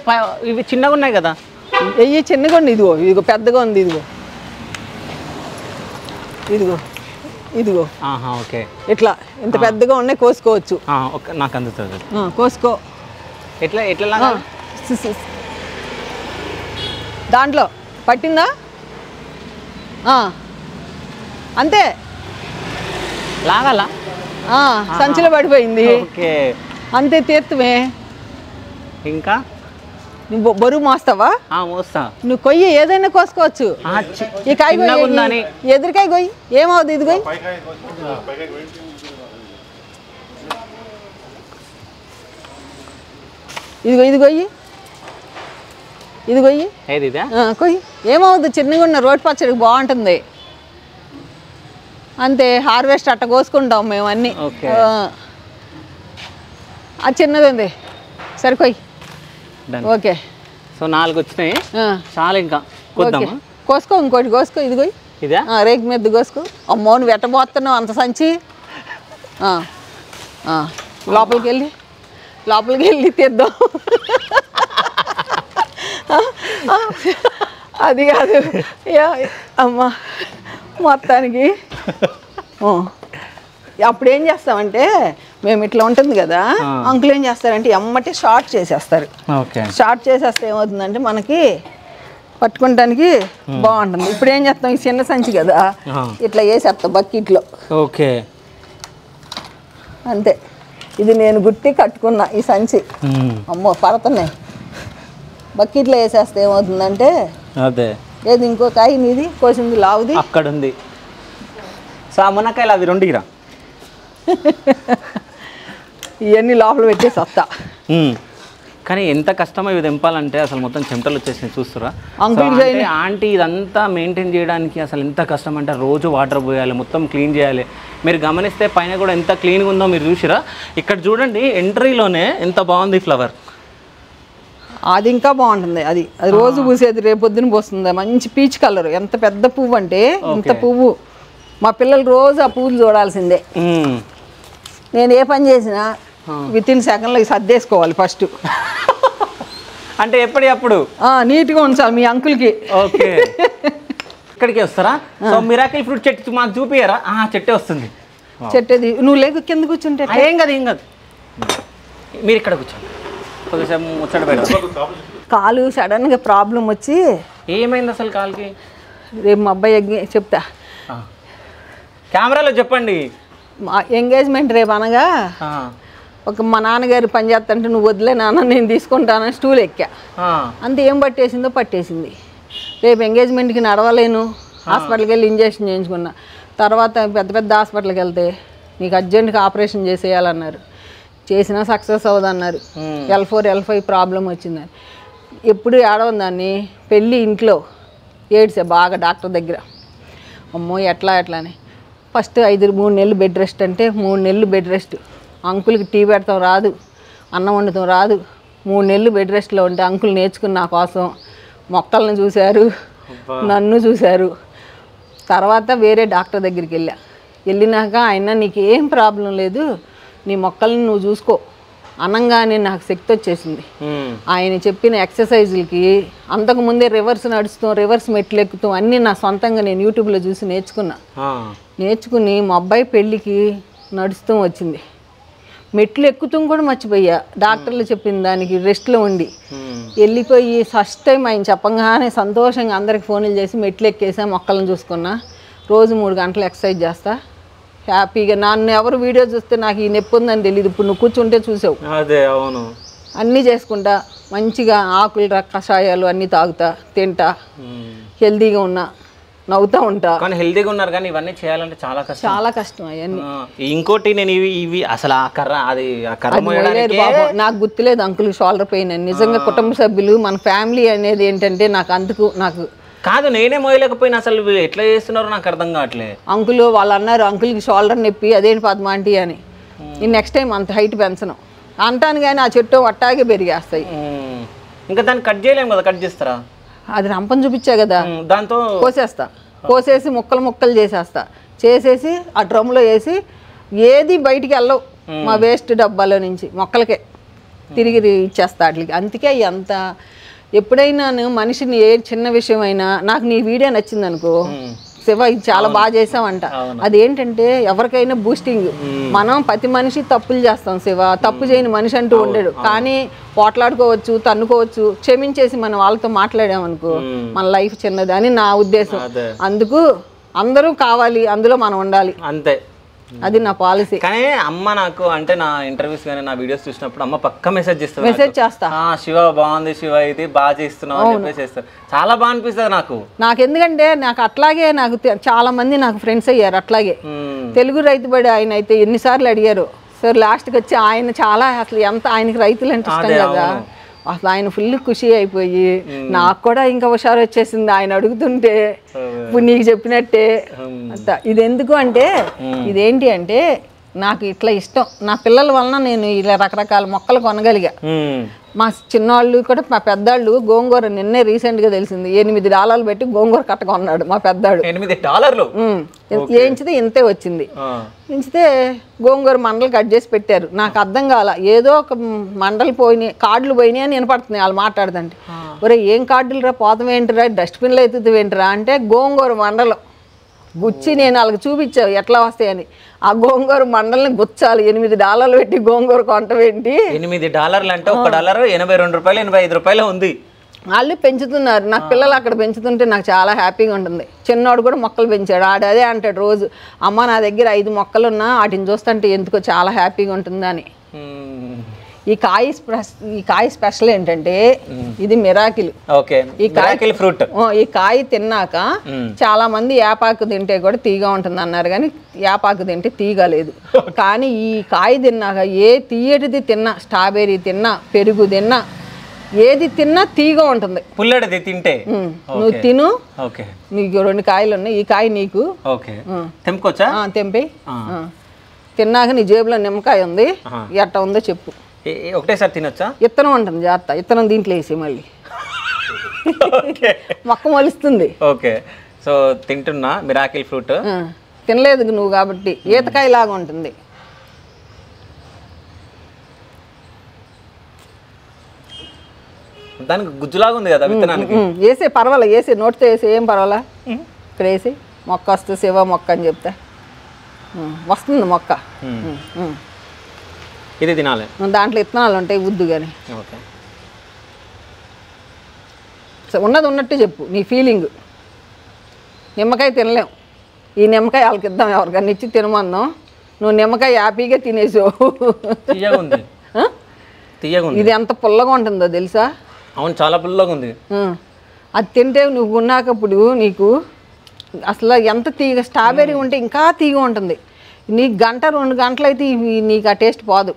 ఇవి చిన్నగా ఉన్నాయి కదా, వెయ్యి చిన్నగా ఉంది, ఇదిగో పెద్దగా ఉంది, ఇదిగో ఓకే ఇట్లా ఇంత పెద్దగా ఉన్నాయి, కోసుకోవచ్చు. నాకు అందుతుంది, కోసుకో. ఎట్లా దాంట్లో పట్టిందా అంతే, లాగాల సంచిలో పడిపోయింది అంతే, తీర్థమే. ఇంకా నువ్వు బరువు మోస్తావా? మోస్తా. నువ్వు కొయ్యి ఏదైనా కోసుకోవచ్చు. ఈ కాయ ఎదురుకాయ కొయ్యి, ఏమవుతుంది? ఇది కొయ్యి, ఇది కొయ్యి, ఇది కొయ్యి, కొయ్యి, ఏమవుతుంది? చిన్నగా ఉన్న రోటి పచ్చడికి బాగుంటుంది. అంతే, హార్వెస్ట్ అట్ట కోసుకుంటాం మేము అన్నీ. అది చిన్నది ఉంది, సరిపోయి. ఓకే, సో 4 వచ్చినాయి చాలా. ఇంకా కోసుకో, ఇంకోటి కోసుకో, ఇది కొయ్యి, ఇదే రేగు మీద కోసుకో. అమ్మో నువ్వు ఎట్టబోతున్నావు అంత సంచి. లోపలికి వెళ్ళి తీద్దాం. అది కాదు అమ్మా, మొత్తానికి అప్పుడు ఏం చేస్తామంటే మేము ఇట్లా ఉంటుంది కదా, అంకుల్ ఏం చేస్తారంటే ఎమ్మటే షార్ట్ చేసేస్తారు. షార్ట్ చేసేస్తే ఏమవుతుందంటే మనకి పట్టుకోవడానికి బాగుంటుంది. ఇప్పుడు ఏం చేస్తాం, ఈ చిన్న సంచి కదా ఇట్లా వేసేస్తాం బకెట్లో. ఓకే, అంతే. ఇది నేను గుట్టి కట్టుకున్నా ఈ సంచి, అమ్మో పడుతున్నాయి. బకెట్లో వేసేస్తే ఏమవుతుందంటే అదే ఏది ఇంకో కాయ నీది కోసింది లావుది అక్కడ ఉంది. సో మునక్కాయలు అవి 2 ఇరా, ఇవన్నీ లోపల పెట్టేసి వస్తా. కానీ ఎంత కష్టమో ఇవి తెంపాలంటే అసలు మొత్తం చెమటలు వచ్చేసినాయి చూస్తురా. ఆంటీ ఇదంతా మెయింటైన్ చేయడానికి అసలు ఎంత కష్టం అంటే రోజు వాటర్ పోయాలి, మొత్తం క్లీన్ చేయాలి. మీరు గమనిస్తే పైన కూడా ఎంత క్లీన్గా ఉందో మీరు చూసిరా. ఇక్కడ చూడండి ఎంట్రీలోనే ఎంత బాగుంది ఫ్లవర్, అది ఇంకా బాగుంటుంది. అది రోజు పూసేది, రేపు పొద్దున పోస్తుంది. మంచి పీచ్ కలర్, ఎంత పెద్ద పువ్వు అంటే ఇంత పువ్వు. మా పిల్లలు రోజు ఆ పువ్వులు చూడాల్సిందే. నేను ఏ పని చేసినా వితిన్ సెకండ్లో సర్దేసుకోవాలి ఫస్ట్. అంటే ఎప్పటికప్పుడు నీట్గా ఉంచాలి మీ అంకుల్కి. ఓకే, ఇక్కడికి వస్తారా? సో మిరాకిల్ ఫ్రూట్ చెట్టు మాకు చూపియరా? చెట్టే వస్తుంది. చెట్టేది నువ్వు లేకు కింద కూర్చుంటే ఏం కాదు. మీరు ఇక్కడ కూర్చోండి, కొద్దిసేపు ముచ్చట పెట్టారు. కాలు సడన్గా ప్రాబ్లం వచ్చి. ఏమైంది అసలు కాలుకి? రేపు మా అబ్బాయి చెప్తా, కెమెరాలో చెప్పండి. ఎంగేజ్మెంట్ రేపు అనగా మా నాన్నగారు పని చేస్తుంటే నువ్వు వదిలే నాన్న నేను తీసుకుంటానని స్టూల్ ఎక్కా. అంతే, ఏం పట్టేసింది. రేపు ఎంగేజ్మెంట్కి నడవలేను, హాస్పిటల్కి వెళ్ళి ఇంజక్షన్ చేయించుకున్నా. తర్వాత పెద్ద హాస్పిటల్కి వెళ్తే నీకు అర్జెంట్గా ఆపరేషన్ చేసేయాలన్నారు. చేసినా సక్సెస్ అవ్వదన్నారు. L4 L5 ప్రాబ్లం వచ్చిందని. ఎప్పుడు ఏడవం దాన్ని పెళ్ళి ఇంట్లో ఏడ్చా బాగా డాక్టర్ దగ్గర. అమ్మో ఎట్లా అని ఫస్ట్ 3 నెలలు బెడ్ రెస్ట్ అంటే 3 నెలలు బెడ్ రెస్ట్. అంకుల్కి టీ పెడతాం రాదు, అన్నం వండుతాం రాదు. 3 నెలలు బెడ్ రెస్ట్లో ఉంటే అంకుల్ నేర్చుకుని నా కోసం మొక్కలను చూశారు, నన్ను చూశారు. తర్వాత వేరే డాక్టర్ దగ్గరికి వెళ్ళినాక ఆయన నీకేం ప్రాబ్లం లేదు, నీ మొక్కల్ని నువ్వు చూసుకో అనగానే నాకు శక్తి వచ్చేసింది. ఆయన చెప్పిన ఎక్సర్సైజులకి అంతకుముందే రివర్స్ నడుస్తాం, రివర్స్ మెట్లు ఎక్కుతాం అన్నీ నా సొంతంగా నేను యూట్యూబ్లో చూసి నేర్చుకుని మా అబ్బాయి పెళ్ళికి నడుస్తూ వచ్చింది. మెట్లు ఎక్కుతాం కూడా మర్చిపోయా, డాక్టర్లు చెప్పిన దానికి రెస్ట్లో ఉండి వెళ్ళిపోయి ఫస్ట్ టైం ఆయన చెప్పగానే సంతోషంగా అందరికి ఫోన్లు చేసి మెట్లు ఎక్కేసా, మొక్కలను చూసుకున్నా. రోజు 3 గంటలు ఎక్సర్సైజ్ చేస్తా హ్యాపీగా. నన్ను ఎవరు వీడియో చూస్తే నాకు ఈ నొప్పి ఉందని తెలియదు, ఇప్పుడు నువ్వు కూర్చుంటే చూసావు. అదే అవును, అన్నీ చేసుకుంటా మంచిగా ఆకులు కషాయాలు అన్నీ తాగుతా, తింటా, హెల్తీగా ఉన్నా, నవ్వుతూ ఉంటా. కానీ హెల్తీగా ఉన్నారు, కానీ ఇవన్నీ చేయాలంటే చాలా కష్టం అవన్నీ. ఇంకోటి నేను ఇవి అసలు ఆ కర్ర నాకు గుర్తులేదు అంకుల్ షోల్డర్ పెయిన్ అని. నిజంగా కుటుంబ సభ్యులు మన ఫ్యామిలీ అనేది ఏంటంటే నాకు కాదు, నేనే మోయలేకపోయినా అసలు ఎట్లా చేస్తున్నారో నాకు అర్థం కావట్లేదు. అంకుల్ వాళ్ళు అన్నారు అంకుల్కి షోల్డర్ నొప్పి అదేంటి పద్మ ఆంటీ అని. నేను నెక్స్ట్ టైం అంత హైట్ పెంచను అంటాను, కానీ ఆ చెట్టు అట్టాగే పెరిగేస్తాయి. ఇంకా దాన్ని కట్ చేయలేము కదా, కట్ చేస్తారా? అది రంపని చూపించా కదా, దాంతో కోసేసి ముక్కలు చేసేసి ఆ డ్రమ్లో వేసి ఏది బయటికి వెళ్ళవు మా వేస్ట్ డబ్బాలో నుంచి మొక్కలకే తిరిగి ఇచ్చేస్తా వాటికి. అందుకే ఎంత ఎప్పుడైనా మనిషిని ఏ చిన్న విషయం అయినా నాకు నీ వీడియో నచ్చింది అనుకో, శివ ఇది చాలా బాగా చేసావంట. అదేంటంటే ఎవరికైనా బూస్టింగ్. మనం ప్రతి మనిషి తప్పులు చేస్తాం శివ, తప్పు చేయని మనిషి అంటూ ఉండడు. కానీ పోట్లాడుకోవచ్చు, తన్నుకోవచ్చు, క్షమించేసి మనం వాళ్ళతో మాట్లాడామనుకో మన లైఫ్ చిన్నది అని నా ఉద్దేశం. అందుకు అందరూ కావాలి, అందులో మనం ఉండాలి, అంతే. అది నా పాలసీ. కానీ అమ్మ నాకు అంటే నా ఇంటర్వ్యూస్ కానీ నా వీడియోస్ చూసినప్పుడు అమ్మ పక్క మెసేజ్ చేస్తా, శివ బాగుంది, శివ ఇది బాగా చేస్తున్నావు అని చెప్పేసి చేస్తారు. చాలా బాగా అనిపిస్తుంది నాకు ఎందుకంటే నాకు అట్లాగే నాకు చాలా మంది నాకు ఫ్రెండ్స్ అయ్యారు అట్లాగే. తెలుగు రైతు బడి ఆయన అయితే ఎన్నిసార్లు అడిగారు సార్, లాస్ట్కి వచ్చి ఆయన చాలా అసలు ఎంత ఆయనకి రైతులు అంటే ఇష్టం కదా, అసలు ఆయన ఫుల్ ఖుషి అయిపోయి నాకు కూడా ఇంకా హుషారు వచ్చేసింది ఆయన అడుగుతుంటే. ఇప్పుడు నీకు చెప్పినట్టే అంత. ఇది ఎందుకు అంటే ఇదేంటి అంటే నాకు ఇట్లా ఇష్టం, నా పిల్లల వలన నేను ఇలా రకరకాల మొక్కలు కొనగలిగా. మా చిన్నవాళ్ళు కూడా మా పెద్దాళ్ళు గోంగూర నిన్నే రీసెంట్గా తెలిసింది $8 పెట్టి గోంగూర కట్ట కొన్నాడు మా పెద్దాడు. $8 ఏంచితే ఇంతే వచ్చింది. ఇంచితే గోంగూర మండలు కట్ చేసి పెట్టారు. నాకు అర్థం కాల, ఏదో ఒక మండలు పోయినాయి, కార్డులు పోయినాయి అని వినపడుతున్నాయి వాళ్ళు మాట్లాడుతుంటే. ఒరే ఏం కార్డులు రా, పోతాం ఏంటిరా, డస్ట్బిన్లు అవుతుంది ఏంటిరా అంటే గోంగూర మండలం గుచ్చి నేను వాళ్ళకి చూపించావు ఎట్లా వస్తాయని. ఆ గోంగూర మండలిని గుచ్చాలి, $8 పెట్టి గోంగూర కొంటం ఏంటి? $8 అంటే $1 ₹82 ₹85 ఉంది. వాళ్ళు పెంచుతున్నారు, నాకు పిల్లలు అక్కడ పెంచుతుంటే నాకు చాలా హ్యాపీగా ఉంటుంది. చిన్నవాడు కూడా మొక్కలు పెంచాడు, అదే అంటాడు రోజు, అమ్మ నా దగ్గర 5 మొక్కలు ఉన్నా వాటిని చూస్తుంటే ఎందుకో చాలా హ్యాపీగా ఉంటుందని. ఈ కాయ స్పెషల్ ఏంటంటే ఇది మిరాకిల్. ఈ ఫ్రూట్ ఈ కాయ తిన్నాక చాలా మంది యాపాకు తింటే కూడా తీగా ఉంటుంది అన్నారు, కానీ యాపాకు తింటే తీగా లేదు. కానీ ఈ కాయ తిన్నాక ఏ తీయటిది తిన్నా, స్ట్రాబెర్రీ తిన్నా, పెరుగు తిన్నా, ఏది తిన్నా తీగా ఉంటుంది. పుల్లడిది తింటే నువ్వు తిను. నీకు 2 కాయలు ఉన్నాయి, ఈ కాయ నీకు తెంపుకోవచ్చా? తెంపి తిన్నాక నీ జేబులో నిమ్మకాయ ఉంది, ఎట్ట ఉందో చెప్పు. ఒకటేసారి తినొచ్చా? ఇత్తనం ఉంటుంది, జాగ్రత్త ఇత్తనం దీంట్లో వేసి మళ్ళీ మొక్క మొలుస్తుంది. ఓకే, సో తింటున్నా మిరాకిల్ ఫ్రూట్. తినలేదు నువ్వు కాబట్టి, ఈతకాయ లాగా ఉంటుంది. దానికి గుజ్జులాగా ఉంది కదా విత్తనానికి. వేసే పర్వాలే, వేసే నోటితో వేసి ఏం పర్వాలా. ఇక్కడ వేసి మొక్క వస్తుంది, శివ మొక్క అని చెప్తా వస్తుంది మొక్క. ఇది తినాలి, దాంట్లో విత్తనాలు ఉంటాయి ఉద్దు కానీ. ఉన్నది ఉన్నట్టు చెప్పు నీ ఫీలింగ్. నిమ్మకాయ తినలేం, ఈ నిమ్మకాయ వాళ్ళకి ఇద్దాం, ఎవరికన్నా ఇచ్చి తినమన్నాం. నువ్వు నిమ్మకాయ హ్యాపీగా తినేసావు. ఇది ఎంత పుల్లగా ఉంటుందో తెలుసా? అవును, చాలా పుల్లగా ఉంది. అది తింటే నువ్వు ఉన్నాకప్పుడు నీకు అసలు ఎంత తీగ, స్ట్రాబెర్రీ ఉంటే ఇంకా తీగ ఉంటుంది. నీకు 1-2 గంటలు అయితే నీకు ఆ టేస్ట్ పోదు.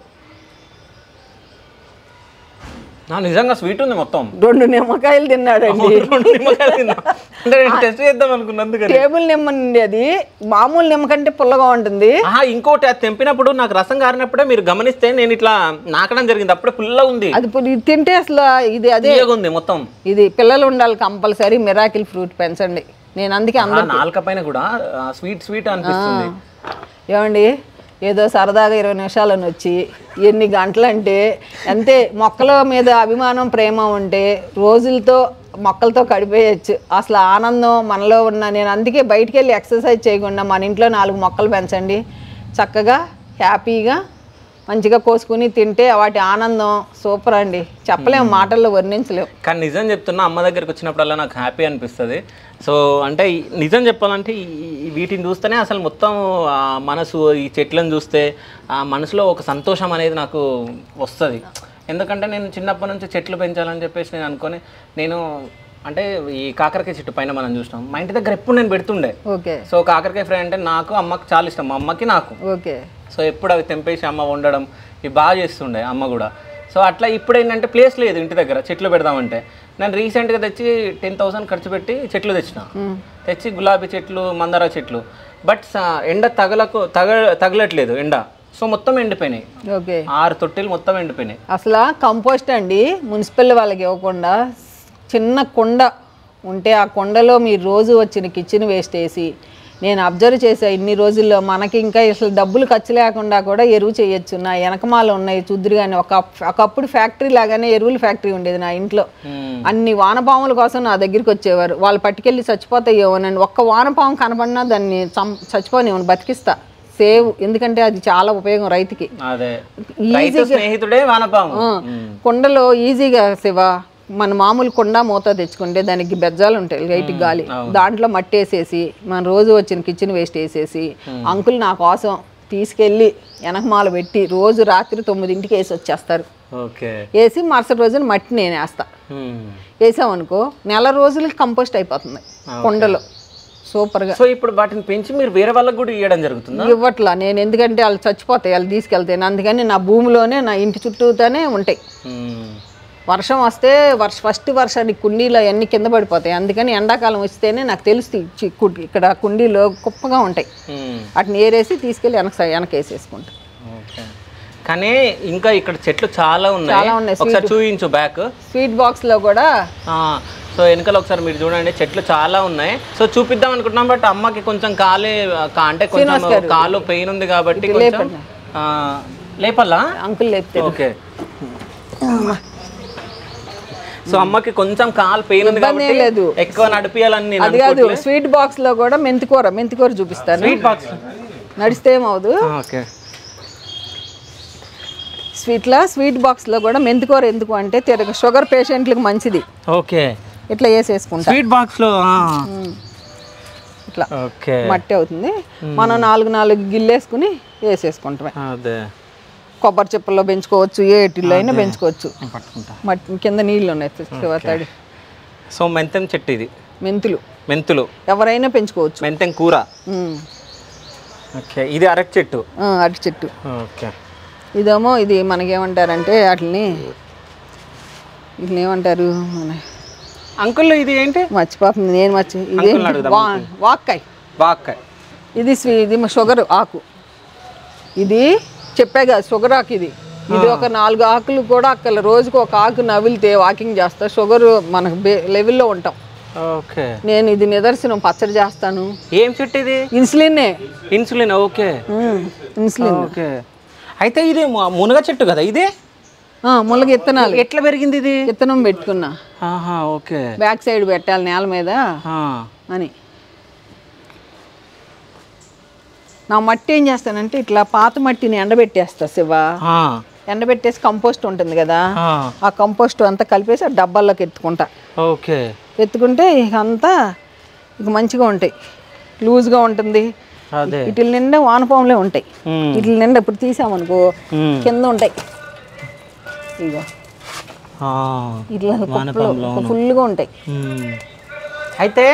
నిజంగా స్వీట్ ఉంది మొత్తం. 2 నిమ్మకాయలు తిన్నాడండి. 2 నిమ్మకాయలు తిన్నా అంటే నేను టెస్ట్ చేద్దాం అనుకున్నందుకు. టేబుల్ నిమ్మండి, అది మామూలు నిమ్మ కంటే పుల్లగా ఉంటుంది. ఇంకోటి అది తెంపినప్పుడు నాకు రసం కారినప్పుడే మీరు గమనిస్తే నేను ఇట్లా నాకడం జరిగింది, అప్పుడే పుల్లగా ఉంది. అది తింటే అసలు ఇది అదే ఉంది మొత్తం. ఇది పిల్లలు ఉండాలి కంపల్సరీ, మిరాకిల్ ఫ్రూట్ పెంచండి. నేను అందుకే అందరూ నాలుక పైన కూడా స్వీట్ స్వీట్ అనిపిస్తుంది. ఏమండి ఏదో సరదాగా 20 నిమిషాలని వచ్చి ఎన్ని గంటలంటే అంతే. మొక్కల మీద అభిమానం ప్రేమ ఉంటే రోజులతో మొక్కలతో గడిపేయచ్చు. అసలు ఆనందం మనలో ఉన్న, నేను అందుకే బయటికి వెళ్ళి ఎక్సర్సైజ్ చేయకుండా మన ఇంట్లో 4 మొక్కలు పెంచండి, చక్కగా హ్యాపీగా మంచిగా కోసుకుని తింటే వాటి ఆనందం సూపర్ అండి, చెప్పలేము, మాటల్లో వర్ణించలేము. కానీ నిజం చెప్తున్నా, అమ్మ దగ్గరికి వచ్చినప్పుడల్లా నాకు హ్యాపీ అనిపిస్తుంది. సో అంటే నిజం చెప్పాలంటే వీటిని చూస్తేనే అసలు మొత్తం మనసు, ఈ చెట్లను చూస్తే ఆ మనసులో ఒక సంతోషం అనేది నాకు వస్తుంది. ఎందుకంటే నేను చిన్నప్పటి నుంచి చెట్లు పెంచాలని చెప్పేసి నేను అనుకొని, నేను అంటే ఈ కాకరకాయ చెట్టు పైన మనం చూసినాం, మా ఇంటి దగ్గర ఎప్పుడు నేను పెడుతుండే. ఓకే. సో కాకరకాయ ఫ్రై అంటే నాకు అమ్మకి చాలా ఇష్టం, మా అమ్మకి నాకు. ఓకే. సో ఎప్పుడు అవి తెంపేసి అమ్మ వండడం ఇవి బాగా చేస్తుండే అమ్మ కూడా. సో అట్లా ఇప్పుడు ఏంటంటే ప్లేస్ లేదు ఇంటి దగ్గర చెట్లు పెడదామంటే, నేను రీసెంట్గా తెచ్చి 10,000 ఖర్చు పెట్టి చెట్లు తెచ్చి గులాబీ చెట్లు, మందార చెట్లు. బట్ ఎండ తగలట్లేదు ఎండ, సో మొత్తం ఎండిపోయినాయి. ఓకే. 6 తొట్టెలు మొత్తం ఎండిపోయినాయి. అసలు కంపోస్ట్ అండి మున్సిపల్ వాళ్ళకి ఇవ్వకుండా చిన్న కుండ ఉంటే ఆ కుండలో మీరు రోజు వచ్చిన కిచెన్ వేస్ట్ వేసి, నేను అబ్జర్వ్ చేసా ఇన్ని రోజుల్లో మనకి ఇంకా అసలు డబ్బులు ఖర్చు లేకుండా కూడా ఎరువు చేయొచ్చు. నా వెనకమాలు ఉన్నాయి చూద్దురు, కానీ ఒకప్పుడు ఫ్యాక్టరీ లాగానే ఎరువుల ఫ్యాక్టరీ ఉండేది నా ఇంట్లో. అన్ని వానపాముల కోసం నా దగ్గరికి వచ్చేవారు, వాళ్ళు పట్టుకెళ్ళి చచ్చిపోతాయేమోనండి. ఒక్క వానపాము కనపడినా దాన్ని చచ్చిపోనివ్వను, బతికిస్తా, సేవ్. ఎందుకంటే అది చాలా ఉపయోగం రైతుకి. కుండలో ఈజీగా శివ మన మామూలు కుండ మూత తెచ్చుకుంటే దానికి బెజ్జాలు ఉంటాయి, లైట్ గాలి, దాంట్లో మట్టి వేసేసి మన రోజు వచ్చిన కిచెన్ వేస్ట్ వేసేసి, అంకుల్ నా కోసం తీసుకెళ్ళి వెనకమాల పెట్టి రోజు రాత్రి 9ంటికి వేసి వచ్చేస్తారు. వేసి మరుసటి రోజున మట్టి నేను వేస్తా. వేసామనుకో నెల రోజులకి కంపోస్ట్ అయిపోతుంది కుండలో, సూపర్గా. సో ఇప్పుడు వాటిని పెంచి మీరు వేరే వాళ్ళకి కూడా ఇవ్వడం జరుగుతుంది? ఇవ్వట్లా నేను, ఎందుకంటే వాళ్ళు చచ్చిపోతాయి, వాళ్ళు తీసుకెళ్తాను. అందుకని నా భూమిలోనే నా ఇంటి చుట్టూతోనే ఉంటాయి. వర్షం వస్తే ఫస్ట్ వర్షానికి కుండీలో అన్నీ కింద పడిపోతాయి. అందుకని ఎండాకాలం వస్తేనే నాకు తెలుస్తుంది ఇక్కడ కుండీలో కుప్పగా ఉంటాయి, వాటిని ఏరేసి తీసుకెళ్ళి వెనక వేసేసుకుంటాం. కానీ ఇంకా ఇక్కడ చెట్లు చాలా ఉన్నాయి, ఒకసారి చూపించు బ్యాక్. స్వీట్ బాక్స్ లో కూడా. సో వెనకాల ఒకసారి మీరు చూడండి, చెట్లు చాలా ఉన్నాయి. సో చూపిద్దాం అనుకుంటున్నాం, బట్ అమ్మకి కొంచెం అంటే కొంచెం కాలు పెయిన్ ఉంది కాబట్టి లేపల్లా అంకుల్ లేపుతారు. ఓకే. సో అమ్మకి కొంచెం కాలు పెయిన్ ఉంది కాబట్టి లేదు, ఎక్కువ నడిపియాలని. అది కాదు, స్వీట్ బాక్స్ లో కూడా మెంతికూర చూపిస్తాను. స్వీట్ బాక్స్ నడిస్తే ఏమవుదు. ఓకే. స్వీట్ బాక్స్ లో కూడా మెంతికూర ఎందుకు అంటే షుగర్ పేషెంట్లకు మంచిది. ఓకే. ఇట్లా వేసేసుకుంటా స్వీట్ బాక్స్ లో ఇట్లా మట్టి అవుతుంది. మనం 4 గిల్లేసుకుని వేసేసుకుంటామే. కొబ్బరి చెప్పుల్లో పెంచుకోవచ్చు, ఏ ఇటిల్లో అయినా పెంచుకోవచ్చు. మట్టి కింద నీళ్ళు ఉన్నాయి తడి. సో మెంతం చెట్టు ఇది, మెంతులు ఎవరైనా పెంచుకోవచ్చు. మెంతం కూర. ఓకే. ఇది అరటి చెట్టు. ఓకే. ఇదేమో ఇది మనకేమంటారంటే వాటిని ఏమంటారు అంకుల్, ఇది ఏంటి మర్చిపోతుంది నేను ఇది వాక్కాయ. ఇది షుగర్ ఆకు. ఇది చెప్పాగా షుగర్ ఆకు. ఇది ఒక 4 ఆకులు కూడా అక్కడ రోజుకు ఒక ఆకు నవిలితే వాకింగ్ చేస్తా, షుగర్ మనకు లెవెల్లో ఉంటాం. ఓకే. నేను ఇది నిదర్శనం, పచ్చడి చేస్తాను. ఏం చెట్టు ఇది? ఇన్సులిన్. ఓకే. ఇన్సులిన్. ఓకే. అయితే ఇది మునగ చెట్టు కదా ఇది? మునగ విత్తనాలు. ఎట్లా పెరిగింది ఇది? విత్తనం పెట్టుకున్నా. ఓకే. బ్యాక్ సైడ్ పెట్టాలి నేల మీద అని. నా మట్టి ఏం చేస్తానంటే ఇట్లా పాత మట్టిని ఎండబెట్టేస్తా శివ. ఎండబెట్టేసి కంపోస్ట్ ఉంటుంది కదా, ఆ కంపోస్ట్ అంతా కలిపేసి ఆ డబ్బాల్లోకి ఎత్తుకుంటా. ఓకే. ఎత్తుకుంటే ఇక అంతా ఇక మంచిగా ఉంటాయి, లూజ్గా ఉంటుంది. వీటి నిండా వానపాములే ఉంటాయి. వీటి నిండా ఇప్పుడు తీసామనుకో కింద ఉంటాయి, ఇగో ఇట్లా ఫుల్గా ఉంటాయి. అయితే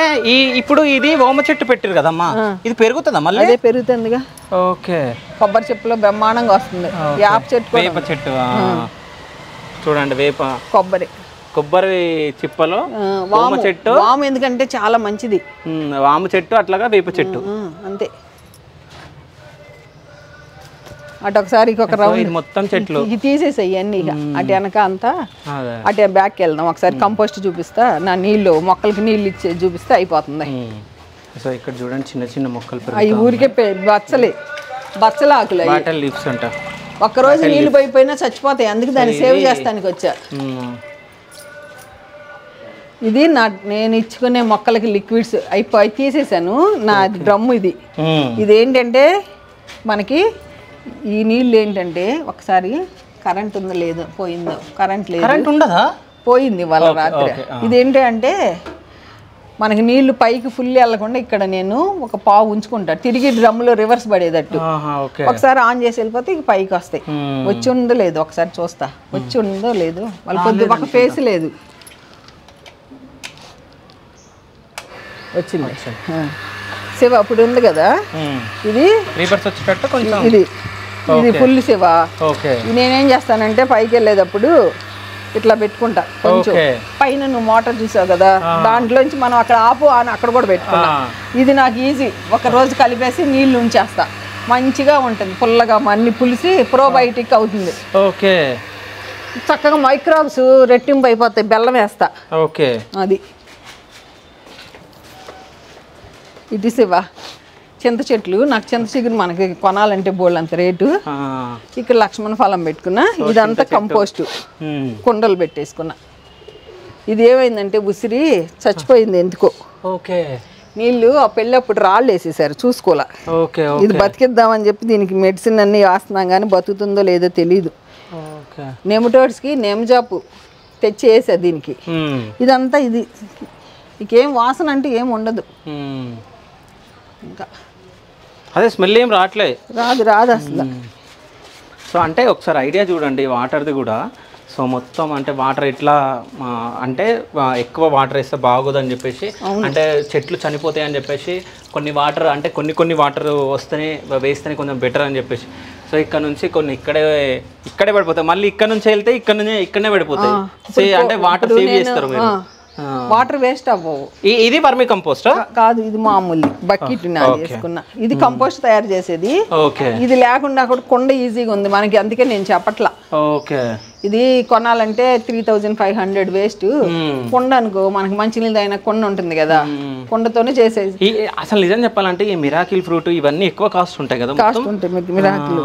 ఇప్పుడు ఇది ఓమ చెట్టు పెట్టారు కదమ్మా, ఇది పెరుగుతుందా మళ్ళీ? అదే పెరుగుతుందిగా. ఓకే. కొబ్బరి చెప్పులో బ్రహ్మాండంగా వస్తుంది. వేప చెట్టు. వేప చెట్టు. చూడండి వేప కొబ్బరి చిప్పలో వాము చెట్టు. వాము ఎందుకంటే చాలా మంచిది. వాము చెట్టు అట్లాగా వేప చెట్టు అంతే. అటు ఒకసారి ఇంకొక రౌండ్ మొత్తం చెట్లు తీసేసాయి అన్ని. అటు వెనక అంతా అటు బ్యాక్కి వెళ్దాం. ఒకసారి కంపోస్ట్ చూపిస్తా, నా నీళ్లు మొక్కలకి నీళ్ళు ఇచ్చే చూపిస్తే అయిపోతుంది. సో ఇక్కడ చూడండి చిన్న చిన్న మొక్కలు అవి ఊరికే బచ్చల ఆకులు లీవ్స్ అంట. ఒక్కరోజు నీళ్లు పోయిపోయినా చచ్చిపోతాయి, అందుకే దాన్ని సేవ్ చేస్తానికి వచ్చా. ఇది నేను ఇచ్చుకునే మొక్కలకి లిక్విడ్స్ అయిపోయి తీసేసాను. నా డ్రమ్ ఇది ఏంటంటే మనకి ఈ నీళ్ళు ఏంటంటే ఒకసారి కరెంట్ ఉందో లేదో పోయిందో, కరెంట్ ఉండదా, పోయింది వాళ్ళ రాత్రి. ఇదేంటి అంటే మనకి నీళ్లు పైకి ఫుల్ వెళ్ళకుండా ఇక్కడ నేను ఒక పావు ఉంచుకుంటా, తిరిగి డ్రమ్లో రివర్స్ పడేటట్టు. ఒకసారి ఆన్ చేసి వెళ్ళిపోతే ఇక పైకి వస్తాయి. వచ్చి ఉందో లేదో ఒకసారి చూస్తా, వచ్చి ఉందో లేదో. వాళ్ళ పొద్దు ఒక ఫేస్ లేదు, వచ్చింది శివ అప్పుడు ఉంది కదా. ఇది ఇది ఫుల్ శివ. నేనేం చేస్తానంటే పైకి వెళ్ళేటప్పుడు ఇట్లా పెట్టుకుంటా కొంచెం పైన. నువ్వు మోటార్ చూసావు కదా, దాంట్లోంచి మనం అక్కడ ఆపు అని అక్కడ కూడా పెట్టుకున్నా. ఇది నాకు ఈజీ, ఒక రోజు కలిపేసి నీళ్లు ఉంచేస్తా, మంచిగా ఉంటుంది, పుల్లగా అన్ని పులిసి ప్రోబయోటిక్ అవుతుంది. చక్కగా మైక్రోబ్స్ రెట్టింపు అయిపోతాయి. బెల్లం వేస్తా. అది ఇది శివ. చింత చెట్లు, నాకు చింత చిగురు మనకి కొనాలంటే బోల్డ్ అంత రేటు. ఇక్కడ లక్ష్మణ ఫలం పెట్టుకున్నా. ఇదంతా కంపోస్ట్ కుండలు పెట్టేసుకున్నా. ఇది ఏమైందంటే ఉసిరి చచ్చిపోయింది ఎందుకో. నీళ్ళు ఆ పెళ్ళప్పుడు రాళ్ళు వేసేసారు, చూసుకోలే. ఇది బతికిద్దామని చెప్పి దీనికి మెడిసిన్ అన్ని వేస్తున్నాం కానీ బతుకుతుందో లేదో తెలీదు. నెమటోడ్స్కి నెమజాపు తెచ్చి వేసా దీనికి. ఇదంతా ఇది ఇంకేం వాసన అంటే ఏం ఉండదు. ఇంకా అదే స్మెల్ ఏం రాదు అసలు. సో అంటే ఒకసారి ఐడియా చూడండి వాటర్ది కూడా. సో మొత్తం అంటే వాటర్ ఎట్లా అంటే ఎక్కువ వాటర్ వేస్తే బాగోదని చెప్పేసి, అంటే చెట్లు చనిపోతాయి అని చెప్పేసి కొన్ని వాటర్ అంటే కొన్ని వాటర్ వేస్తేనే కొంచెం బెటర్ అని చెప్పేసి. సో ఇక్కడ నుంచి కొన్ని ఇక్కడే పడిపోతాయి, మళ్ళీ ఇక్కడ నుంచి వెళ్తే ఇక్కడనే పడిపోతాయి. అంటే వాటర్ సేవ్ చేస్తారు మీరు. వాటర్ వేస్ట్ అవ్వవు. ఇది వర్మి కంపోస్ట్ కాదు, ఇది మామూలు బకెట్ వేసుకున్నా. ఇది కంపోస్ట్ తయారు చేసేది. ఇది లేకుండా కూడా కొండ ఈజీగా ఉంది మనకి, అందుకే నేను చెప్పట్లా. ఇది కొనాలంటే 3500 వేస్ట్. కొండ అనుకో మనకి మంచినీళ్ళు అయినా కొండ ఉంటుంది కదా, కొండతోనే చేసేది. అసలు నిజం చెప్పాలంటే ఈ మిరాకిల్ ఫ్రూట్ ఇవన్నీ ఎక్కువ కాస్ట్ ఉంటాయి కదా. కాస్ట్ ఉంటాయి మిరాకిల్.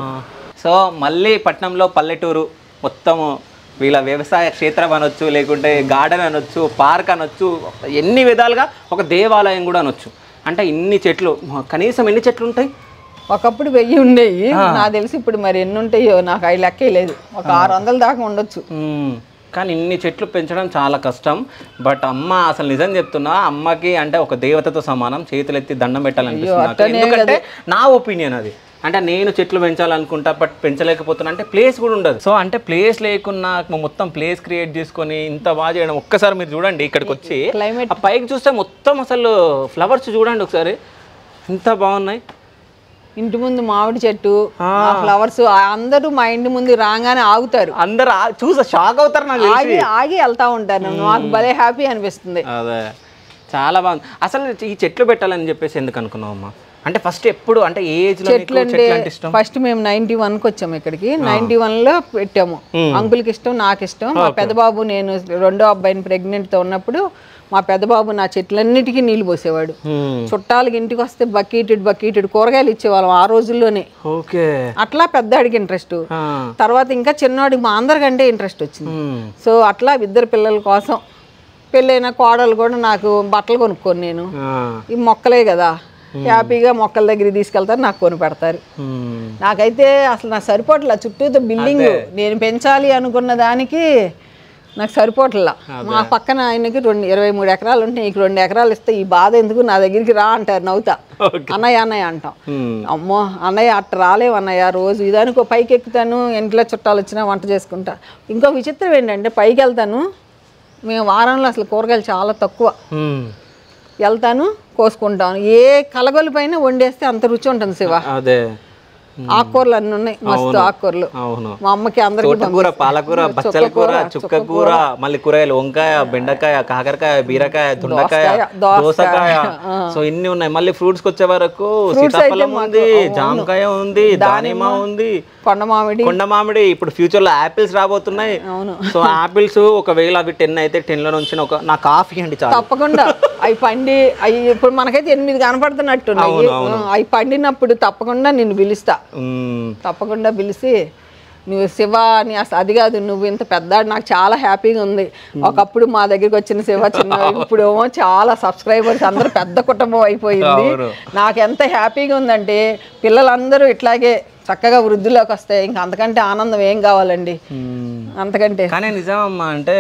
సో మళ్ళీ పట్నంలో పల్లెటూరు మొత్తము వీళ్ళ వ్యవసాయ క్షేత్రం అనొచ్చు, లేకుంటే గార్డెన్ అనొచ్చు, పార్క్ అనొచ్చు, ఎన్ని విధాలుగా ఒక దేవాలయం కూడా అనొచ్చు. అంటే ఇన్ని చెట్లు, కనీసం ఎన్ని చెట్లు ఉంటాయి? ఒకప్పుడు 1000 ఉండేవి, నాకు తెలిసి ఇప్పుడు మరి ఎన్ని ఉంటాయో నాకు అవి లెక్కే లేదు. ఒక 600 దాకా ఉండొచ్చు. కానీ ఇన్ని చెట్లు పెంచడం చాలా కష్టం. బట్ అమ్మ అసలు నిజం చెప్తున్నా, అమ్మకి అంటే ఒక దేవతతో సమానం, చేతులెత్తి దండం పెట్టాలనిపిస్తుంది. ఎందుకంటే నా ఒపీనియన్ అది. అంటే నేను చెట్లు పెంచాలనుకుంటా బట్ పెంచలేకపోతున్నా, అంటే ప్లేస్ కూడా ఉండదు. సో అంటే ప్లేస్ లేకున్నా మొత్తం ప్లేస్ క్రియేట్ చేసుకొని ఇంత బాగా చేయడం. ఒక్కసారి మీరు చూడండి ఇక్కడికి వచ్చి ఆ పైకి చూస్తే మొత్తం అసలు ఫ్లవర్స్ చూడండి ఒకసారి ఎంత బాగున్నాయి. ఇంటి ముందు మామిడి చెట్టు, ఫ్లవర్స్, అందరూ మా ఇంటి ముందు రాగానే ఆగుతారు. అందరు చూసి షాక్ అవుతారు, నాకు ఆగి వెళ్తా ఉంటారు. నాకు భలే హ్యాపీ అనిపిస్తుంది. అదే చాలా బాగుంది. అసలు ఈ చెట్లు పెట్టాలని చెప్పేసి ఎందుకు అనుకున్నావు అమ్మా? అంటే ఫస్ట్ ఎప్పుడు అంటే ఏ ఏజ్ లో చెట్లు అంటే ఫస్ట్ మేము 91కి వచ్చాము ఇక్కడికి. 91లో పెట్టాము. అంకుల్కి ఇష్టం, నాకు ఇష్టం. మా పెద్దబాబు, నేను రెండో అబ్బాయిని ప్రెగ్నెంట్తో ఉన్నప్పుడు మా పెద్దబాబు నా చెట్లన్నిటికీ నీళ్లు పోసేవాడు. చుట్టాలకి ఇంటికి వస్తే బకెటెడ్ కూరగాయలు ఇచ్చేవాళ్ళం ఆ రోజుల్లోనే. అట్లా పెద్దవాడికి ఇంట్రెస్ట్, తర్వాత ఇంకా చిన్నవాడికి మా అందరికంటే ఇంట్రెస్ట్ వచ్చింది. సో అట్లా ఇద్దరు పిల్లల కోసం పెళ్ళైన కోడలు కూడా నాకు బట్టలు కొనుక్కోను. నేను ఈ మొక్కలే కదా హ్యాపీగా మొక్కల దగ్గరికి తీసుకెళ్తారు, నాకు కొని పెడతారు. నాకైతే అసలు నాకు సరిపోట్లా, చుట్టూతో బిల్డింగ్ నేను పెంచాలి అనుకున్న దానికి నాకు సరిపోట్లా. మా పక్కన ఆయనకి 23 ఎకరాలు ఉంటే నీకు 2 ఎకరాలు ఇస్తే ఈ బాధ ఎందుకు, నా దగ్గరికి రా అంటారు నవ్వుతా. అన్నయ్య అంటాం. అమ్మో అన్నయ్య అట్ట రాలేవు అన్నయ్య, రోజు ఇదానికి పైకి ఎక్కుతాను, ఇంట్లో చుట్టాలు వచ్చినా వంట చేసుకుంటా. ఇంకో విచిత్రం ఏంటంటే పైకి వెళ్తాను, మేము వారంలో అసలు కూరగాయలు చాలా తక్కువ, వెళ్తాను కోసుకుంటాను. ఏ కలగొలి పైన వండేస్తే అంత రుచి ఉంటుంది శివ. అదే ఆకుకూరలు అన్ని ఉన్నాయి, మస్తు ఆకుకూరలు. అవును. మా అమ్మకి అందరికి తోటకూర, పాలకూర, బచ్చల కూర, చుక్క కూర, మళ్ళీ కూరగాయలు వంకాయ, బెండకాయ, కాకరకాయ, బీరకాయ, దొండకాయ, దోసకాయ, సో ఇన్ని ఉన్నాయి. మళ్ళీ ఫ్రూట్స్ వచ్చే వరకు సీతాఫలం ఉంది, జామకాయ ఉంది, దానిమ్మ ఉంది, కొండ మామిడి. ఇప్పుడు ఫ్యూచర్ లో ఆపిల్స్ రాబోతున్నాయి. సో ఆపిల్స్ ఒకవేళ అవి 10 అయితే 10 లో నుంచి నా కాఫీ అండి చాలా తప్పకుండా అవి పండి అవి ఇప్పుడు మనకైతే 8 కనపడుతున్నట్టున్నాయి. అవి పండినప్పుడు తప్పకుండా నిన్ను పిలుస్తా, తప్పకుండా పిలిచి నువ్వు శివ అని అది కాదు, నువ్వు ఇంత పెద్ద, నాకు చాలా హ్యాపీగా ఉంది. ఒకప్పుడు మా దగ్గరికి వచ్చిన శివ చిన్న, ఇప్పుడు ఏమో చాలా సబ్స్క్రైబర్స్ అందరూ పెద్ద కుటుంబం అయిపోయింది. నాకు ఎంత హ్యాపీగా ఉందంటే పిల్లలందరూ ఇట్లాగే చక్కగా వృద్ధిలోకి వస్తాయి. ఇంకా అంతకంటే ఆనందం ఏం కావాలండి అంతకంటే. కానీ నిజమమ్మా, అంటే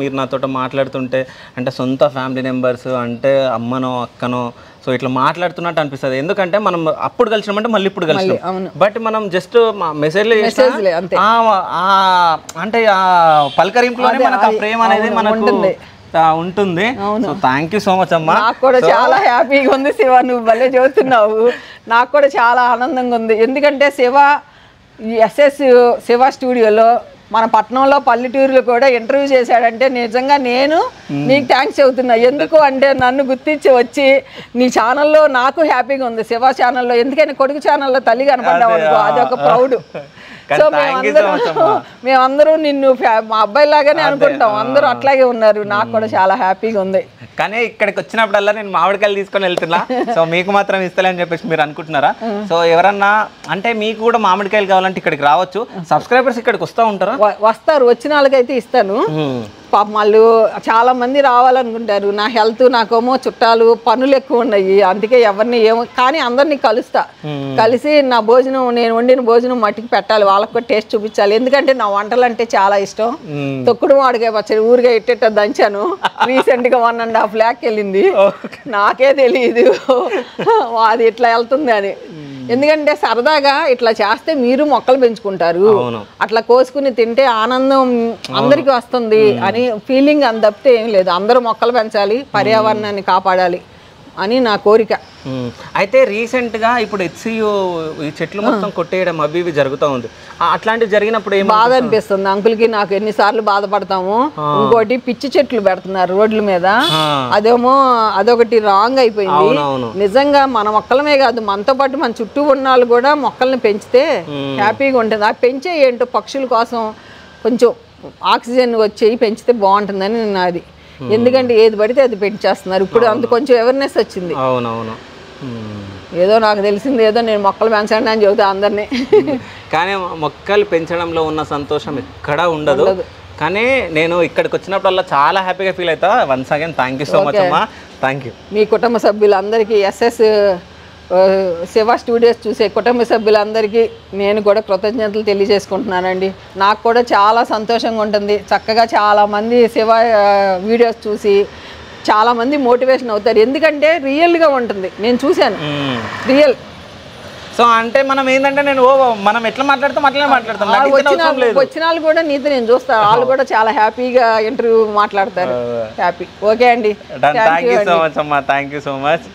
మీరు నాతో మాట్లాడుతుంటే అంటే సొంత ఫ్యామిలీ మెంబర్స్ అంటే అమ్మనో అక్కనో సో ఇట్లా మాట్లాడుతున్నట్టు అనిపిస్తుంది. ఎందుకంటే మనం అప్పుడు కలిసినామంటే మళ్ళీ ఇప్పుడు కలిసినాం, బట్ మనం జస్ట్ మెసేజ్లు అంటే ఆ పలకరింపులోనే మనకు ఆ ప్రేమ అనేది మనకు ఉంటుంది. So thank you so much అమ్మా. నాకు కూడా చాలా హ్యాపీగా ఉంది శివ, నువ్వు భలే చదువుతున్నావు. నాకు కూడా చాలా ఆనందంగా ఉంది. ఎందుకంటే శివ ఎస్ఎస్ శివ స్టూడియోలో మన పట్టణంలో పల్లెటూరులో కూడా ఇంటర్వ్యూ చేశాడంటే నిజంగా నేను నీకు థ్యాంక్స్ చెబుతున్నా. ఎందుకు అంటే నన్ను గుర్తించి వచ్చి నీ ఛానల్లో నాకు హ్యాపీగా ఉంది, శివ ఛానల్లో. ఎందుకని కొడుకు ఛానల్లో తల్లి కనపడ్డావు అనుకో, అదొక ప్రౌడ్. సో మేమందరూ నిన్ను మా అబ్బాయి లాగానే అనుకుంటాం, అందరూ అట్లాగే ఉన్నారు. నాకు కూడా చాలా హ్యాపీగా ఉంది. కానీ ఇక్కడికి వచ్చినప్పుడల్లా నేను మామిడికాయలు తీసుకొని వెళ్తున్నా, సో మీకు మాత్రం ఇస్తలే అని చెప్పేసి మీరు అనుకుంటున్నారా? సో ఎవరన్నా అంటే మీకు కూడా మామిడికాయలు కావాలంటే ఇక్కడికి రావచ్చు. సబ్స్క్రైబర్స్ ఇక్కడికి వస్తూ ఉంటారా? వస్తారు, వచ్చిన వాళ్ళకైతే ఇస్తాను. పాపం వాళ్ళు చాలా మంది రావాలనుకుంటారు. నా హెల్త్, నాకేమో చుట్టాలు, పనులు ఎక్కువ ఉన్నాయి, అందుకే ఎవరిని ఏమో కానీ అందరినీ కలుస్తా. కలిసి నా భోజనం, నేను వండిన భోజనం మట్టికి పెట్టాలి, వాళ్ళకి కూడా టేస్ట్ చూపించాలి. ఎందుకంటే నా వంటలు అంటే చాలా ఇష్టం. తొక్కుడు మామిడికాయ పచ్చడి ఊరిగా ఇట్టేట దంచాను, రీసెంట్ గా 1.5 lakh వెళ్ళింది. నాకే తెలియదు అది ఇట్లా వెళ్తుంది అని. ఎందుకంటే సరదాగా ఇట్లా చేస్తే మీరు మొక్కలు పెంచుకుంటారు, అట్లా కోసుకుని తింటే ఆనందం అందరికి వస్తుంది అని ఫీలింగ్ అని తప్పితే ఏం లేదు. అందరూ మొక్కలు పెంచాలి, పర్యావరణాన్ని కాపాడాలి అని నా కోరిక. అయితే రీసెంట్ గా ఇప్పుడు HCU ఈ చెట్లు మొత్తం కొట్టేయడం అవి ఇవి జరుగుతూ ఉంది. అట్లాంటివి జరిగినప్పుడు ఏం బాధ అనిపిస్తుంది అంకుల్కి, నాకు ఎన్నిసార్లు బాధపడతాము. ఇంకోటి పిచ్చి చెట్లు పెడుతున్నారు రోడ్ల మీద, అదేమో అదొకటి రాంగ్ అయిపోయింది. నిజంగా మన మొక్కలమే కాదు, మనతో పాటు మన చుట్టూ ఉన్న వాళ్ళు కూడా మొక్కల్ని పెంచితే హ్యాపీగా ఉంటుంది. ఆ పెంచే ఏంటో పక్షుల కోసం కొంచెం ఆక్సిజన్ వచ్చేవి పెంచితే బాగుంటుందని నాది. ఎందుకంటే ఏది పడితే అది పెంచేస్తున్నారు. ఇప్పుడు అంత కొంచెం అవేర్నెస్ వచ్చింది. అవునవును, ఏదో నాకు తెలిసింది ఏదో నేను మొక్కలు పెంచండి అని చెబుతా అందరినీ. కానీ మొక్కలు పెంచడంలో ఉన్న సంతోషం ఎక్కడా ఉండదు. కానీ నేను ఇక్కడికి వచ్చినప్పుడల్లా చాలా హ్యాపీగా ఫీల్ అవుతా. Once again thank you so much అమ్మా. Thank you. మీ కుటుంబ సభ్యులందరికీ, ఎస్ఎస్ శివ స్టూడియోస్ చూసే కుటుంబ సభ్యులందరికీ నేను కూడా కృతజ్ఞతలు తెలియజేసుకుంటున్నానండి. నాకు కూడా చాలా సంతోషంగా ఉంటుంది. చక్కగా చాలామంది శివ వీడియోస్ చూసి చాలామంది మోటివేషన్ అవుతారు. ఎందుకంటే రియల్గా ఉంటుంది, నేను చూశాను రియల్. సో అంటే మనం ఏంటంటే మనం ఎట్లా మాట్లాడతాం అట్లనే మాట్లాడతాం. వచ్చిన వాళ్ళు కూడా నీతో నేను చూస్తాను, వాళ్ళు కూడా చాలా హ్యాపీగా ఇంటర్వ్యూ మాట్లాడతారు. హ్యాపీ. ఓకే అండి, థ్యాంక్ యూ సో మచ్ అమ్మా. Thank you so much.